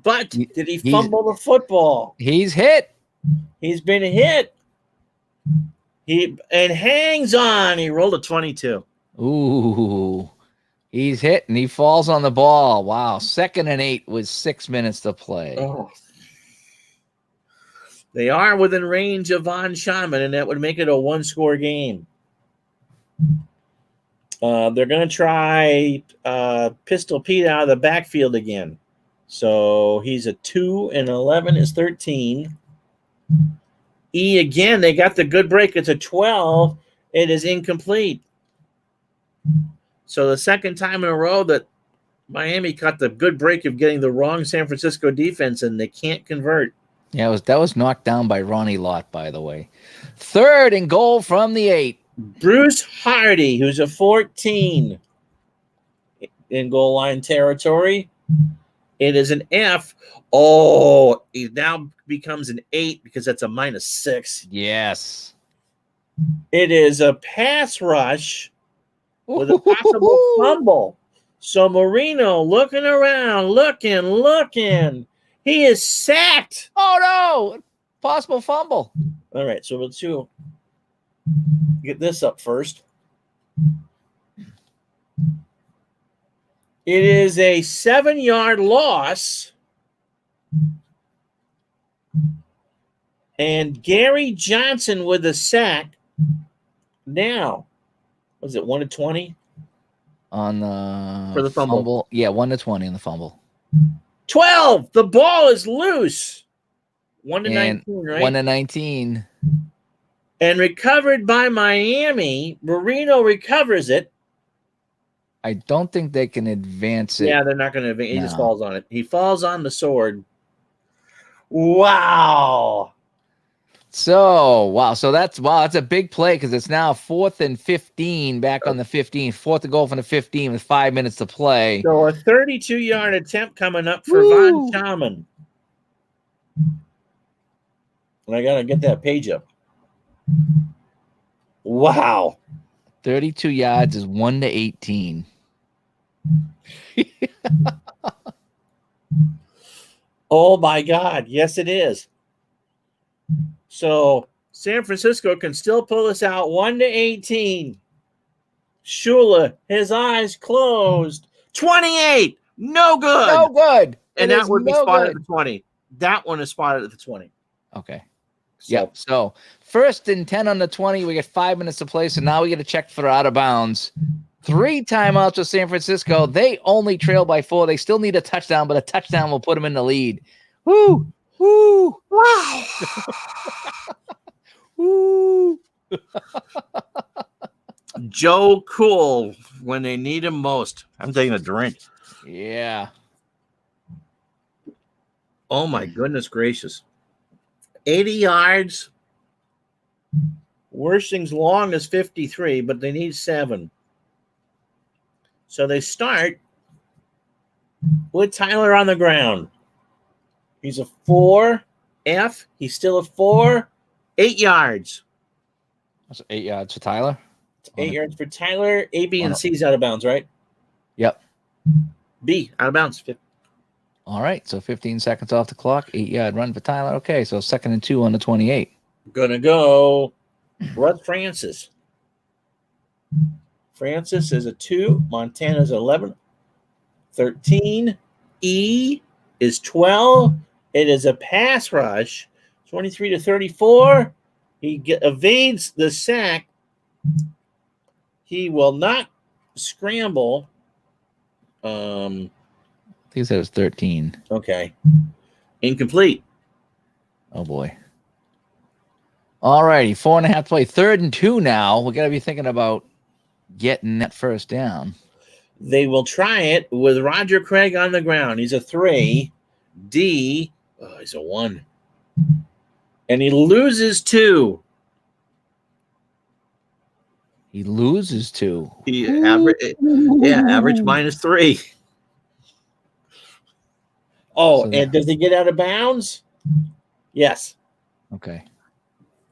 did he fumble the football? He's hit. He's been hit. He hangs on. He rolled a 22. Ooh. He's hit and he falls on the ball. Wow. 2nd and 8 with 6 minutes to play. Oh. They are within range of Von Shaman, and that would make it a 1-score game. They're going to try Pistol Pete out of the backfield again. So he's a 2, and 11 is 13. E again, they got the good break. It's a 12. It is incomplete. So the second time in a row that Miami caught the good break of getting the wrong San Francisco defense, and they can't convert. Yeah, that was knocked down by Ronnie Lott, by the way. 3rd and goal from the 8. Bruce Hardy, who's a 14 in goal line territory. It is an F. Oh, he now becomes an 8 because that's a -6. Yes. It is a pass rush with a possible fumble. So Marino looking around, looking. He is sacked. Oh, no. Possible fumble. All right, so let's get this up first. It is a 7-yard loss. And Gary Johnson with a sack. Now, was it 1 to 20? On the For the fumble. Yeah, 1 to 20 on the fumble. 12. The ball is loose. 1 to 19, right? 1 to 19. And recovered by Miami. Marino recovers it. I don't think they can advance it. Yeah, they're not going to advance. He just falls on it. He falls on the sword. Wow. So that's a big play because it's now 4th and 15 back on the 15. 4th and goal from the 15 with 5 minutes to play. So a 32-yard attempt coming up for Von Shaman. And I got to get that page up. Wow. 32 yards is 1-18. Oh, my God. Yes, it is. So San Francisco can still pull this out 1-18. Shula, his eyes closed. 28. No good. No good. And It that is would be no spotted good. at the 20. That one is spotted at the 20. Okay. So, Yep. So 1st and 10 on the 20. We get 5 minutes to play. So now we get to check for out of bounds. 3 timeouts with San Francisco. They only trail by 4. They still need a touchdown, but a touchdown will put them in the lead. Woo! Woo! wow. Woo! Joe Cool when they need him most. I'm taking a drink. Yeah. Oh, my goodness gracious. 80 yards. Worst thing's long as 53, but they need 7. So they start with Tyler on the ground. He's a 4. F. He's still a 4. 8 yards. That's 8 yards for Tyler. 8 yards for Tyler. A, B, and On a- C's out of bounds, right? Yep. B, out of bounds. All right. So 15 seconds off the clock. 8-yard run for Tyler. Okay. So 2nd and 2 on the 28. Gonna go Russ Francis. Francis is a 2. Montana's 11. 13. E is 12. It is a pass rush. 23-34. He evades the sack. He will not scramble. I think he said it was 13. Okay. Incomplete. Oh, boy. All righty. 4.5 to play. 3rd and 2 now. We got to be thinking about getting that first down. They will try it with Roger Craig on the ground. He's a 3. D. Oh, he's a 1. And he loses 2. He loses 2. Average -3. Oh, So and does he get out of bounds? Yes. Okay.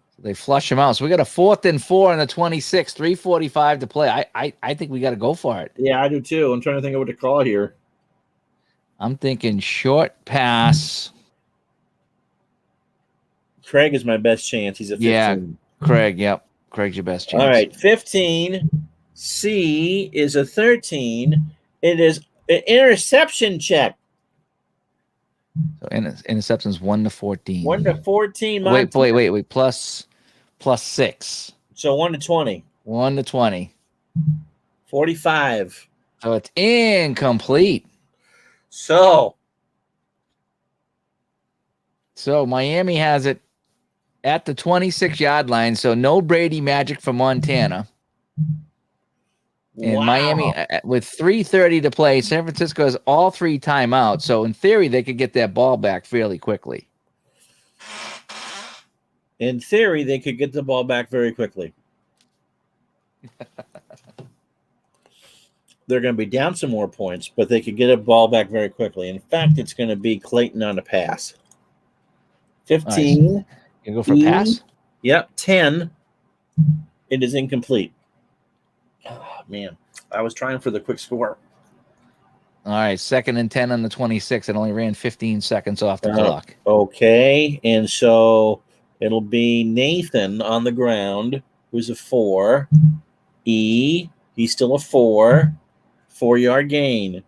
So they flush him out. So we got a 4th and 4 on the 26. 3:45 to play. I think we got to go for it. Yeah, I do too. I'm trying to think of what to call here. I'm thinking short pass. Craig is my best chance. He's a 15. Yeah, Craig. Yep. Craig's your best chance. All right, 15. C is a 13. It is an interception check. So interceptions 1-14. 1-14. Wait. Plus 6. So 1-20. 1-20. 45. So it's incomplete. So Miami has it at the 26-yard line. So no Brady magic for Montana. And wow. Miami, with 3:30 to play, San Francisco has all 3 timeouts. So in theory, they could get that ball back fairly quickly. In theory, they could get the ball back very quickly. They're going to be down some more points, but they could get a ball back very quickly. In fact, it's going to be Clayton on a pass. 15. Right. You go for a pass? Yep. 10. It is incomplete. Oh, man. I was trying for the quick score. All right. 2nd and 10 on the 26. It only ran 15 seconds off the clock. Okay. And so it'll be Nathan on the ground, who's a 4. E, he's still a 4. 4-yard gain.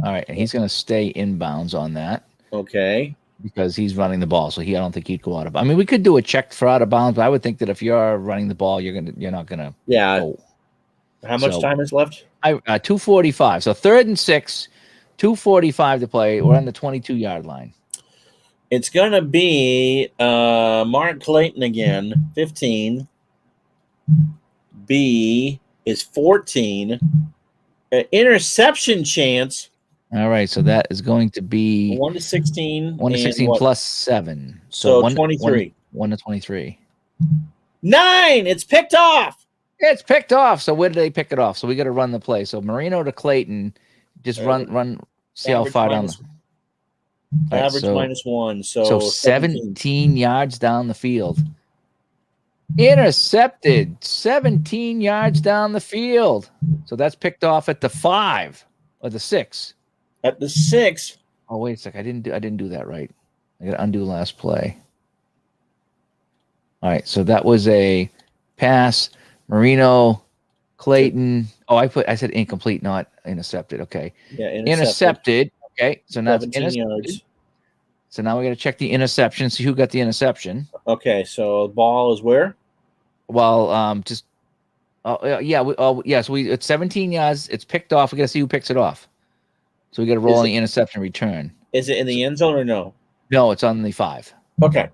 All right. And he's going to stay inbounds on that. Okay. Because he's running the ball. So I don't think he'd go out of bounds. I mean, we could do a check for out of bounds, but I would think that if you're running the ball, you're not gonna go. How much time is left? 2:45. So 3rd and 6, 2:45 to play. We're on the 22-yard line. It's gonna be Mark Clayton again, 15. B is 14. Interception chance. All right, so that is going to be 1-16. 1-16 plus 7. So 23. 1-23. 9. It's picked off. It's picked off. So where did they pick it off? So we got to run the play. So Marino to Clayton, just run. See how far down. All right, Average -1. So 17 yards down the field. Intercepted 17 yards down the field. So that's picked off at the 5 or the 6. At the 6. Oh, wait a sec. I didn't do that right. I got to undo last play. All right, so that was a pass. Marino, Clayton. Oh, I said incomplete, not intercepted. Okay. Yeah, intercepted. Okay, so now it's 17 yards. So now we got to check the interception, see who got the interception. Okay, so ball is where? Well, just it's 17 yards. It's picked off. We got to see who picks it off. So we got to roll on the interception return. Is it in the end zone or no? No, it's on the 5. Okay.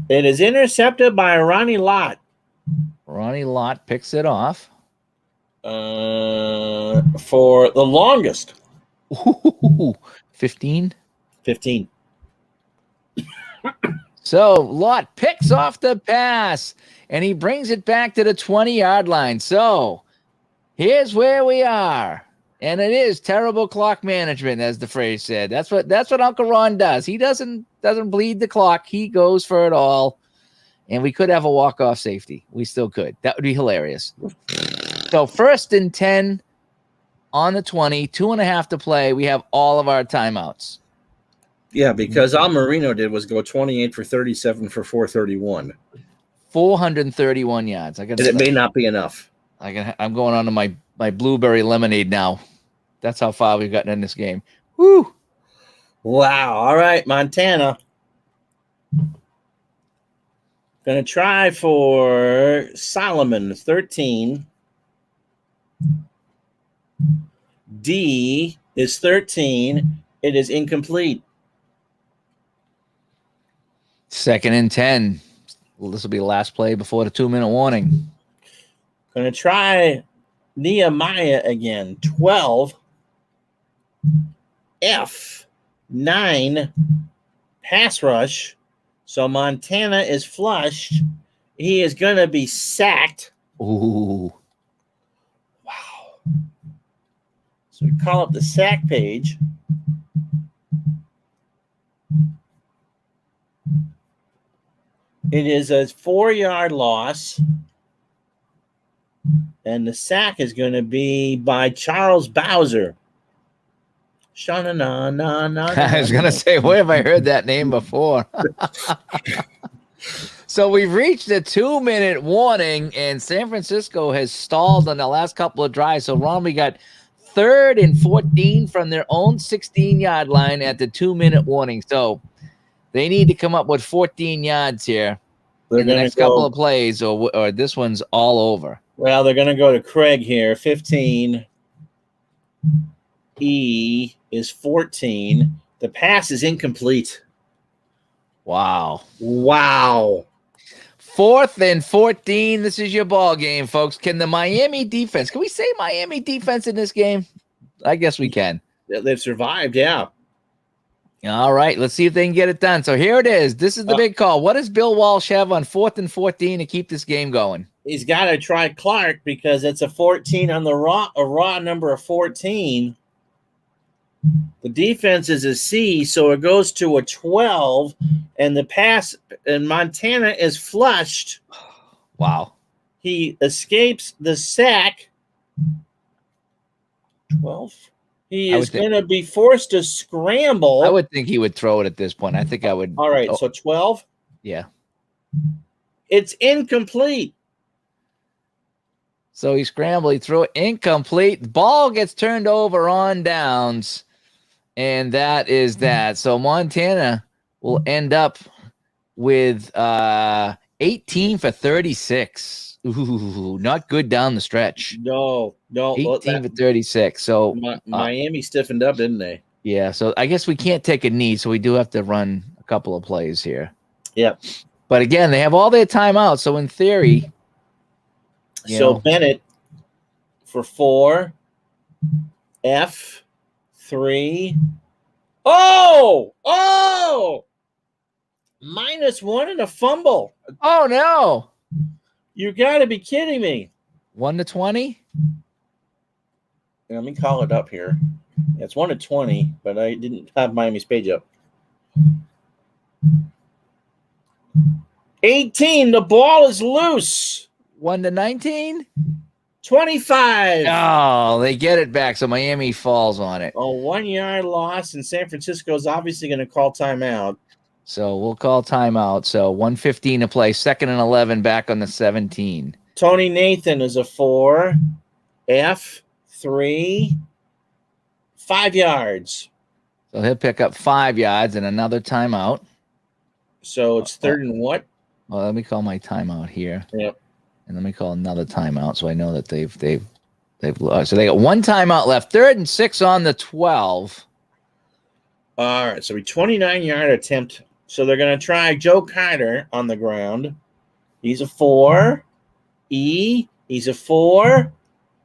It is intercepted by Ronnie Lott. Ronnie Lott picks it off. For the longest. 15? 15. So Lott picks off the pass, and he brings it back to the 20-yard line. So here's where we are. And it is terrible clock management, as the phrase said. That's what Uncle Ron does. He doesn't bleed the clock. He goes for it all. And we could have a walk-off safety. We still could. That would be hilarious. So 1st and 10 on the 20, 2.5 to play. We have all of our timeouts. Yeah, because all Marino did was go 28 for 37 for 431. 431 yards. It may not be enough. I'm going on to my blueberry lemonade now. That's how far we've gotten in this game. Woo! Wow. All right, Montana. Going to try for Solomon, 13. D is 13. It is incomplete. 2nd and 10. Well, this will be the last play before the 2-minute warning. Going to try Nehemiah again. 12. F. 9. Pass rush. So Montana is flushed. He is going to be sacked. Ooh. Wow. So we call up the sack page. It is a 4-yard loss. And the sack is going to be by Charles Bowser. I was going to say, where have I heard that name before? So we've reached the 2-minute warning, and San Francisco has stalled on the last couple of drives. So, Ron, we got 3rd and 14 from their own 16-yard line at the 2-minute warning. So they need to come up with 14 yards here in the next couple of plays, or this one's all over. Well, they're going to go to Craig here. 15. E is 14. The pass is incomplete. Wow. 4th and 14. This is your ball game, folks. Can the Miami defense, can we say Miami defense in this game? I guess we can. They've survived, yeah. All right, let's see if they can get it done. So here it is. This is the big call. What does Bill Walsh have on 4th and 14 to keep this game going? He's got to try Clark because it's a 14 on the raw number of 14. The defense is a C, so it goes to a 12, and the pass, and Montana is flushed. Wow. He escapes the sack. 12. He is going to be forced to scramble. I would think he would throw it at this point. I think I would. All right, so 12? Yeah. It's incomplete. So he scrambled. He threw it incomplete. The ball gets turned over on downs, and that is that. So Montana will end up with 18 for 36. Ooh, not good down the stretch. No. 18 for 36. So Miami stiffened up, didn't they? Yeah. So I guess we can't take a knee, so we do have to run a couple of plays here. Yep. But again, they have all their timeouts. So in theory, Bennett for 4, F 3. Oh! -1 and a fumble. Oh no! You got to be kidding me. 1 to 20. Let me call it up here. It's 1-20, but I didn't have Miami's page up. 18. The ball is loose. 1-19. 25. Oh, they get it back. So Miami falls on it. A 1-yard loss, and San Francisco is obviously going to call timeout. So we'll call timeout. So 1:15 to play. 2nd and 11 back on the 17. Tony Nathan is a 4. F3. 5 yards. So he'll pick up 5 yards and another timeout. So it's 3rd and what? Well, let me call my timeout here. Yep. And let me call another timeout so I know that they've lost. So they got 1 timeout left. 3rd and 6 on the 12. All right. So a 29-yard attempt. So they're going to try Joe Carter on the ground. He's a 4. He's a 4.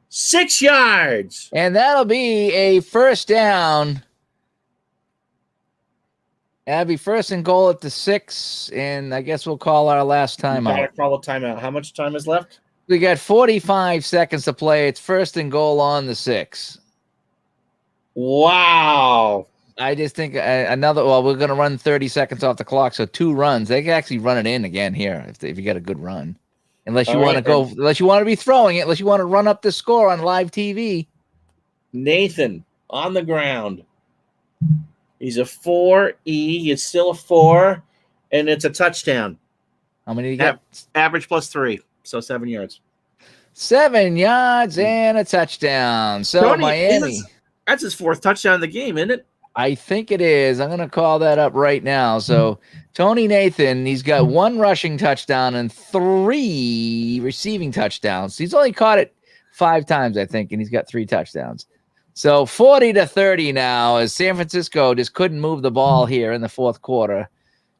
6 yards. And that'll be a first down. That'll be 1st and goal at the 6. And I guess we'll call our last timeout. Gotta call a timeout. How much time is left? We got 45 seconds to play. It's 1st and goal on the 6. Wow. I just think another. Well, we're going to run 30 seconds off the clock, so 2 runs. They can actually run it in again here if you get a good run. Unless you want to go, unless you want to be throwing it, unless you want to run up the score on live TV. Nathan on the ground. He's a 4. It's still a 4, and it's a touchdown. How many do you get? Average plus 3, so 7 yards. 7 yards and a touchdown. So Tony, Miami. That's his 4th touchdown in the game, isn't it? I think it is. I'm going to call that up right now. So Tony Nathan, he's got 1 rushing touchdown and 3 receiving touchdowns. He's only caught it 5 times, I think, and he's got 3 touchdowns. So 40-30 now, as San Francisco just couldn't move the ball here in the 4th quarter.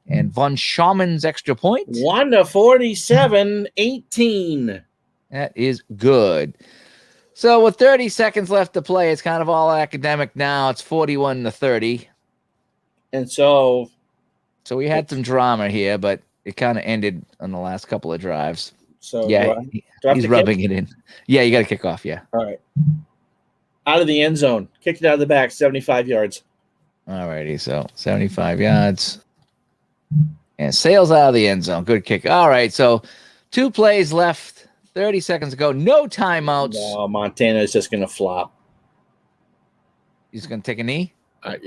And Von Schauman's extra point. 1-47, 18. That is good. So with 30 seconds left to play, it's kind of all academic now. It's 41-30. And so we had some drama here, but it kind of ended on the last couple of drives. So yeah, he's rubbing it in. Yeah, you got to kick off. Yeah. All right. Out of the end zone. Kicked it out of the back, 75 yards. All righty. So 75 yards. And sails out of the end zone. Good kick. All right. So 2 plays left. 30 seconds ago. No timeouts. No, Montana is just going to flop. He's going to take a knee? Could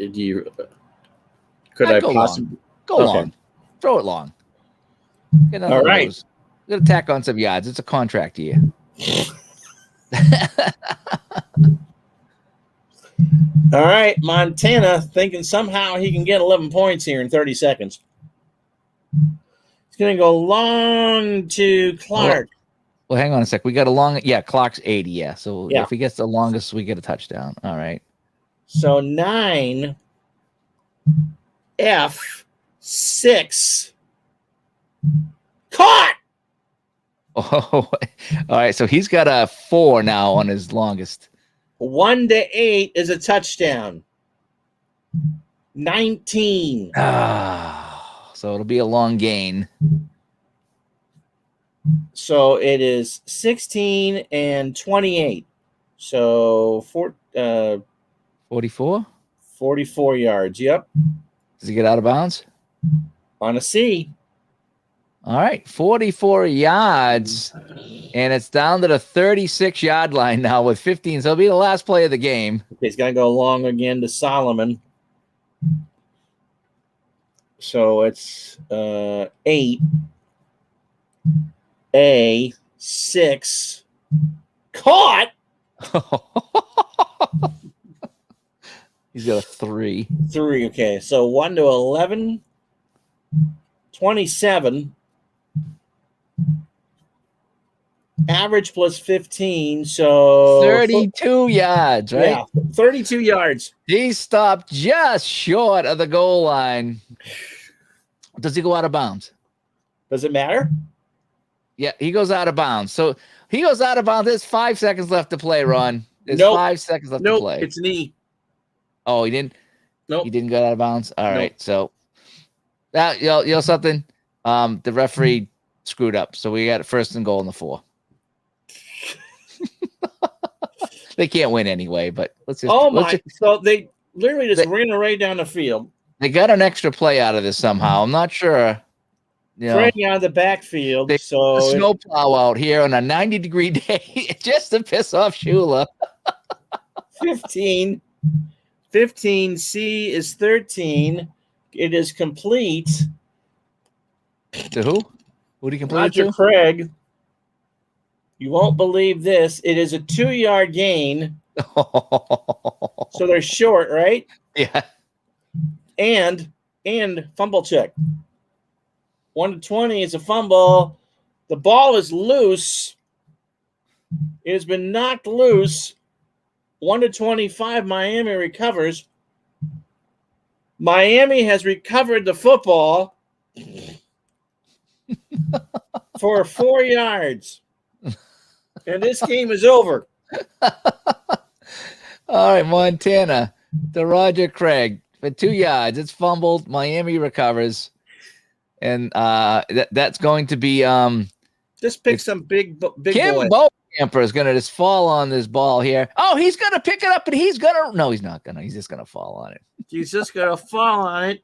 I'd I go possibly? long. Go long. Throw it long. Get All right. Those. We're going to tack on some yards. It's a contract year. All right. Montana thinking somehow he can get 11 points here in 30 seconds. He's going to go long to Clark. Well, hang on a sec. We got a long, clock's 80, yeah. So Yeah. if he gets the longest, we get a touchdown. All right. So 9, F6, caught. Oh, all right. So he's got a 4 now on his longest. 1-8 is a touchdown. 19. So it'll be a long gain. So it is 16 and 28. So 44? 44 yards. Yep. Does he get out of bounds? On a C. All right. 44 yards. And it's down to the 36-yard line now with 15. So it'll be the last play of the game. Okay, he's going to go long again to Solomon. So it's 8. A6 caught. He's got a 3. 3. Okay, so 1-11, 27. Average plus 15, so 32 yards, right? Yeah, 32 yards. He stopped just short of the goal line. Does he go out of bounds? Does it matter? Yeah, he goes out of bounds. So he goes out of bounds. There's 5 seconds left to play, Ron. There's 5 seconds left to play. It's knee. Oh, he didn't? Nope. He didn't go out of bounds? All right. So that you know something? The referee screwed up. So we got 1st and goal in the 4. They can't win anyway, but let's just. Oh let's my! just So they literally just ran right down the field. they got an extra play out of this somehow. I'm not sure. You know, Craig on the backfield. they So snowplow out here on a 90-degree day just to piss off Shula. 15. 15. C is 13. It is complete. To who? Who did he complete Roger it to? Craig. You won't believe this. It is a 2-yard gain. So they're short, right? Yeah. And fumble check. 1-20 is a fumble. The ball is loose. It has been knocked loose. 1-25. Miami recovers. Miami has recovered the football for 4 yards. And this game is over. All right, Montana to Roger Craig for 2 yards. It's fumbled. Miami recovers, and that's going to be Just pick some big Kim boy. Camper is going to just fall on this ball here. Oh, he's going to pick it up, and he's going to. No, he's not going to. He's just going to fall on it. He's just going to fall on it.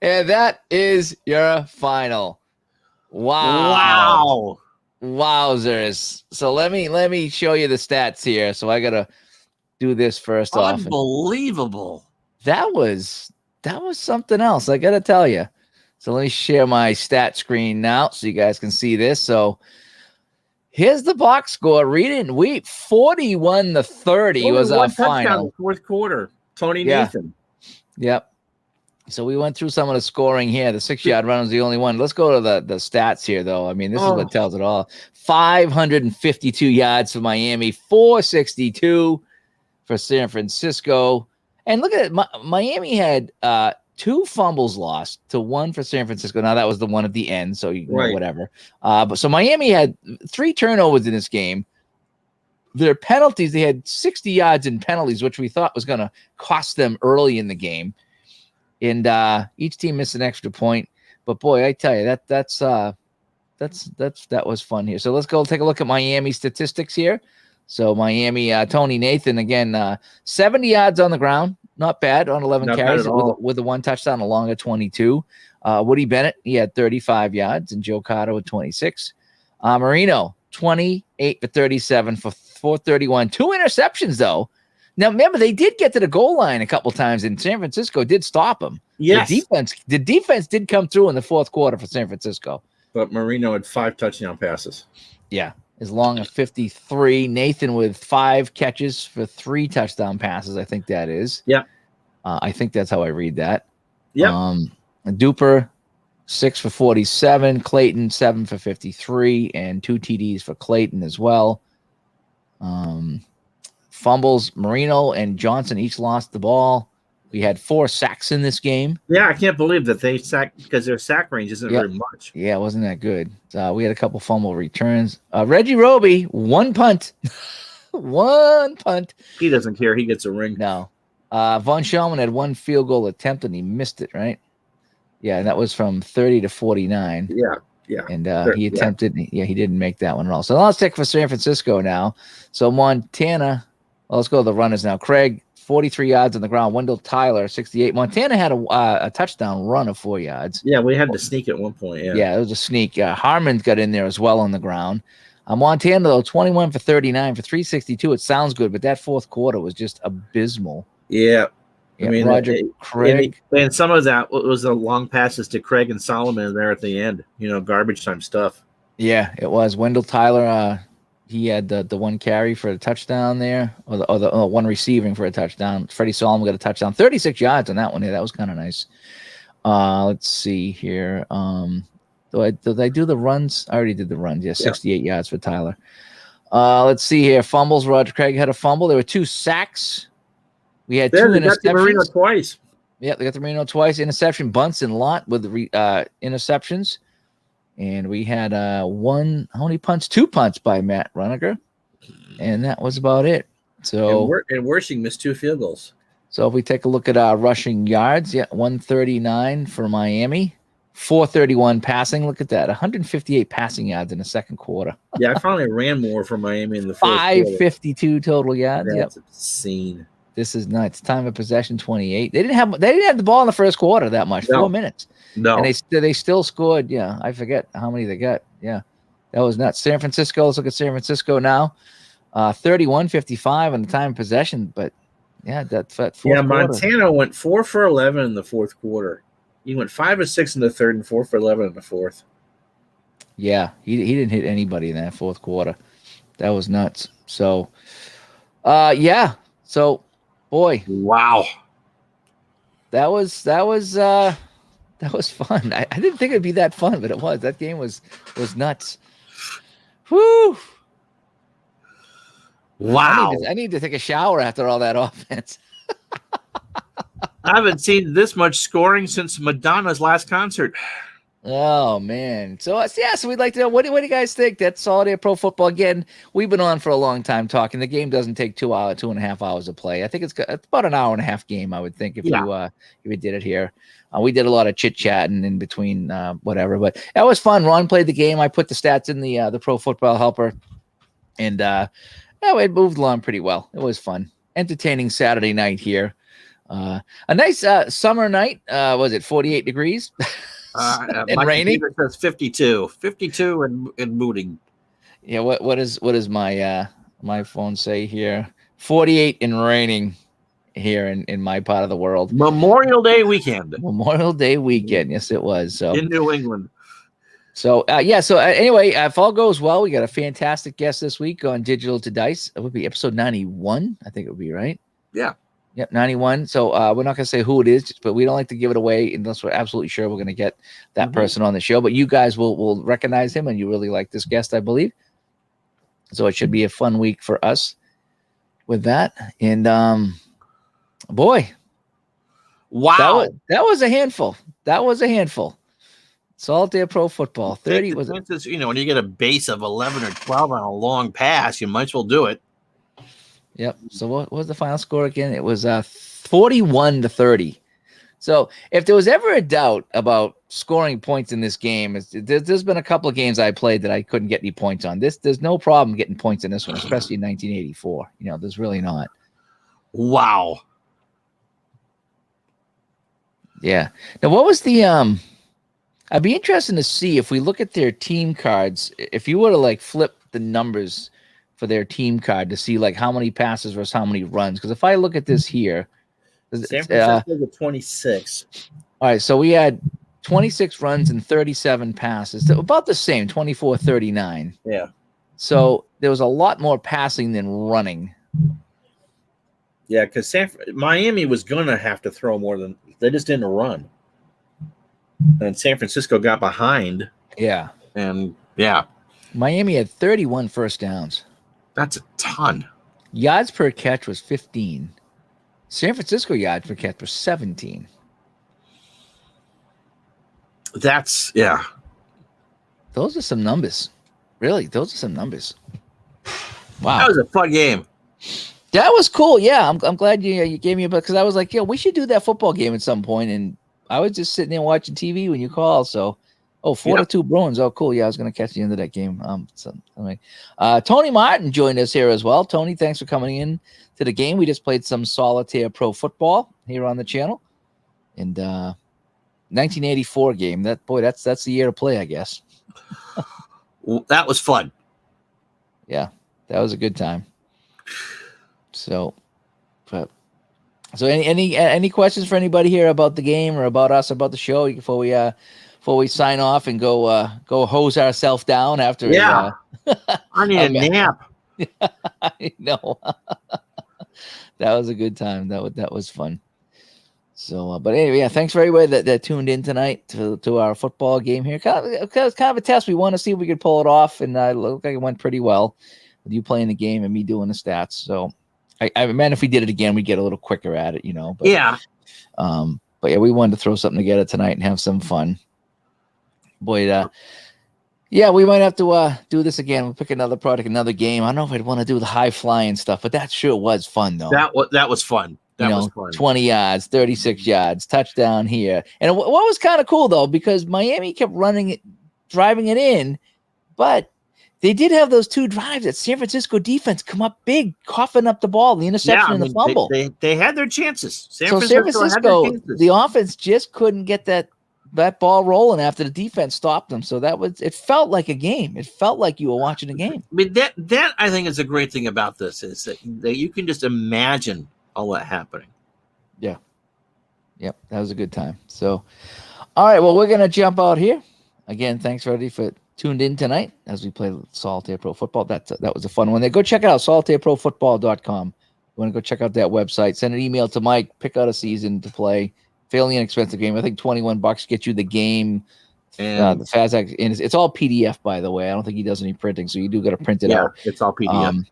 And that is your final. Wow. Wowzers. So let me show you the stats here. So I got to do this first off. Unbelievable. That was something else, I got to tell you. So let me share my stat screen now so you guys can see this. So here's the box score. Read it and weep. 41-30 was our final. Fourth quarter. Tony Yeah. Nathan. Yep. So we went through some of the scoring here. The 6-yard run was the only one. Let's go to the stats here, though. I mean, this is what tells it all. 552 yards for Miami, 462 for San Francisco. And look at it. Miami had 2 fumbles lost to 1 for San Francisco. Now, that was the one at the end, so you know, whatever. But so Miami had 3 turnovers in this game. Their penalties, they had 60 yards in penalties, which we thought was going to cost them early in the game. And each team missed an extra point. But boy, I tell you, that was fun here. So let's go take a look at Miami statistics here. So Miami, Tony Nathan again, 70 yards on the ground, not bad on 11 carries with a 1 touchdown along at 22. Woody Bennett, he had 35 yards, and Joe Carter with 26. Marino, 28 for 37 for 431. 2 interceptions though. Now, remember, they did get to the goal line a couple times, and San Francisco did stop them. Yes. The defense did come through in the fourth quarter for San Francisco. But Marino had 5 touchdown passes. Yeah, as long as 53. Nathan with 5 catches for 3 touchdown passes, I think that is. Yeah. I think that's how I read that. Yeah. Duper, 6 for 47. Clayton, 7 for 53, and 2 TDs for Clayton as well. Fumbles, Marino and Johnson each lost the ball. We had 4 sacks in this game. Yeah, I can't believe that they sacked because their sack range isn't very much. Yeah, it wasn't that good. We had a couple fumble returns. Reggie Roby, 1 punt. 1 punt. He doesn't care. He gets a ring. No. Von Shellman had 1 field goal attempt, and he missed it, right? Yeah, and that was from 30 to 49. Yeah. Yeah. And he attempted. Yeah, he didn't make that one at all. So let's take for San Francisco now. So Montana. Well, let's go to the runners now. Craig, 43 yards on the ground. Wendell Tyler, 68. Montana had a touchdown run of 4 yards. Yeah, we had to sneak at one point. Yeah, it was a sneak. Harmon's got in there as well on the ground. Montana, though, 21 for 39 for 362. It sounds good, but that fourth quarter was just abysmal. Yeah. I mean, Roger Craig. And some of that was the long passes to Craig and Solomon there at the end. Garbage time stuff. Yeah, it was. Wendell Tyler, he had the 1 carry for a touchdown there, or the 1 receiving for a touchdown. Freddie Solomon got a touchdown, 36 yards on that one. Yeah, that was kind of nice. Let's see here. Did I do the runs? I already did the runs. Yeah, 68 yards for Tyler. Let's see here. Fumbles. Roger Craig had a fumble. There were 2 sacks. We had 2 interceptions. Got the Marino twice. Yeah, they got the Marino twice. Interception, Bunts and Lott with the interceptions. And we had 1, how many punts? 2 punts by Matt Runiger. And that was about it. So and Wershing missed 2 field goals. So if we take a look at our rushing yards, 139 for Miami, 431 passing. Look at that. 158 passing yards in the second quarter. Yeah, I finally ran more for Miami in the fourth quarter. 552 total yards. That's obscene. This is nuts. Time of possession 28. They didn't have the ball in the first quarter that much. No. 4 minutes. No. And they still scored. Yeah, I forget how many they got. Yeah, that was nuts. San Francisco. Let's look at San Francisco now. 31-55 on the time of possession. But yeah, that fourth quarter. Montana went 4 for 11 in the fourth quarter. He went 5 of 6 in the third and 4 for 11 in the fourth. Yeah, he didn't hit anybody in that fourth quarter. That was nuts. So, yeah. So, boy, wow, that was fun. I didn't think it'd be that fun, but it was. That game was nuts. Whoo! Wow. I need to take a shower after all that offense. I haven't seen this much scoring since Madonna's last concert. Oh man! So we'd like to know what do you guys think? That's Solitaire Pro Football. Again, we've been on for a long time talking. The game doesn't take 2.5 hours to play. I think it's about an hour and a half game. I would think if you did it here. We did a lot of chit chatting in between, whatever. But that was fun. Ron played the game. I put the stats in the Pro Football Helper, and it moved along pretty well. It was fun, entertaining Saturday night here. A nice summer night. Was it 48 degrees? And raining. It says 52 and mooting. Yeah. What does my my phone say here? 48 and raining here in my part of the world. Memorial Day weekend. Yes, it was. So in New England. So anyway, if all goes well, we got a fantastic guest this week on Digital to Dice. It would be episode 91. I think it would be right. Yeah. Yep, 91. So we're not going to say who it is, but we don't like to give it away unless we're absolutely sure we're going to get that person on the show. But you guys will recognize him, and you really like this guest, I believe. So it should be a fun week for us with that. And boy, wow, that was a handful. Solitaire Pro Football 30 was it? When you get a base of 11 or 12 on a long pass, you might as well do it. Yep. So what was the final score again? It was 41-30. So if there was ever a doubt about scoring points in this game, there's been a couple of games I played that I couldn't get any points on. There's no problem getting points in this one, especially in 1984. There's really not. Wow. Yeah. Now, what was the I'd be interested to see if we look at their team cards. If you were to flip the numbers for their team card to see how many passes versus how many runs. Because if I look at this here, San Francisco was 26. All right, so we had 26 runs and 37 passes. About the same, 24-39. Yeah. So there was a lot more passing than running. Yeah, because Miami was going to have to throw more than – they just didn't run. And San Francisco got behind. Yeah. And, yeah. Miami had 31 first downs. That's a ton. Yards per catch was 15. San Francisco yards per catch was 17. That's, yeah. Those are some numbers. Really, those are some numbers. Wow. That was a fun game. That was cool. Yeah, I'm glad you gave me a because I was like, we should do that football game at some point. And I was just sitting there watching TV when you called. So, 4-2 Bruins. Oh, cool. Yeah, I was going to catch the end of that game. Tony Martin joined us here as well. Tony, thanks for coming in to the game. We just played some Solitaire Pro Football here on the channel. And 1984 game. That's the year to play, I guess. That was fun. Yeah, that was a good time. So any questions for anybody here about the game or about us, about the show before we sign off and go hose ourselves down after? Yeah, I need a nap. I know. That was a good time. That was fun. So, but anyway, yeah, thanks for everybody that tuned in tonight to our football game here. It's kind of a test. We want to see if we could pull it off, and it looked like it went pretty well with you playing the game and me doing the stats. So, I mean, if we did it again, we'd get a little quicker at it, But, yeah. But yeah, we wanted to throw something together tonight and have some fun. Boy, yeah, we might have to do this again. We'll pick another product, another game. I don't know if I'd want to do the high flying stuff, but that sure was fun, though. That was fun. That was fun. 20 yards, 36 yards, touchdown here. And what was kind of cool, though, because Miami kept driving it in, but they did have those 2 drives that San Francisco defense come up big, coughing up the ball, the interception and the fumble. They had their chances. San Francisco, the offense just couldn't get that ball rolling after the defense stopped them. So it felt like a game. It felt like you were watching a game. I mean, that I think is a great thing about this is that you can just imagine all that happening. Yeah. Yep. That was a good time. So, all right. Well, we're going to jump out here. Again, thanks, everybody, for tuned in tonight as we play Solitaire Pro Football. That was a fun one. Go check it out, solitaireprofootball.com. You want to go check out that website. Send an email to Mike. Pick out a season to play. Fairly inexpensive game. I think $21 gets you the game. And the FASAC, and it's all PDF, by the way. I don't think he does any printing, so you do got to print it out. It's all PDF.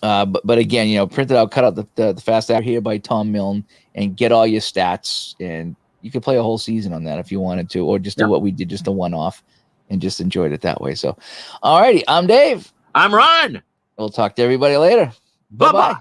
But again, print it out, cut out the FASAC here by Tom Milne, and get all your stats. And you could play a whole season on that if you wanted to, or just do what we did, just a one-off, and just enjoyed it that way. So, all righty, I'm Dave. I'm Ron. We'll talk to everybody later. Bye-bye.